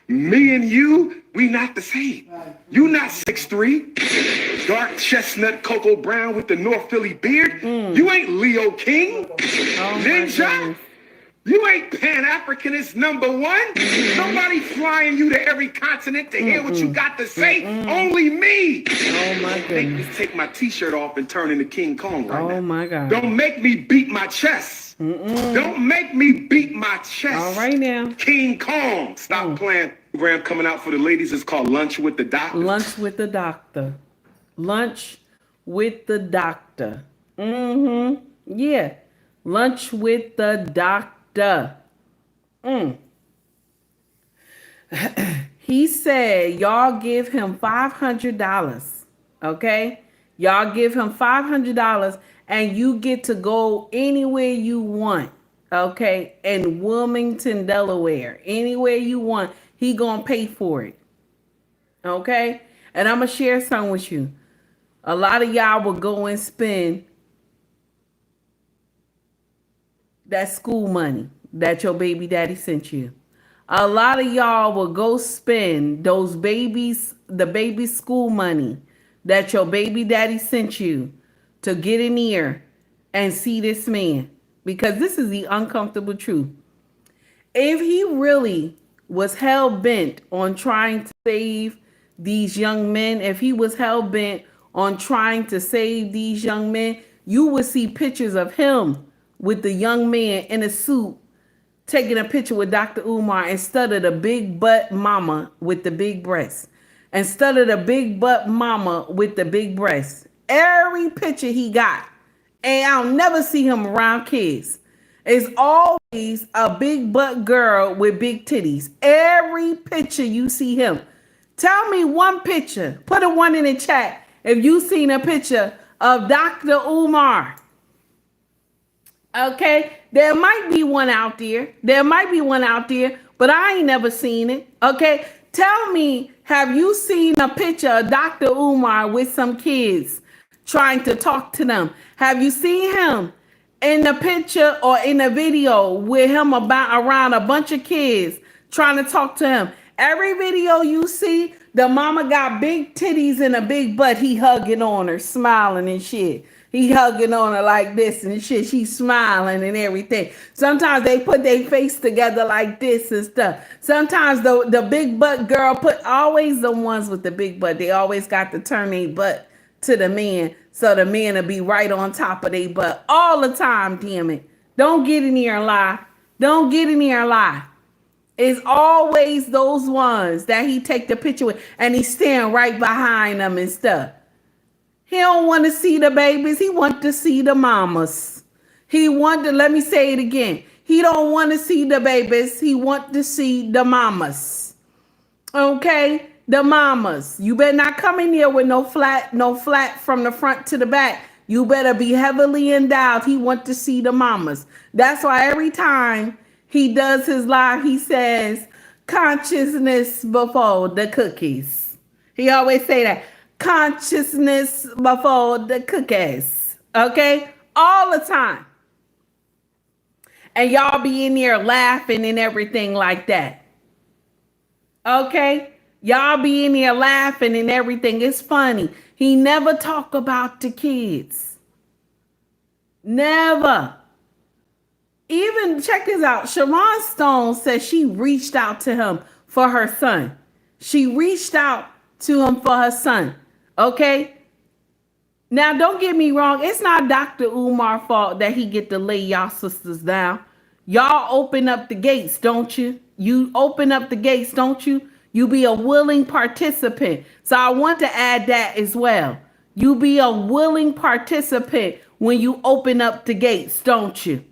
Me and you, we not the same. You not 6'3", dark chestnut cocoa brown with the North Philly beard. You ain't Leo King, ninja. You ain't Pan-Africanist #1. Nobody flying you to every continent to hear what you got to say. Only me. Oh my goodness. Make me take my t-shirt off and turn into King Kong right now. Oh my God. Don't make me beat my chest. Don't make me beat my chest. All right now. King Kong. Stop playing. Program coming out for the ladies is called Lunch with the Doctor. Lunch with the Doctor. Lunch with the Doctor. Yeah. Lunch with the Doctor. He said y'all give him $500. Okay? Y'all give him $500 and you get to go anywhere you want, okay, in Wilmington, Delaware, anywhere you want, he gonna pay for it, okay? And I'm gonna share something with you. A lot of y'all will go and spend that school money that your baby daddy sent you. A lot of y'all will go spend the baby school money that your baby daddy sent you to get in here and see this man. Because this is the uncomfortable truth. If he really was hell-bent on trying to save these young men, if he was hell-bent on trying to save these young men, you would see pictures of him with the young man in a suit taking a picture with Dr. Umar instead of the big butt mama with the big breasts. Instead of the big butt mama with the big breasts. Every picture he got, and I'll never see him around kids, is always a big butt girl with big titties. Every picture you see him. Tell me one picture. Put a one in the chat if you seen a picture of Dr. Umar. Okay, there might be one out there. But I ain't never seen it. Okay, tell me, have you seen a picture of Dr. Umar with some kids trying to talk to them? Have you seen him in the picture or in the video with him around a bunch of kids trying to talk to him? Every video you see, the mama got big titties and a big butt. He hugging on her, smiling and shit. He hugging on her like this and shit. She's smiling and everything. Sometimes they put their face together like this and stuff. Sometimes the big butt girl always the ones with the big butt. They always got to turn their butt to the man so the man will be right on top of their butt all the time, damn it. Don't get in here and lie. Don't get in here and lie. It's always those ones that he take the picture with and he's standing right behind them and stuff. He don't want to see the babies. He want to see the mamas. Let me say it again. He don't want to see the babies. He want to see the mamas. Okay? The mamas. You better not come in here with no flat from the front to the back. You better be heavily endowed. He want to see the mamas. That's why every time he does his live, he says, consciousness before the cookies. He always say that. Consciousness before the cookies. Okay? All the time. And y'all be in here laughing and everything like that. Okay? Y'all be in here laughing and everything. It's funny. He never talk about the kids. Never. Even, check this out. Sharon Stone says she reached out to him for her son. She reached out to him for her son. Okay? Now, don't get me wrong. It's not Dr. Umar's fault that he get to lay y'all sisters down. Y'all open up the gates, don't you? You open up the gates, don't you? You be a willing participant. So I want to add that as well. You be a willing participant when you open up the gates, don't you?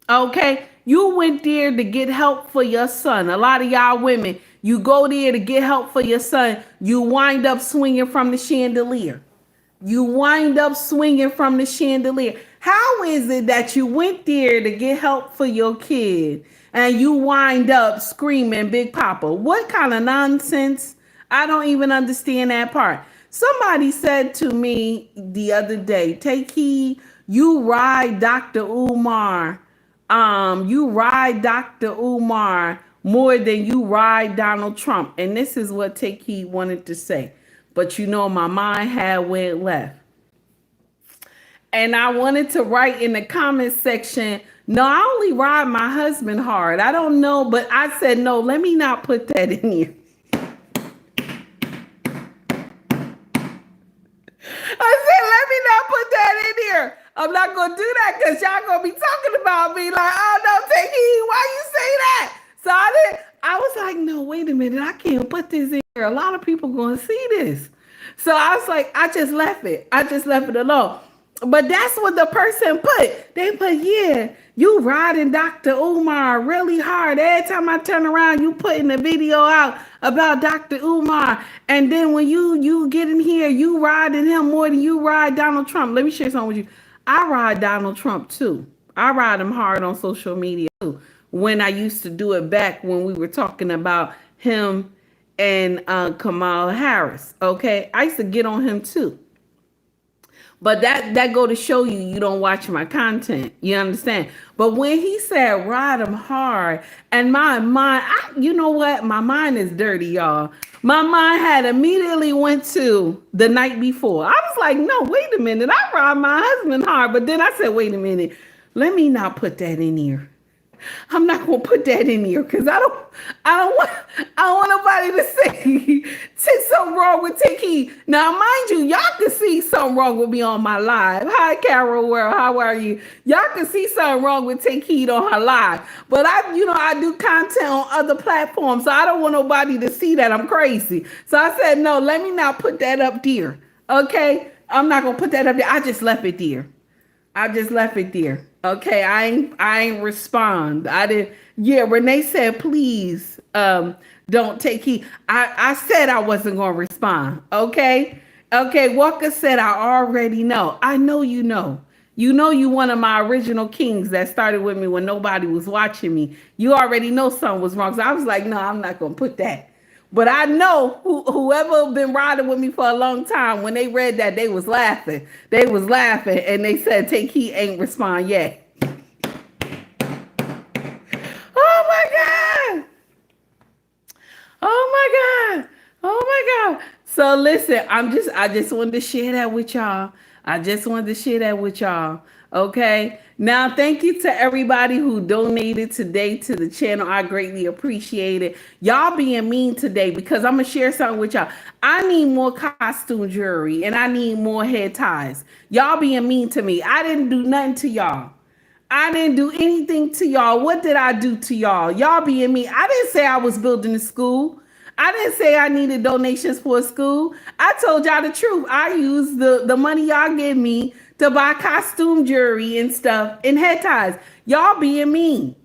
Okay? You went there to get help for your son. A lot of y'all women, you go there to get help for your son. You wind up swinging from the chandelier. How is it that you went there to get help for your kid and you wind up screaming Big Papa? What kind of nonsense? I don't even understand that part. Somebody said to me the other day, take heed, you ride Dr. Umar. You ride Dr. Umar more than you ride Donald Trump. And this is what Take Heed wanted to say. But you know, my mind had went left. And I wanted to write in the comment section, no, I only ride my husband hard. I don't know, but I said, no, let me not put that in here. I said, let me not put that in here. I'm not going to do that because y'all going to be talking about me like, oh, no, Take Heed, why you say that? So I was like, no, wait a minute. I can't put this in here. A lot of people going to see this. So I was like, I just left it. I just left it alone. But that's what the person put. They put, yeah, you riding Dr. Umar really hard. Every time I turn around, you putting a video out about Dr. Umar. And then when you get in here, you riding him more than you ride Donald Trump. Let me share something with you. I ride Donald Trump too. I ride him hard on social media too. When I used to do it back when we were talking about him and Kamala Harris. Okay, I used to get on him too. But that go to show you don't watch my content. You understand? But when he said ride him hard, and my mind, you know what? My mind is dirty, y'all. My mind had immediately went to the night before. I was like, no, wait a minute. I ride my husband hard. But then I said, wait a minute. Let me not put that in here. I'm not gonna put that in here because I don't want nobody to say something wrong with Take Heed. Now, mind you, y'all can see something wrong with me on my live. Hi, Carol World, how are you? Y'all can see something wrong with Take Heed on her live. But I do content on other platforms, so I don't want nobody to see that I'm crazy. So I said, no, let me not put that up there. Okay, I'm not gonna put that up there. I just left it there. Okay, I ain't respond. I didn't. Yeah, Renee said, please don't take heed. I said I wasn't gonna respond. Okay. Walker said I already know. I know you know. You one of my original kings that started with me when nobody was watching me. You already know something was wrong. So I was like, no, I'm not gonna put that. But I know whoever been riding with me for a long time, when they read that, they was laughing. And they said, Take Heed ain't respond yet. Oh my God. So listen, I just wanted to share that with y'all. Okay. Now, thank you to everybody who donated today to the channel. I greatly appreciate it. Y'all being mean today because I'm going to share something with y'all. I need more costume jewelry and I need more head ties. Y'all being mean to me. I didn't do nothing to y'all. I didn't do anything to y'all. What did I do to y'all? Y'all being mean. I didn't say I was building a school. I didn't say I needed donations for a school. I told y'all the truth. I used the money y'all give me to buy costume jewelry and stuff and head ties. Y'all being mean.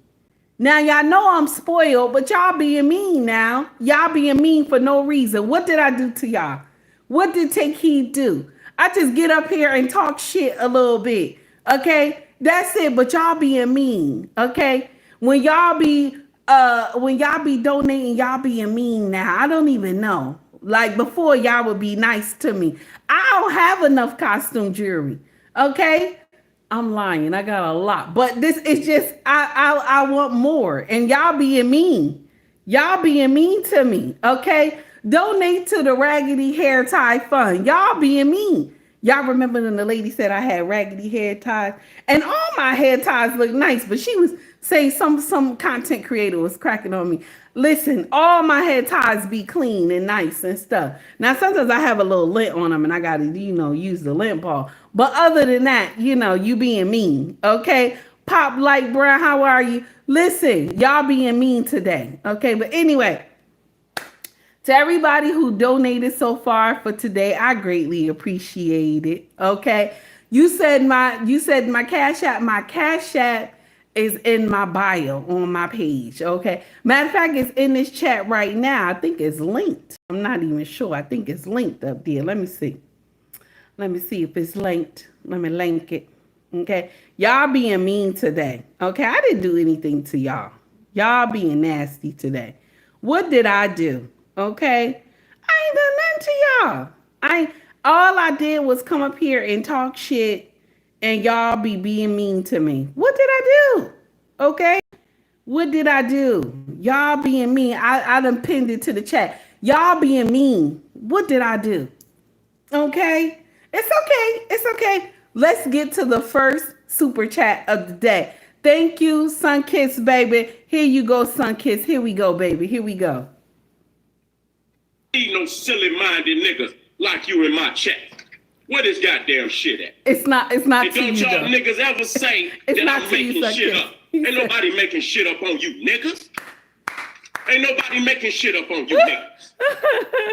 Now, y'all know I'm spoiled, but y'all being mean now. Y'all being mean for no reason. What did I do to y'all? What did Take Heed do? I just get up here and talk shit a little bit. Okay? That's it. But y'all being mean. Okay? When y'all be donating, y'all being mean now. I don't even know. Like before, y'all would be nice to me. I don't have enough costume jewelry. Okay? I'm lying. I got a lot. But this is just, I want more. And y'all being mean. Y'all being mean to me. Okay? Donate to the Raggedy Hair Tie Fund. Y'all being mean. Y'all remember when the lady said I had raggedy hair ties? And all my hair ties look nice, but she was saying some content creator was cracking on me. Listen, all my hair ties be clean and nice and stuff. Now, sometimes I have a little lint on them and I got to, use the lint ball. But other than that, you being mean, okay? Pop Light Brown, how are you? Listen, y'all being mean today, okay? But anyway, to everybody who donated so far for today, I greatly appreciate it. Okay. You said my Cash App. My Cash App is in my bio on my page. Okay. Matter of fact, it's in this chat right now. I think it's linked. I'm not even sure. I think it's linked up there. Let me see. Let me see if it's linked. Let me link it. Okay. Y'all being mean today. Okay. I didn't do anything to y'all. Y'all being nasty today. What did I do? Okay, I ain't done nothing to y'all. All I did was come up here and talk shit, and y'all be being mean to me. What did I do? Okay, what did I do? Y'all being mean. I done pinned it to the chat. Y'all being mean. What did I do? Okay, it's okay. Let's get to the first super chat of the day. Thank you, Sunkiss, baby. Here you go, Sunkiss. Here we go, baby. Here we go. Need no silly-minded niggas like you in my chat. Where this goddamn shit at? It's not and don't y'all niggas ever say that I'm making shit up. Ain't nobody making shit up on you niggas. Ain't nobody making shit up on you niggas.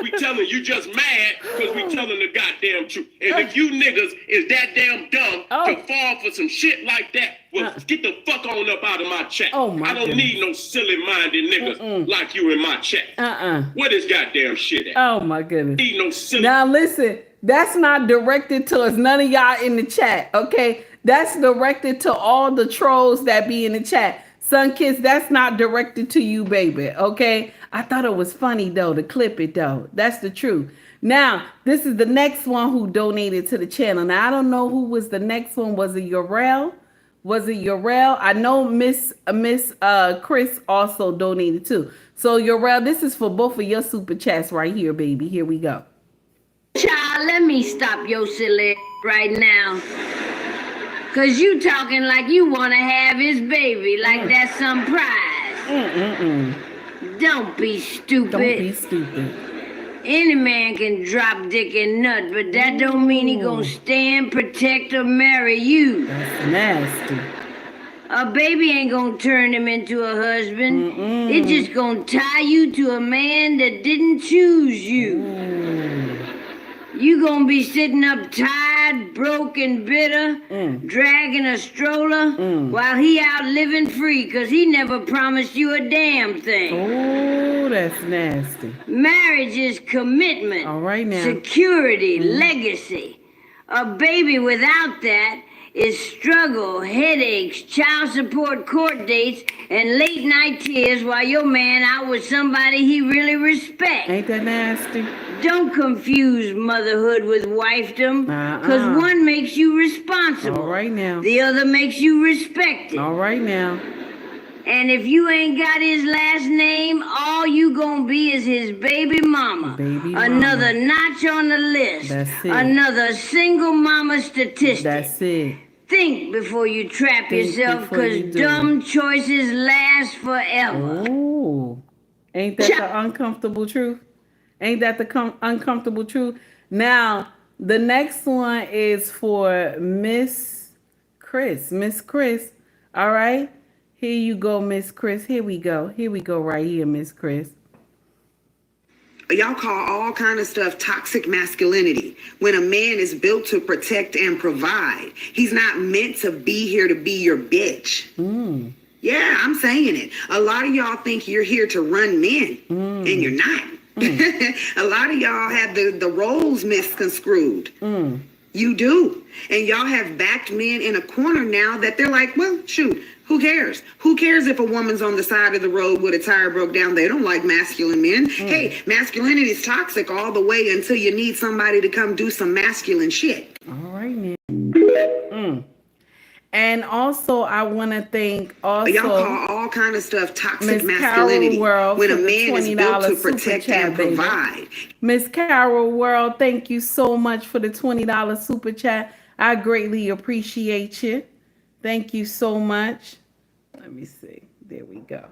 We telling you just mad because we telling the goddamn truth. And if you niggas is that damn dumb to fall for some shit like that, well, get the fuck on up out of my chat. I don't need no silly-minded niggas like you in my chat. Where this goddamn shit at? Oh my goodness. Need no silly. Now listen, that's not directed to us. None of y'all in the chat, okay? That's directed to all the trolls that be in the chat. Sunkiss, that's not directed to you, baby, okay? I thought it was funny, though, to clip it, though. That's the truth. Now, this is the next one who donated to the channel. Now, I don't know who was the next one. Was it Yorel? Was it Yorel? I know Miss Chris also donated, too. So, Yorel, this is for both of your super chats right here, baby. Here we go. Child, let me stop your silly right now. Cause you talking like you wanna have his baby, like that's some prize. Don't be stupid. Don't be stupid. Any man can drop dick and nut, but that don't mean he gonna stand, protect, or marry you. That's nasty. A baby ain't gonna turn him into a husband. It's just gonna tie you to a man that didn't choose you. You gonna be sitting up tired, broke, and bitter, dragging a stroller, while he out living free, cause he never promised you a damn thing. Oh, that's nasty. Marriage is commitment. All right now. Security, legacy. A baby without that is struggle, headaches, child support, court dates, and late night tears while your man out with somebody he really respects. Ain't that nasty? Don't confuse motherhood with wifedom, because one makes you responsible. All right now. The other makes you respected. All right now. And if you ain't got his last name, all you gonna be is his baby mama. Another notch on the list. That's it. Another single mama statistic. That's it. Think before you trap yourself, because dumb choices last forever. Oh, ain't that the uncomfortable truth? Ain't that the uncomfortable truth? Now, the next one is for Miss Chris. Miss Chris, all right? Here you go, Miss Chris. Here we go. Here we go right here, Miss Chris. Y'all call all kind of stuff toxic masculinity. When a man is built to protect and provide, he's not meant to be here to be your bitch. Yeah, I'm saying it. A lot of y'all think you're here to run men, and you're not. A lot of y'all have the roles misconstrued. You do. And y'all have backed men in a corner now that they're like, well, shoot, who cares? Who cares if a woman's on the side of the road with a tire broke down? They don't like masculine men. Hey, masculinity is toxic all the way until you need somebody to come do some masculine shit. All right, man. And also, I want to thank also y'all call all kind of stuff toxic Ms. masculinity. World when a man is built to protect chat, and provide. Miss Carol World, thank you so much for the $20 super chat. I greatly appreciate you. Thank you so much. Let me see. There we go.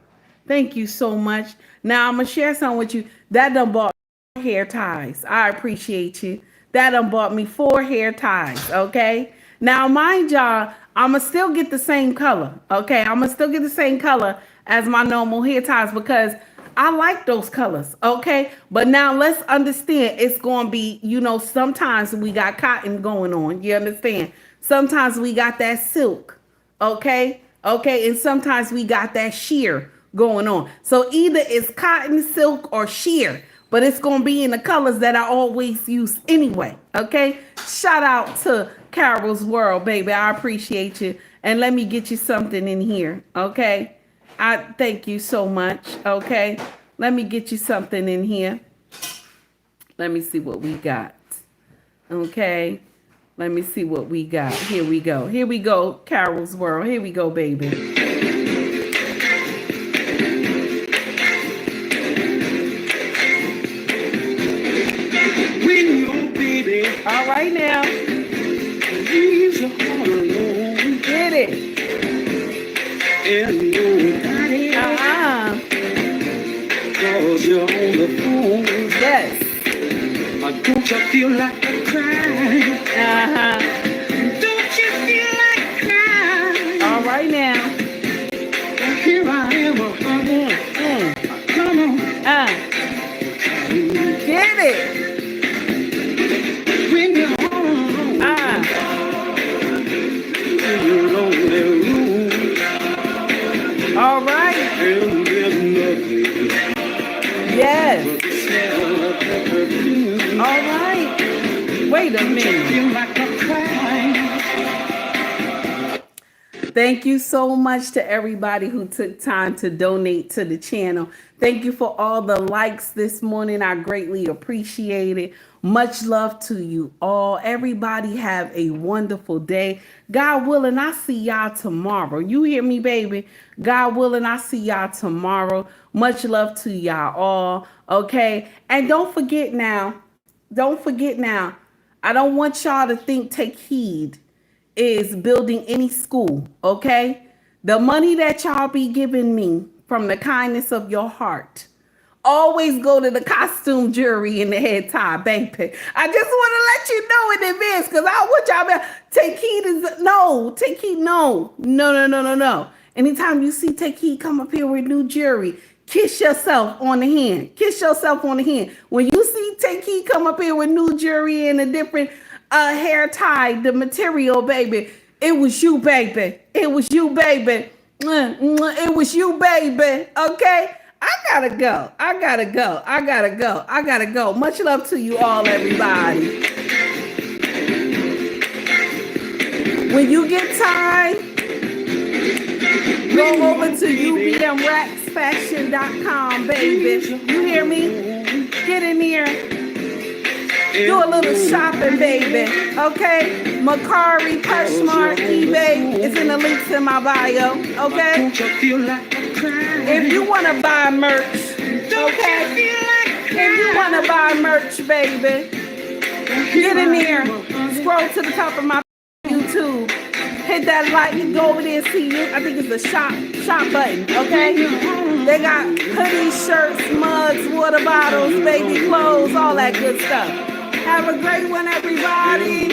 Thank you so much. Now, I'm going to share something with you. That done bought hair ties. I appreciate you. That done bought me 4 hair ties, okay? Now, mind y'all, I'm going to still get the same color, okay? I'm going to still get the same color as my normal hair ties because I like those colors, okay? But now let's understand it's going to be, you know, sometimes we got cotton going on. You understand? Sometimes we got that silk, okay? Okay, and sometimes we got that sheer going on. So either it's cotton, silk, or sheer, but it's going to be in the colors that I always use anyway, okay? Shout out to Carol's World, baby. I appreciate you. And let me get you something in here, okay? I thank you so much, okay? Let me get you something in here. Let me see what we got, okay? Let me see what we got. Here we go. Here we go, Carol's World. Here we go, baby. When your baby all right now leaves your heart alone, get it. And nobody cause you're on the phone. Yes. Don't you feel like crying? Don't you feel like crying? All right now. Here I am, come on. Get it. When you're home, in your lonely room. All right. And there's nothing. Yes. All right. Wait a minute. Thank you so much to everybody who took time to donate to the channel. Thank you for all the likes this morning. I greatly appreciate it. Much love to you all. Everybody have a wonderful day. God willing, I see y'all tomorrow. You hear me, baby? God willing, I see y'all tomorrow. Much love to y'all all. Okay. And don't forget now, I don't want y'all to think Take Heed is building any school, okay? The money that y'all be giving me from the kindness of your heart, always go to the costume jury and the head tie, baby. I just want to let you know in advance, because I want y'all to Take Heed Take Heed, no. Anytime you see Take Heed come up here with new jury, kiss yourself on the hand. Kiss yourself on the hand. When you see Take Heed come up here with new jury and a different hair tie, the material, baby, it was you, baby. It was you, baby. It was you, baby. Okay? I gotta go. Much love to you all, everybody. When you get time, go over to ubmracksfashion.com, baby. You hear me? Get in here. Do a little shopping, baby. Okay? Mercari, POSHMARK, eBay. It's in the links in my bio. Okay? If you want to buy merch, okay? If you want to buy merch, baby, get in here. Scroll to the top of my YouTube. Hit that like, go over there and see you. I think it's the shop button, okay? They got hoodies, shirts, mugs, water bottles, baby clothes, all that good stuff. Have a great one, everybody.